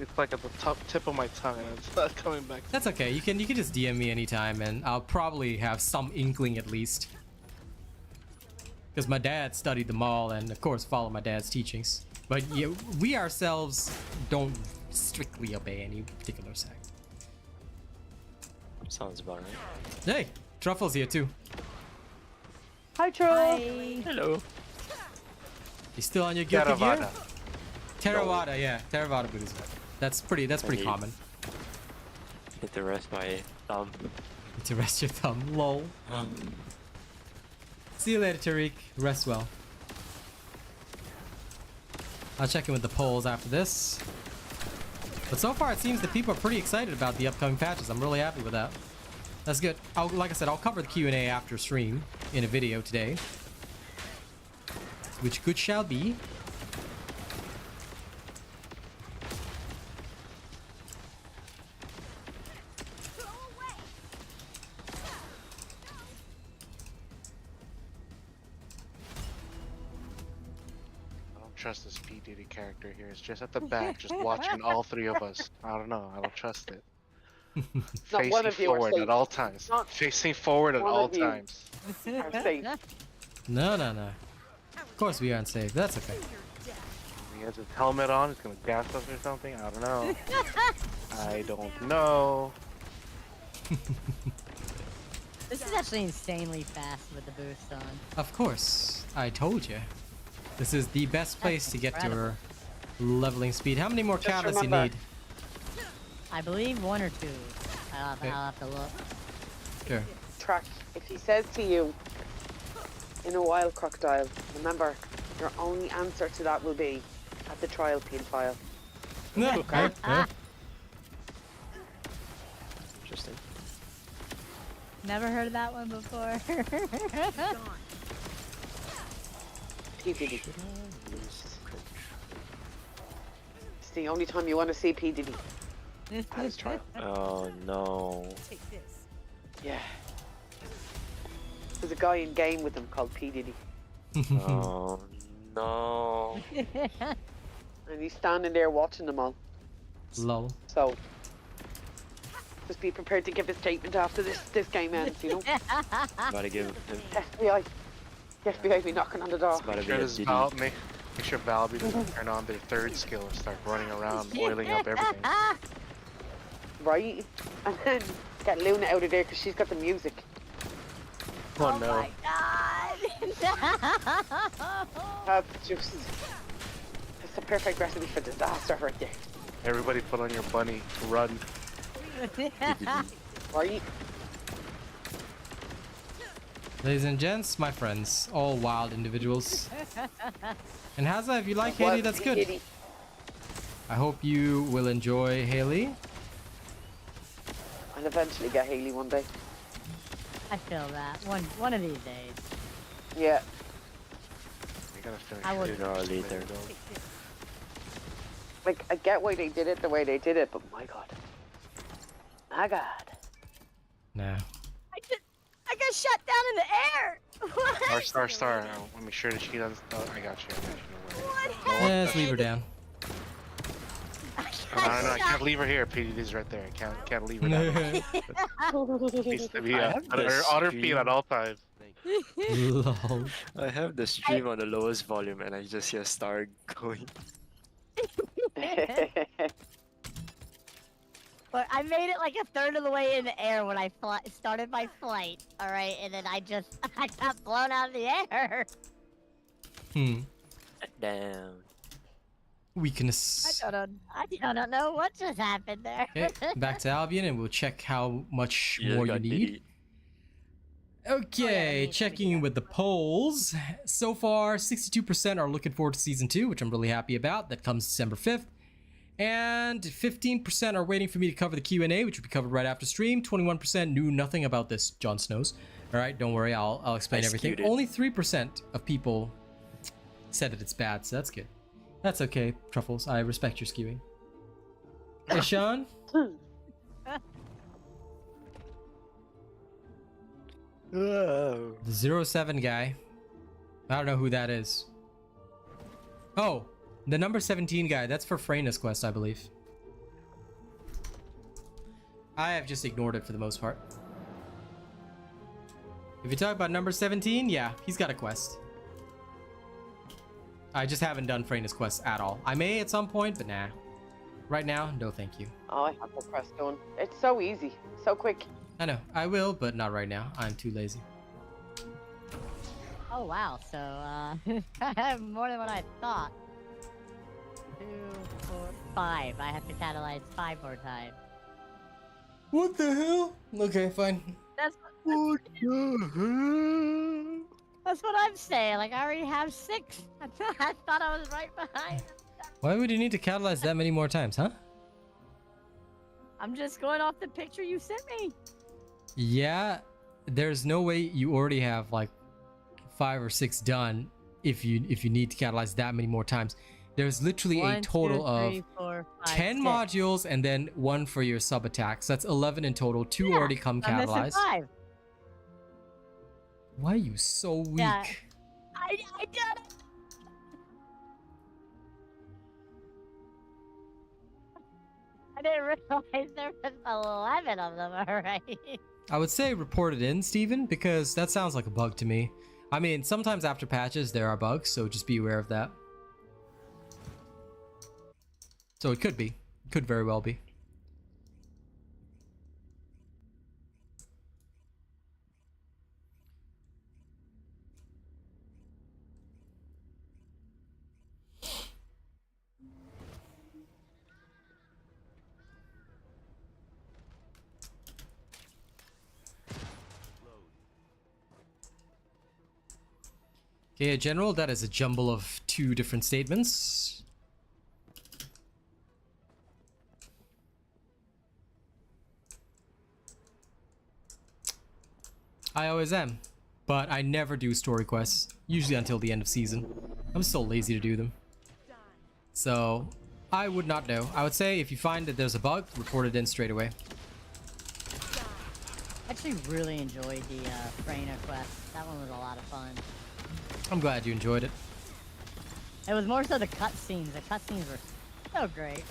It's like at the top tip of my tongue, and it's not coming back. That's okay. You can just DM me anytime, and I'll probably have some inkling at least. because my dad studied them all and of course follow my dad's teachings. But yeah, we ourselves don't strictly obey any particular sect. Sounds about right. Hey, Truffle's here too. Hi, Troll. Hello. He's still on your guilty gear? Theravada. Theravada, yeah, Theravada Buddhism. That's pretty Indeed. common. Hit the rest my thumb. Need to rest your thumb, lol. See you later, Tariq. Rest well. I'll check in with the polls after this. But so far, it seems that people are pretty excited about the upcoming patches. I'm really happy with that. That's good. Like I said, I'll cover the Q&A after stream in a video today. Which good shall be. I don't trust this P. Diddy character here. It's just at the back, just watching all three of us. I don't know. I don't trust it. Not one Facing of you are forward safe. at all times. Not Facing forward at one all of you. times. Are safe. No. Of course we aren't safe. That's okay. He has his helmet on. He's gonna gas us or something. I don't know. I don't know. This is actually insanely fast with the boost on. Of course. I told you. This is the best place to get your leveling speed. How many more Just catalysts you remember- need? I believe 1 or 2. Okay. I'll have to look. Sure. Track. If he says to you, in a wild crocodile, remember, your only answer to that will be at the trial pin file. No. Okay. Yeah. Interesting. Never heard of that one before. P. Diddy. It's the only time you want to see P. Diddy. At his trial. Oh no. Take this. Yeah. There's a guy in game with him called P. Diddy. Oh no. And he's standing there watching them all. Lol. So, just be prepared to give a statement after this game ends, you know? About to give him. FBI. The FBI be knocking on the door. It's about to be Sure a this Diddy. Make sure Valby doesn't turn on their third skill and start running around, oiling up everything. Right? And then get Luna out of there because she's got the music. Oh no. My God! That's just... That's the perfect recipe for disaster right there. Everybody put on your bunny. Run. Right? Ladies and gents, my friends, all wild individuals. And Hazza, if you like Haley, that's good. Diddy. I hope you will enjoy Haley. I'll eventually get Haley one day. I feel that. One of these days. Yeah. You gotta finish I would- it. Sooner or later. Like, I get why they did it the way they did it, but my god. My god. Nah. I got shot down in the air. What? Star. Let me make sure that she doesn't. Oh, I got you. What Yeah, happened? let's leave her down. No, I can't leave her here. PDD's right there. I can't leave her down. She needs to be I on have her, this on her feet stream. at all times. Lol. I have the stream on the lowest volume and I just hear Star going. But I made it like a third of the way in the air when I started my flight. All right, and then I got blown out of the air. Damn. Weakness. I don't know what just happened there. Okay, back to Albion and we'll check how much You more you got need. Diddy. Okay, checking in with the polls. So far, 62% are looking forward to Season 2, which I'm really happy about. That comes December 5th. And 15% are waiting for me to cover the Q&A, which will be covered right after stream. 21% knew nothing about this, Jon Snows. All right, don't worry, I'll explain I everything. skewed it. Only 3% of people said that it's bad, so that's good. That's okay, Truffles. I respect your skewing. Hey, Sean? Oh. The 07 guy. I don't know who that is. Oh, the number 17 guy. That's for Freyna's quest, I believe. I have just ignored it for the most part. If you talk about number 17, yeah, he's got a quest. I just haven't done Freyna's quest at all. I may at some point, but nah. Right now, no thank you. Oh, I have the quest done. It's so easy, so quick. I know, I will, but not right now. I'm too lazy. Oh wow, so I have more than what I thought. 2, 4, 5. I have to catalyze 5 more times. What the hell? Okay, fine. That's what I'm saying. Like I already have 6. I thought I was right behind. Why would you need to catalyze that many more times, huh? I'm just going off the picture you sent me. Yeah, there's no way you already have like 5 or 6 done if you need to catalyze that many more times. There's literally a total of 10 modules and then 1 for your sub attacks. That's 11 in total. 2 already come catalyzed. 5. Why are you so weak? Yeah, I did it. I didn't realize there was 11 of them already. I would say report it in, Steven, because that sounds like a bug to me. I mean, sometimes after patches there are bugs, so just be aware of that. So it could be. Could very well be. Okay, General, that is a jumble of 2 different statements. I always am, but I never do story quests, usually until the end of season. I'm so lazy to do them. So, I would not know. I would say if you find that there's a bug, report it in straight away. I actually really enjoyed the Freyna quest. That one was a lot of fun. I'm glad you enjoyed it. It was more so the cutscenes. The cutscenes were so great.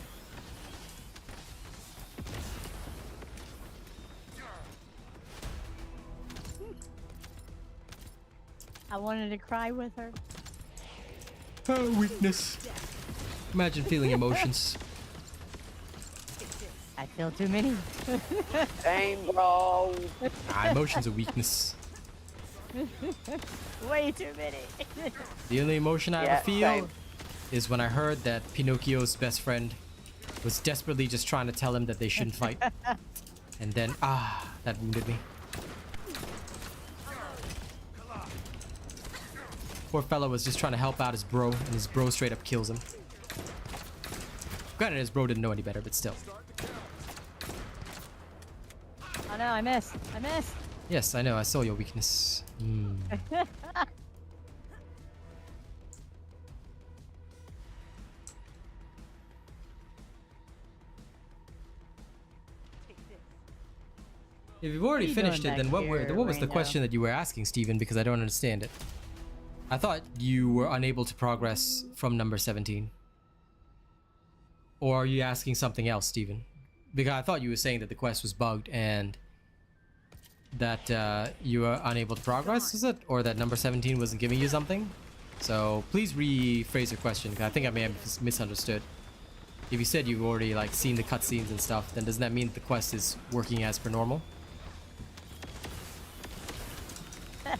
I wanted to cry with her. Oh, weakness. Imagine feeling emotions. I feel too many. Same, bro. Nah, emotions are weakness. Way too many. The only emotion I Yeah, ever feel same. is when I heard that Pinocchio's best friend was desperately just trying to tell him that they shouldn't fight. And then, that wounded me. Poor fellow was just trying to help out his bro, and his bro straight up kills him. Granted, his bro didn't know any better, but still. Oh no, I missed. I missed. Yes, I know, I saw your weakness. If you've already you finished doing it, then back what was the here, question that you were asking, Steven? Because I don't understand it. I thought you were unable to progress from number 17. Or are you asking something else, Steven? Because I thought you were saying that the quest was bugged and that you were unable to progress, is it? Or that number 17 wasn't giving you something? So please rephrase your question, because I think I may have misunderstood. If you said you've already like seen the cutscenes and stuff, then doesn't that mean that the quest is working as per normal?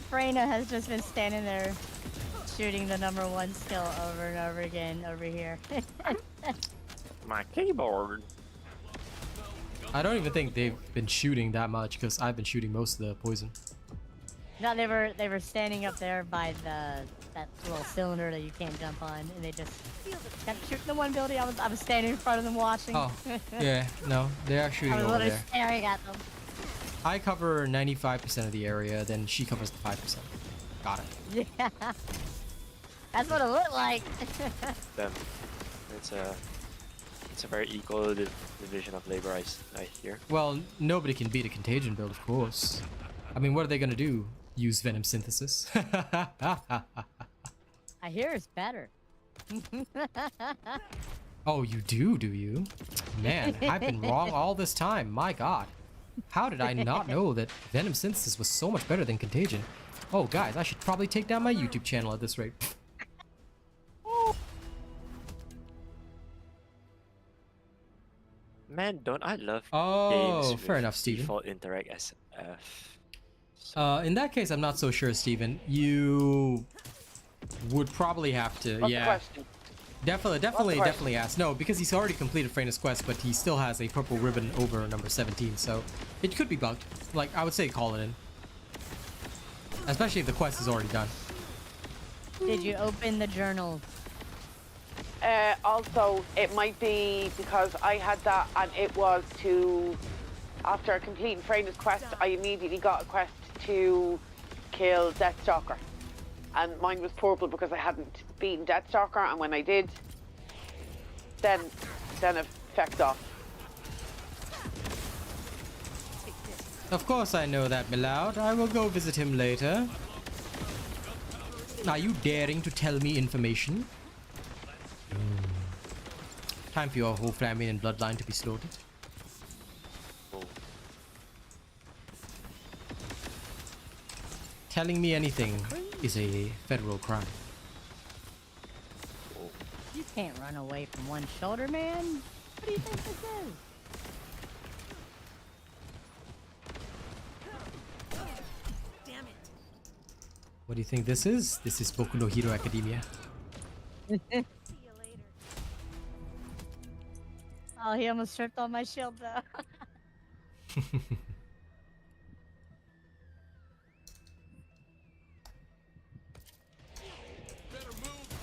Freyna has just been standing there shooting the number 1 skill over and over again over here. My keyboard. I don't even think they've been shooting that much, because I've been shooting most of the poison. No, they were standing up there by that little cylinder that you can't jump on, and they just kept shooting the one building. I was standing in front of them watching. Oh, yeah, no, they are shooting I was over literally there. staring at them. I cover 95% of the area, then she covers the 5%. Got it. Yeah, that's what it looked like. Then it's a very equal division of labor, I hear. Well, nobody can beat a contagion build, of course. I mean, what are they gonna do? Use venom synthesis? I hear it's better. Oh, you do you? Man, I've been wrong all this time. My god. How did I not know that venom synthesis was so much better than contagion? Oh, guys, I should probably take down my YouTube channel at this rate. Man, don't I love Oh, games fair with enough, Steven. default interact SF? In that case, I'm not so sure, Steven. You would probably have to, What's yeah. the question? Definitely ask. No, because he's already completed Freya's quest, but he still has a purple ribbon over number 17, so it could be bugged. Like, I would say call it in. Especially if the quest is already done. Did you open the journal? Also, it might be because I had that and it was to... After completing Freya's quest, I immediately got a quest to kill Deathstalker. And mine was purple because I hadn't beaten Deathstalker, and when I did, then it fecked off. Of course I know that, Milord. I will go visit him later. Are you daring to tell me information? Time for your whole family and bloodline to be slaughtered. Oh. Telling me anything is a federal crime. You can't run away from one shoulder, man. What do you think this is? Damn it. What do you think this is? This is Boku no Hero Academia. See you later. Oh, he almost stripped all my shield though.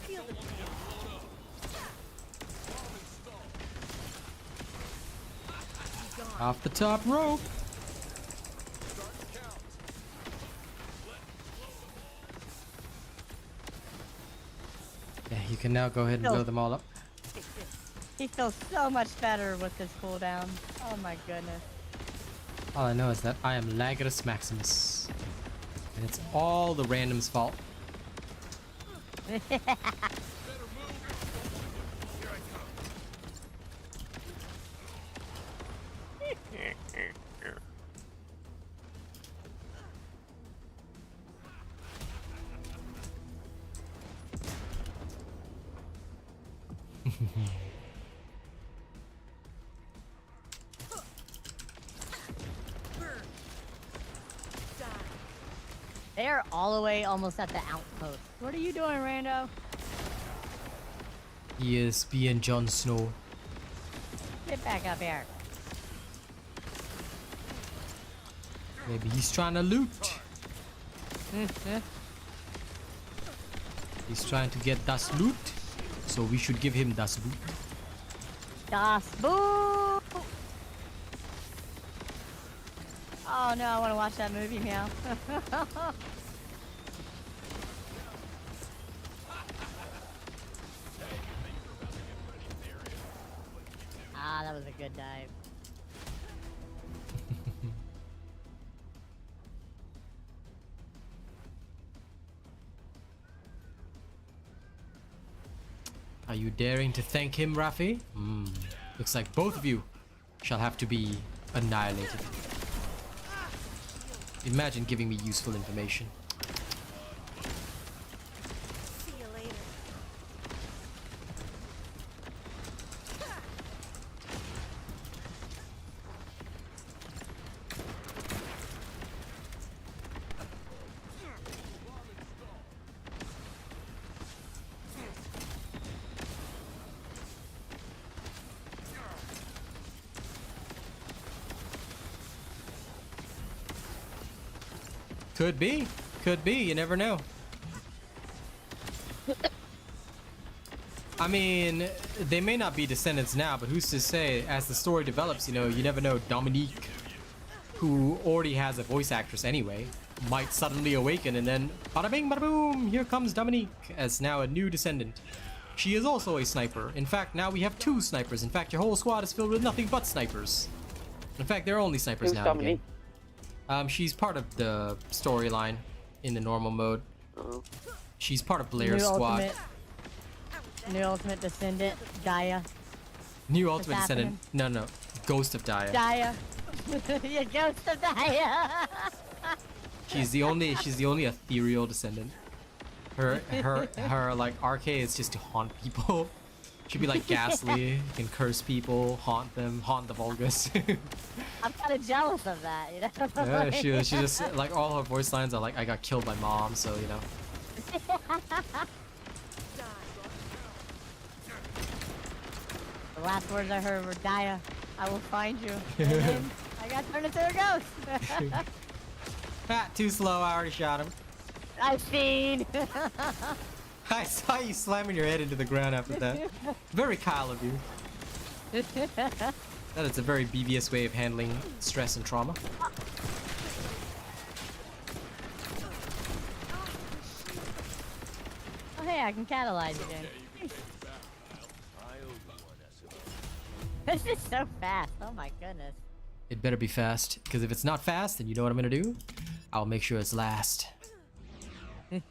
Feel the pain. Off the top rope. Yeah, you can now go ahead and blow them all up. He feels so much better with this cooldown. Oh my goodness. All I know is that I am Lagris Maximus. And it's all the random's fault. They are all the way almost at the outpost. What are you doing, Rando? He is being Jon Snow. Get back up here. Maybe he's trying to loot. He's trying to get das loot. So we should give him das loot. Das Boo! Oh no, I want to watch that movie now. Ah, that was a good dive. Are you daring to thank him, Rafi? Looks like both of you shall have to be annihilated. Imagine giving me useful information. See you later. Could be. Could be. You never know. I mean, they may not be descendants now, but who's to say, as the story develops, you know, you never know. Dominique, who already has a voice actress anyway, might suddenly awaken and then bada bing bada boom, here comes Dominique as now a new descendant. She is also a sniper. In fact, now we have 2 snipers. In fact, your whole squad is filled with nothing but snipers. In fact, there are only snipers Who's now Dominique? in the game. She's part of the storyline in the normal mode. Oh. She's part of Blair's squad. New ultimate descendant, Gaia. New What's ultimate descendant. happening? No, Ghost of Dia. Gaia. You ghost of Gaia. She's the only ethereal descendant. Her like RK is just to haunt people. She'd be like Ghastly, can curse people, haunt them, haunt the Vulgus. I'm kind of jealous of that, you know? Yeah, she just like all her voice lines are like, I got killed by mom, so you know. The last words I heard were, Daya, I will find you. And then I got turned into a ghost. Ah, too slow, I already shot him. I've seen. I saw you slamming your head into the ground after that. Very Kyle of you. That is a very BVS way of handling stress and trauma. Oh, hey, I can catalyze again. This is so fast. Oh my goodness. It better be fast, because if it's not fast, then you know what I'm gonna do? I'll make sure it's last. If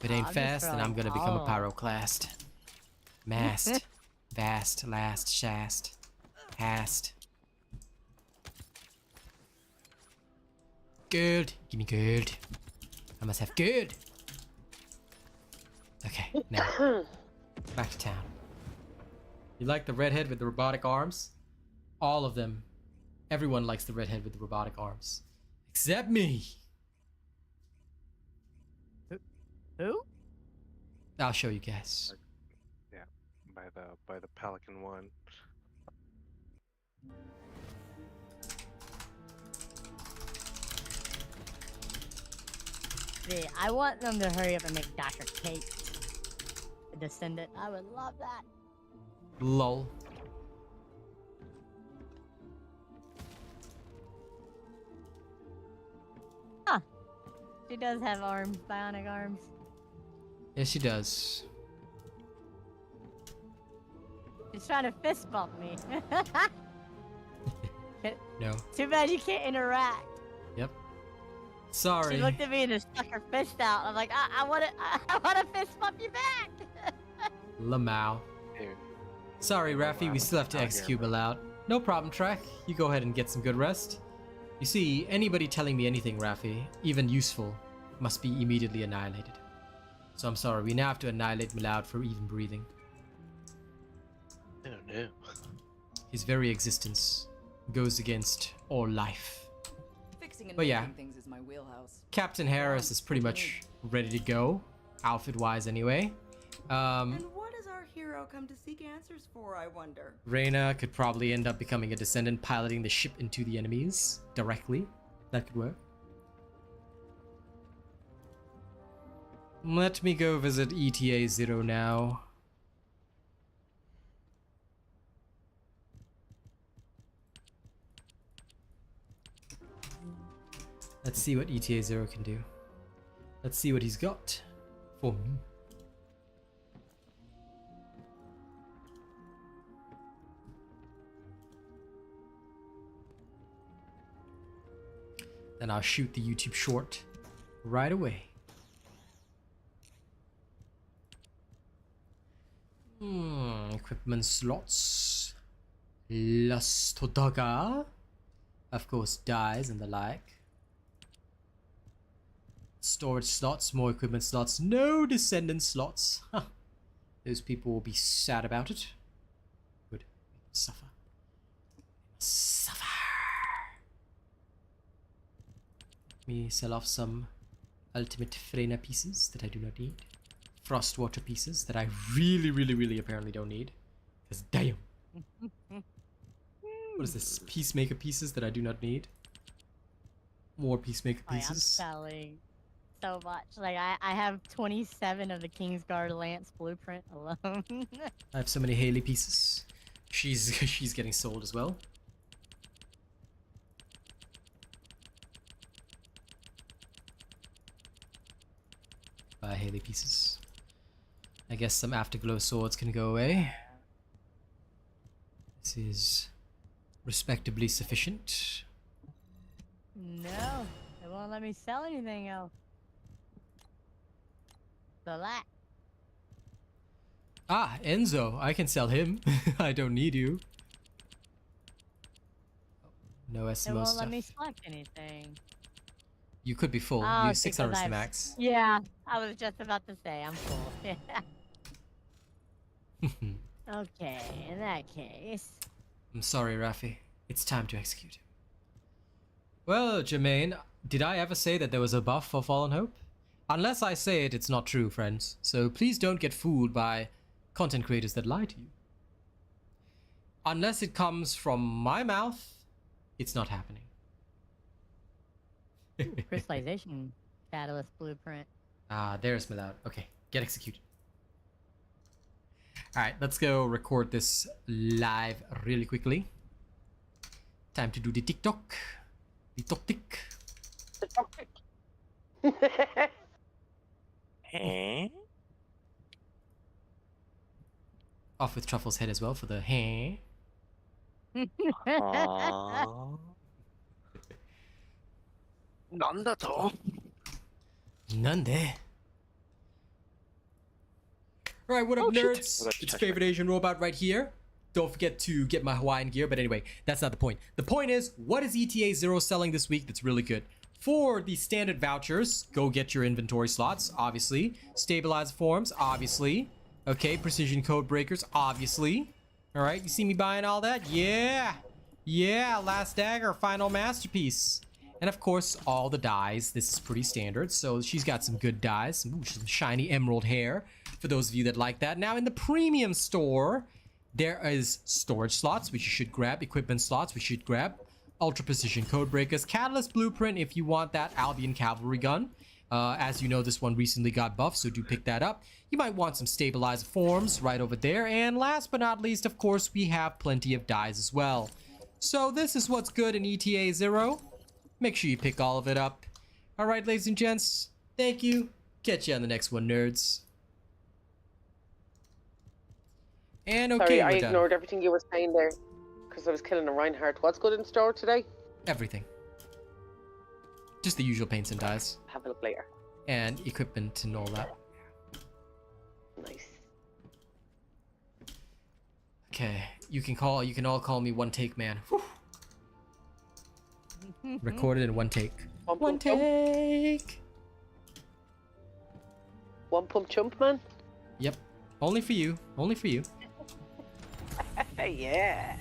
it ain't I'm just fast, then I'm gonna become a throwing pyroclast. Mast. Vast, last, shast. Hast. Gold. Give me gold. I must have gold. Okay, now. Back to town. You like the redhead with the robotic arms? All of them. Everyone likes the redhead with the robotic arms. Except me. Who? I'll show you guys. Yeah, by the Pelican one. See, I want them to hurry up and make Dr. Kate a descendant. I would love that. Lol. Huh. She does have arms, bionic arms. Yes, she does. She's trying to fist bump me. No. Too bad you can't interact. Yep. Sorry. She looked at me and just stuck her fist out. I'm like, I wanna fist bump you back. Lamau. Dude. Sorry, Raffi, we still have to execute out. No problem, Trek. You go ahead and get some good rest. You see, anybody telling me anything, Raffi, even useful, must be immediately annihilated. So I'm sorry, we now have to annihilate Milloud for even breathing. Oh no. His very existence goes against all life. Fixing and But yeah. making things is my wheelhouse. Captain Harris is pretty much ready to go, outfit-wise anyway. And what does our hero come to seek answers for, I wonder? Reyna could probably end up becoming a descendant, piloting the ship into the enemies directly. That could work. Let me go visit ETA 0 now. Let's see what ETA 0 can do. Let's see what he's got for me. Then I'll shoot the YouTube short right away. Equipment slots. Lastodaga. Of course, dies and the like. Storage slots, more equipment slots, no descendant slots. Huh. Those people will be sad about it. Good. Suffer. Suffer. Let me sell off some ultimate Freyna pieces that I do not need. Frostwater pieces that I really apparently don't need. Because damn. What is this? Peacemaker pieces that I do not need. More Peacemaker pieces. I'm selling so much. Like I have 27 of the Kingsguard Lance blueprint alone. I have so many Haley pieces. She's getting sold as well. Buy Haley pieces. I guess some Afterglow swords can go away. This is respectably sufficient. No, they won't let me sell anything else. The lack. Ah, Enzo. I can sell him. I don't need you. No SMO They won't stuff. let me select anything. You could be full. Oh, Use 600 because to max. Yeah, I was just about to say I'm full. Yeah. Okay, in that case. I'm sorry, Rafi. It's time to execute him. Well, Jermaine, did I ever say that there was a buff for Fallen Hope? Unless I say it, it's not true, friends. So please don't get fooled by content creators that lie to you. Unless it comes from my mouth, it's not happening. Crystallization catalyst blueprint. Ah, there's Miloud. Okay, get executed. Alright, let's go record this live really quickly. Time to do the TikTok. The TokTik. Off with Truffle's head as well for the heh. Nande. Alright, what up, nerds? It's favorite Asian robot right here. Don't forget to get my Hawaiian gear, but anyway, that's not the point. The point is, what is ETA 0 selling this week that's really good? For the standard vouchers, go get your inventory slots, obviously. Stabilizer forms, obviously. Okay, precision code breakers, obviously. Alright, you see me buying all that? Yeah! Yeah, last dagger, final masterpiece. And of course, all the dyes. This is pretty standard, so she's got some good dyes. Ooh, some shiny emerald hair, for those of you that like that. Now, in the premium store, there is storage slots, which you should grab. Equipment slots, which you should grab. Ultra precision code breakers. Catalyst blueprint, if you want that Albion cavalry gun. As you know, this one recently got buffed, so do pick that up. You might want some stabilizer forms right over there. And last but not least, of course, we have plenty of dyes as well. So this is what's good in ETA 0. Make sure you pick all of it up. Alright, ladies and gents, thank you. Catch you on the next one, nerds. And okay, Sorry, I we're done. ignored everything you were saying there because I was killing a Reinhardt. What's good in store today? Everything. Just the usual paints and dyes. Have a look later. And equipment and all that. Nice. Okay, you can all call me One Take Man. Whew. Recorded in one take. One take. One pump chump, man. Yep. Only for you. Only for you. Yeah.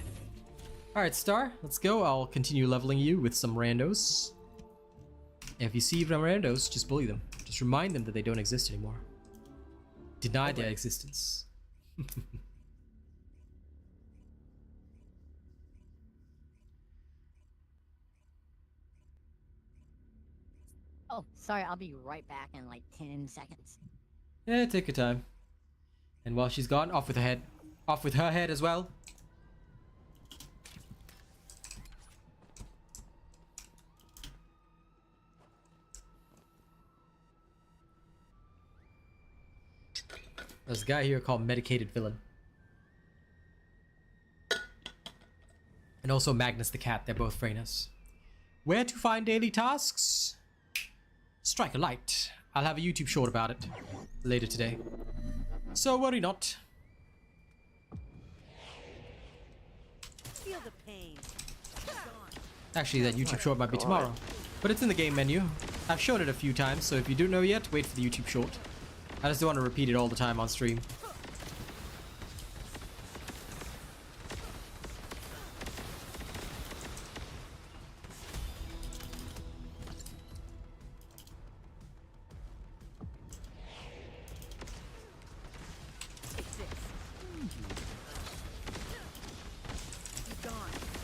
Alright, Star. Let's go. I'll continue leveling you with some randos. If you see them randos, just bully them. Just remind them that they don't exist anymore. Deny their existence. Oh, sorry, I'll be right back in like 10 seconds. Yeah, take your time. And while she's gone, off with her head. Off with her head as well. There's a guy here called Medicated Villain. And also Magnus the Cat, they're both Freynas. Where to find daily tasks? Strike a light. I'll have a YouTube short about it later today. So worry not. Feel the pain. Actually, that YouTube short might be tomorrow. But it's in the game menu. I've shown it a few times, so if you don't know yet, wait for the YouTube short. I just don't want to repeat it all the time on stream.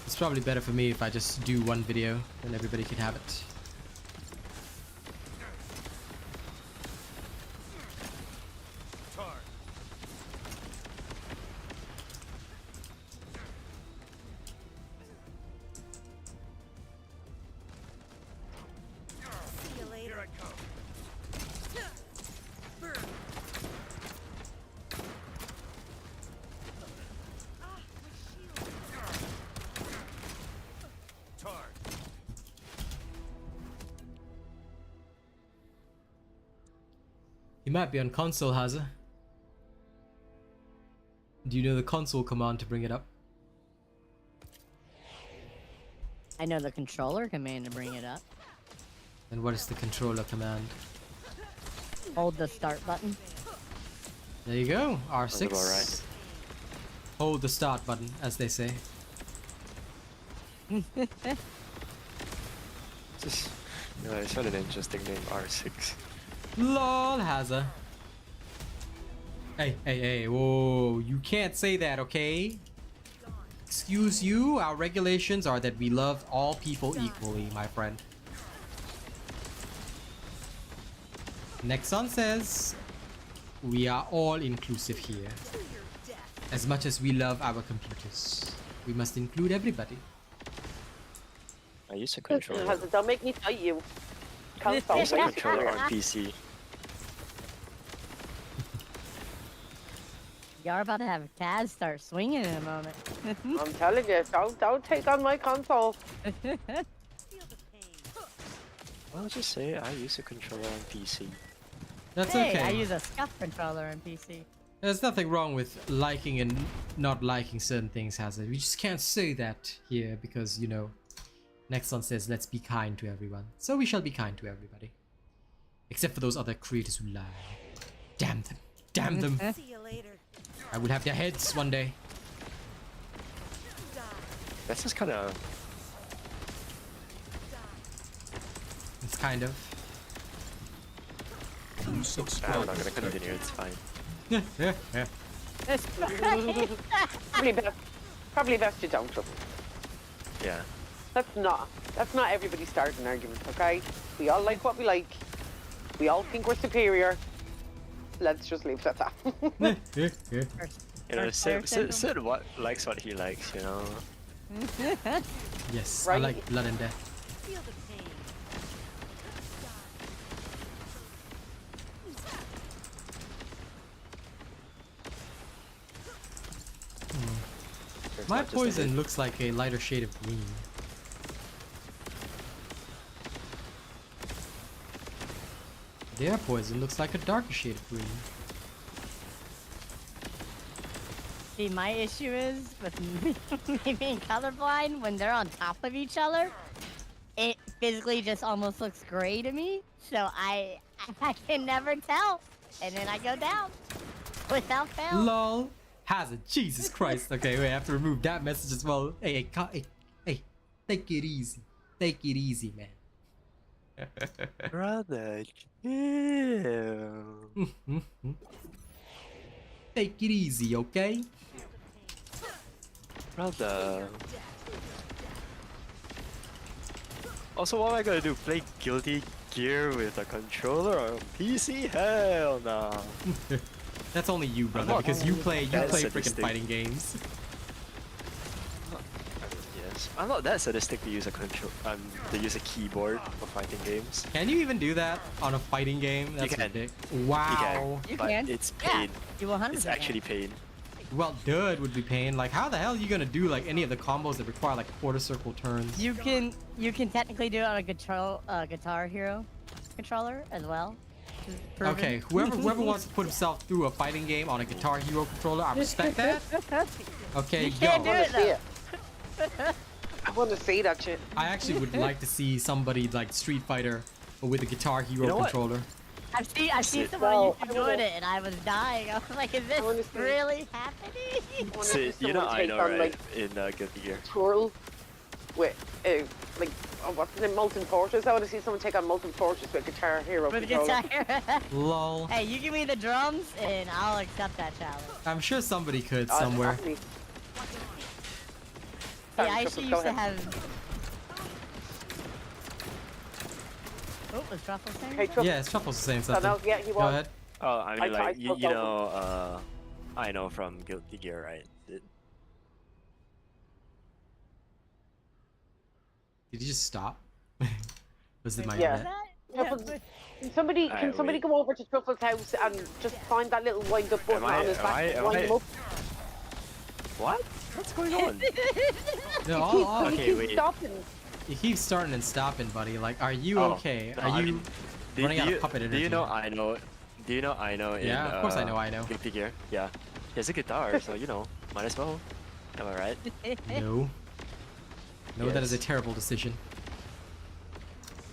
It's probably better for me if I just do one video and everybody can have it. See you later. Here I come. Burn. Ah, my shield. You might be on console, Haza. Do you know the console command to bring it up? I know the controller command to bring it up. And what is the controller command? Hold the start button. There you go, R6. Sounds about right. hold the start button, as they say. Just, it's not an interesting name, R6. LOL has a. Hey, whoa, you can't say that, okay? Excuse you, our regulations are that we love all people equally, my friend. Nexon says we are all inclusive here. As much as we love our computers, we must include everybody. I use a controller. Don't make me fight you. I use a controller on PC. You're about to have Kaz start swinging in a moment. I'm telling you, don't take on my console. Feel the pain. I'll just say I use a controller on PC. That's Hey, okay. I use a scuff controller on PC. There's nothing wrong with liking and not liking certain things, Hazard. We just can't say that here because, you know, Nexon says let's be kind to everyone. So we shall be kind to everybody. Except for those other creators who lie. Damn them. Damn them. See you later. I will have their heads one day. That's just kind of. It's kind of. I'm not gonna continue. It's fine. Probably best you don't. Yeah. That's not everybody starting arguments, okay? We all like what we like. We all think we're superior. Let's just leave it at that. You know, Sid likes what he likes, you know. Yes, Right. I like blood and death. Feel the pain. It's My not just a poison hit. looks like a lighter shade of green. Their poison looks like a darker shade of green. See, my issue is with me being colorblind, when they're on top of each other, it physically just almost looks gray to me. So I can never tell. And then I go down without fail. LOL. Hazard. Jesus Christ. Okay, wait, I have to remove that message as well. Hey, take it easy. Take it easy, man. Brother, chill. Take it easy, okay? Brother. Also, what am I gonna do? Play Guilty Gear with a controller on PC? Hell no. That's only you, brother, not because you play that freaking sadistic. fighting games. Yes, I'm not that sadistic to use a to use a keyboard for fighting games. Can you even do that on a fighting game? That's can. ridiculous. Wow. You But can. it's Yeah, pain. you 100%. It's actually pain. Well, dude would be pain. Like, how the hell are you gonna do like any of the combos that require like quarter circle turns? You can technically do it on a Guitar Hero controller as well. Proven. Okay, whoever wants to put himself through a fighting game on a Guitar Hero controller, I respect that. Okay, You can't go. do it See though. it. I want to see that shit. I actually would like to see somebody like Street Fighter, but with a Guitar Hero You know what? controller. I've seen someone Well, YouTube doing it, and I was dying. I was like, "Is I wanna this see- really happening?" I wanna See, see you know someone I take know, on, right? like, In Guilty Gear. twirl with like what's the name, Molten Fortress. I want to see someone take on Molten Fortress with Guitar Hero With controller. Guitar. Lol. Hey, you give me the drums, and I'll accept that challenge. I'm sure somebody could Oh, somewhere. definitely. Yeah, Sorry, I Truffles, actually go used to ahead. have. Oh, was Truffle saying? Hey, that? Truffles. Yeah, it's Truffles saying Oh, something. no, yeah, he Go was. ahead. Oh, I mean, I like, you spoke know, I know from Guilty Gear, right? Did you just stop? Was it my Yeah. internet? Truffles, but- can somebody Wait. go over to Truffles' house and just find that little wind up button on his back and wind him up? What? What's going on? No, He Okay, keeps wait. stopping. you keep starting and stopping, buddy. Like, are you Oh, okay? no, Are I you mean, running out of puppet energy? Do you know I know? Do you know I know? Yeah, in, of course I know I know. Guilty Gear. Yeah, he has a guitar, so you know, might as well. Am I right? No. No, that is a Yes. terrible decision.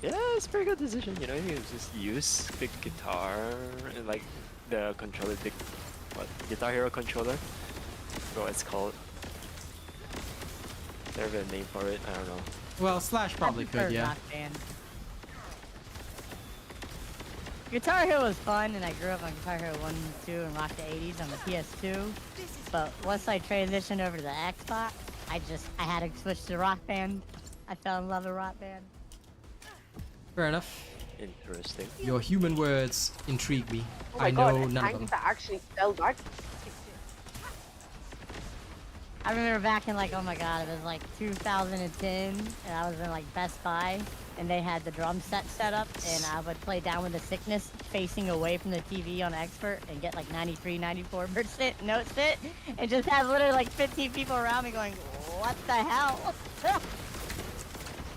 Yeah, it's a pretty good decision. You know, you just use big guitar and like the controller, big Guitar Hero controller. forgot what it's called. Is there a name for it? I don't know. Well, Slash probably I prefer could, yeah. Rock Band. Guitar Hero was fun, and I grew up on Guitar Hero 1 and 2 and rocked the 80s on the PS2. But once I transitioned over to the Xbox, I had to switch to Rock Band. I fell in love with Rock Band. Fair enough. Interesting. Your human words intrigue me. Oh my I god, know it's none of tanks them. that actually sell back. I remember back in like, oh my god, it was like 2010, and I was in like Best Buy, and they had the drum set up, and I would play Down with the Sickness facing away from the TV on Expert and get like 93, 94% notes hit, and just have literally like 15 people around me going, what the hell?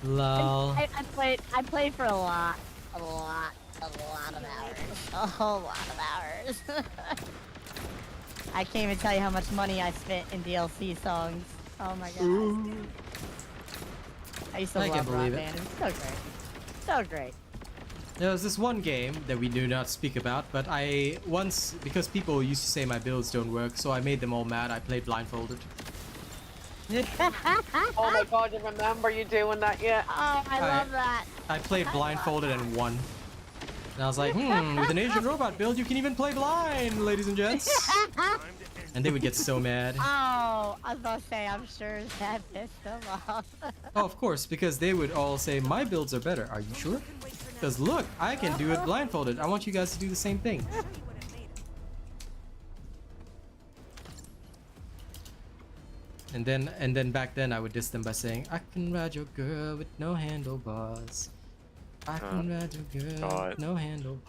Lol. I played for a lot of hours, a whole lot of hours. I can't even tell you how much money I spent in DLC songs. Oh my god. I used to I love can't Rock believe it. Band. It was so great. So great. There was this one game that we do not speak about, but I once, because people used to say my builds don't work, so I made them all mad. I played blindfolded. Oh my god, I remember you doing that, yeah. Oh, I love that. I played blindfolded and won. And I was like, with an Asian robot build, you can even play blind, ladies and gents. And they would get so mad. Oh, I was about to say, I'm sure that pissed them off. Oh, of course, because they would all say, my builds are better. Are you sure? Because look, I can do it blindfolded. I want you guys to do the same thing. And then back then I would diss them by saying, I can ride your girl with no handlebars. I can ride your girl with no handle.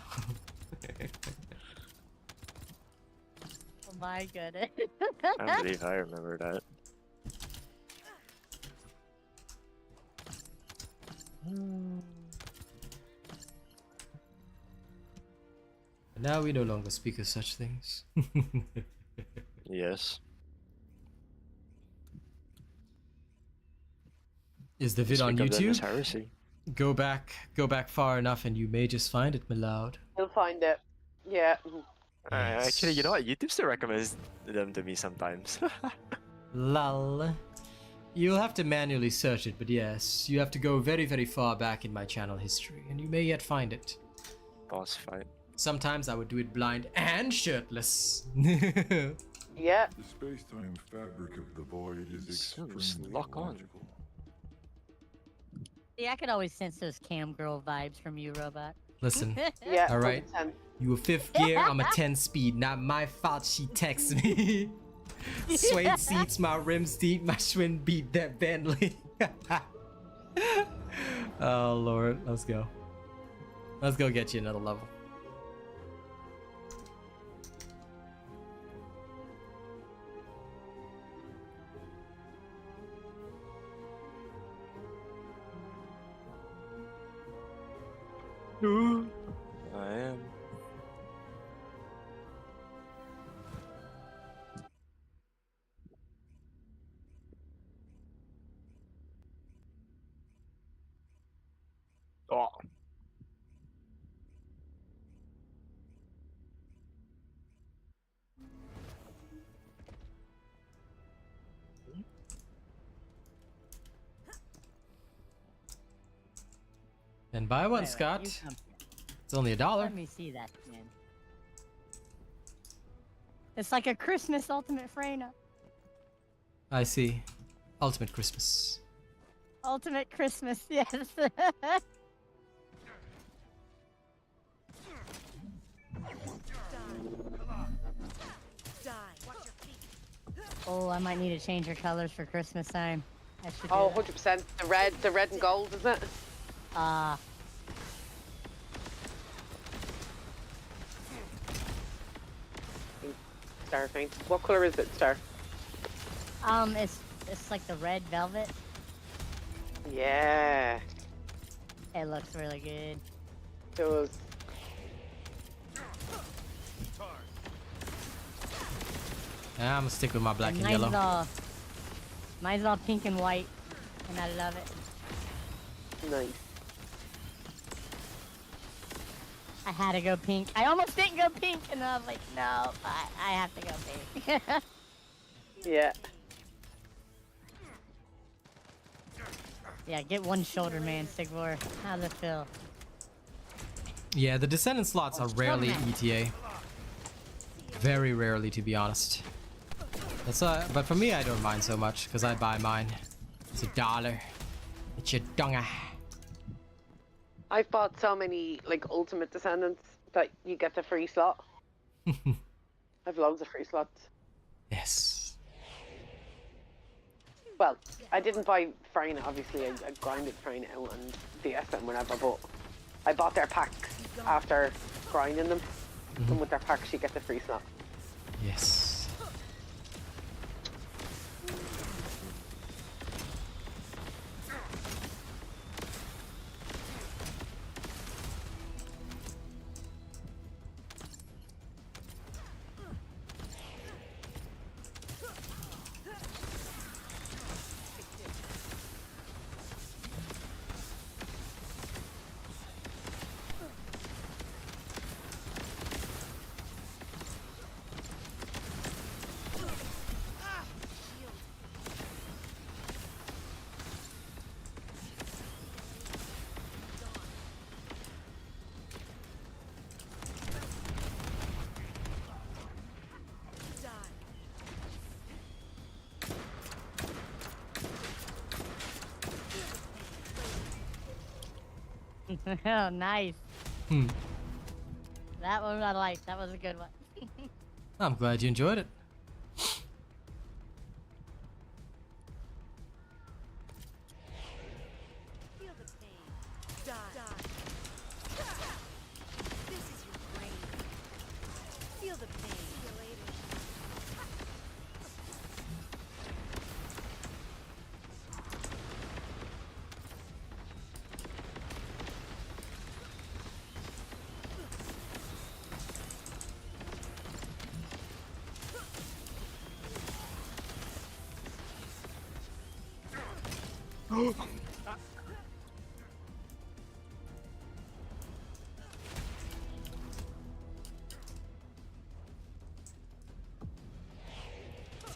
Oh my goodness. I don't believe I remember that. But now we no longer speak of such things. Yes. Is the vid on Speak of them as YouTube? heresy. Go back far enough and you may just find it, my loud. You'll find it. Yeah. Actually, you know what? YouTube still recommends them to me sometimes. Lol. You'll have to manually search it, but yes, you have to go very, very far back in my channel history, and you may yet find it. Boss fight. Sometimes I would do it blind and shirtless. Yeah. The space-time fabric of the void is extremely lock on. logical. Yeah, I could always sense those cam girl vibes from you, Robot. Listen, Yeah. alright. 100%. You a 5th gear, I'm a 10 speed. Not my fault she texts me. Suede seats, my rims deep, my Schwinn beat that Bentley. Oh lord, let's go. Let's go get you another level. I am. Oh. Then buy one, Wait, Scott. you come- It's only $1. Let me see that again. It's like a Christmas Ultimate Freyna. I see. Ultimate Christmas. Ultimate Christmas, yes. Oh, I might need to change your colors for Christmas time. I should do Oh, that. 100%. The red and gold, is it? Star thing. What color is it, Star? It's like the red velvet. Yeah. It looks really good. It was. Yeah, I'm gonna stick with my black and mine's yellow. Mine's all pink and white, and I love it. Nice. I had to go pink. I almost didn't go pink, and I was like, no, I have to go pink. Yeah. Yeah, get one shoulder, man, Sigvor. How's it feel? Yeah, the Descendant slots are rarely ETA. Very rarely, to be honest. That's but for me, I don't mind so much because I buy mine. It's $1. It's your donga. I've bought so many like ultimate descendants that you get the free slot. I've loads of free slots. Yes. Well, I didn't buy Freyna, obviously. I grinded Freyna out and DS them whenever, but I bought their packs after grinding them. And with their packs, you get the free slot. Yes. Oh, nice. Hmm. That one I liked. That was a good one. I'm glad you enjoyed it. Feel the pain. Die. This is your grave. Feel the pain. See you later.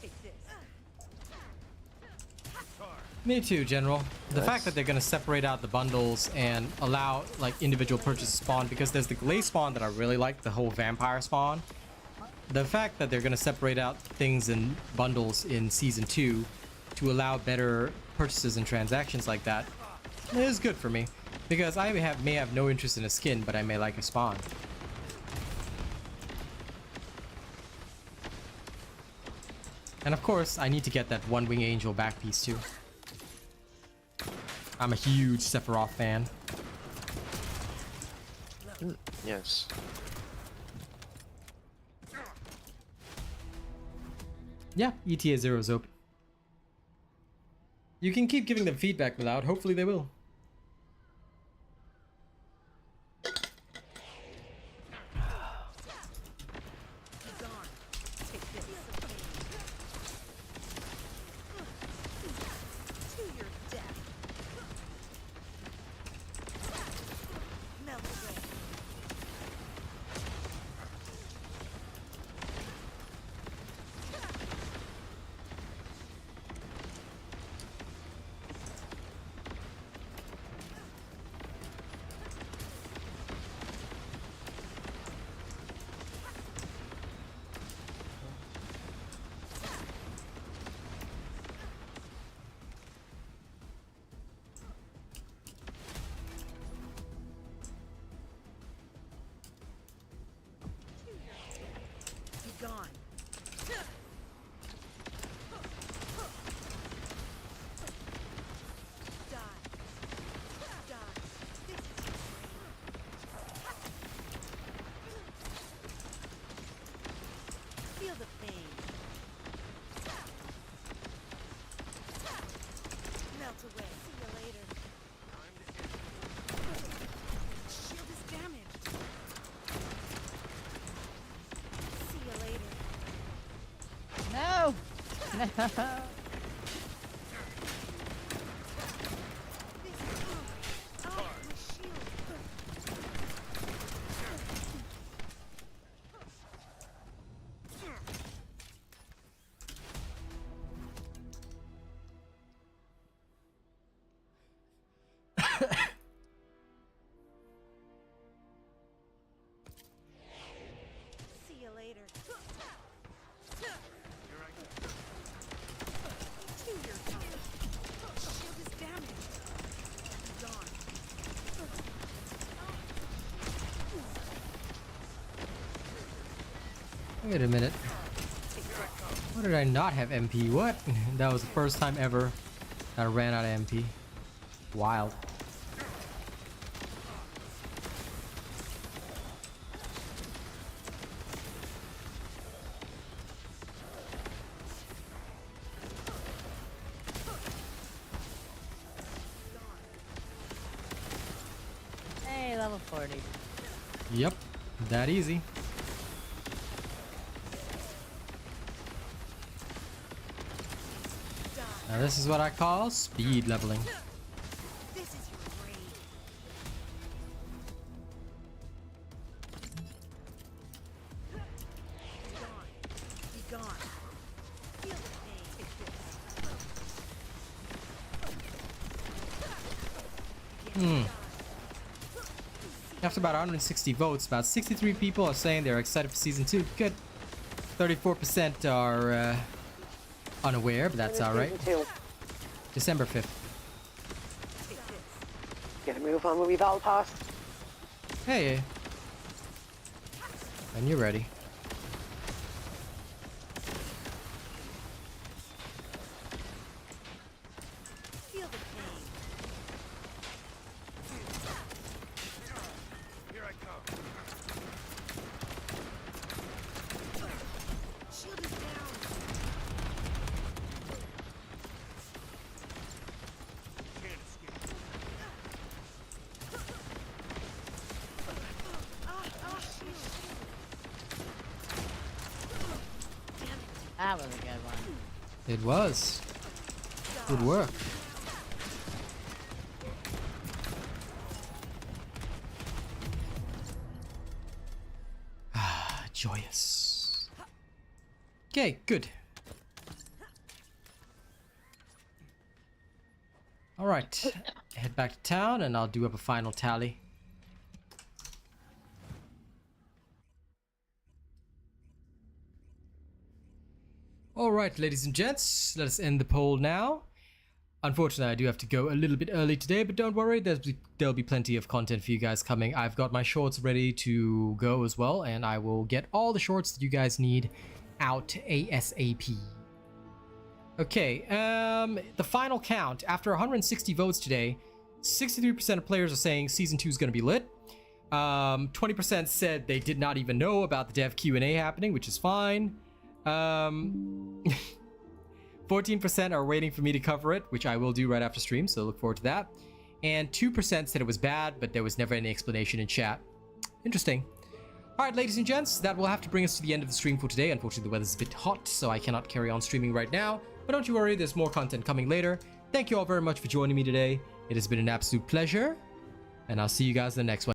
Take this. Me too, General. The fact that they're gonna separate out the bundles and allow like individual purchases spawn, because there's the Glaze spawn that I really like, the whole vampire spawn. The fact that they're gonna separate out things in bundles in Season 2 to allow better purchases and transactions like that is good for me. Because I may have no interest in a skin, but I may like a spawn. And of course, I need to get that One Wing Angel back piece too. I'm a huge Sephiroth fan. Yes. Yeah, ETA 0 is open. You can keep giving them feedback, Loud. Hopefully they will. Gone. Feel the pain. Melt away. See you later. Shield is damaged. See you later. No! No! See you later. To your time. Shield is damaged. Gone. Wait a minute. What did I not have MP? What? That was the first time ever that I ran out of MP. Wild. Hey, level 40. Yep, that easy. Now this is what I call speed leveling. This is your grave. Be gone. Feel the pain. After about 160 votes, about 63 people are saying they're excited for season 2. Good. 34% are unaware, but that's alright. December 5th. Get a move on with your Val Pass. Hey. When you're ready. Feel the pain. Here I come. Shield is down. Can't escape. That was a good one. It was. Good work. Ah, joyous. Okay, good. Alright. Head back to town and I'll do up a final tally. Alright, ladies and gents, let us end the poll now. Unfortunately, I do have to go a little bit early today, but don't worry, there'll be plenty of content for you guys coming. I've got my shorts ready to go as well, and I will get all the shorts that you guys need out ASAP. Okay, the final count. After 160 votes today, 63% of players are saying Season 2 is going to be lit. 20% said they did not even know about the dev Q&A happening, which is fine. 14% are waiting for me to cover it, which I will do right after stream, so look forward to that. And 2% said it was bad, but there was never any explanation in chat. Interesting. Alright, ladies and gents, that will have to bring us to the end of the stream for today. Unfortunately, the weather's a bit hot, so I cannot carry on streaming right now. But don't you worry, there's more content coming later. Thank you all very much for joining me today. It has been an absolute pleasure, and I'll see you guys in the next one.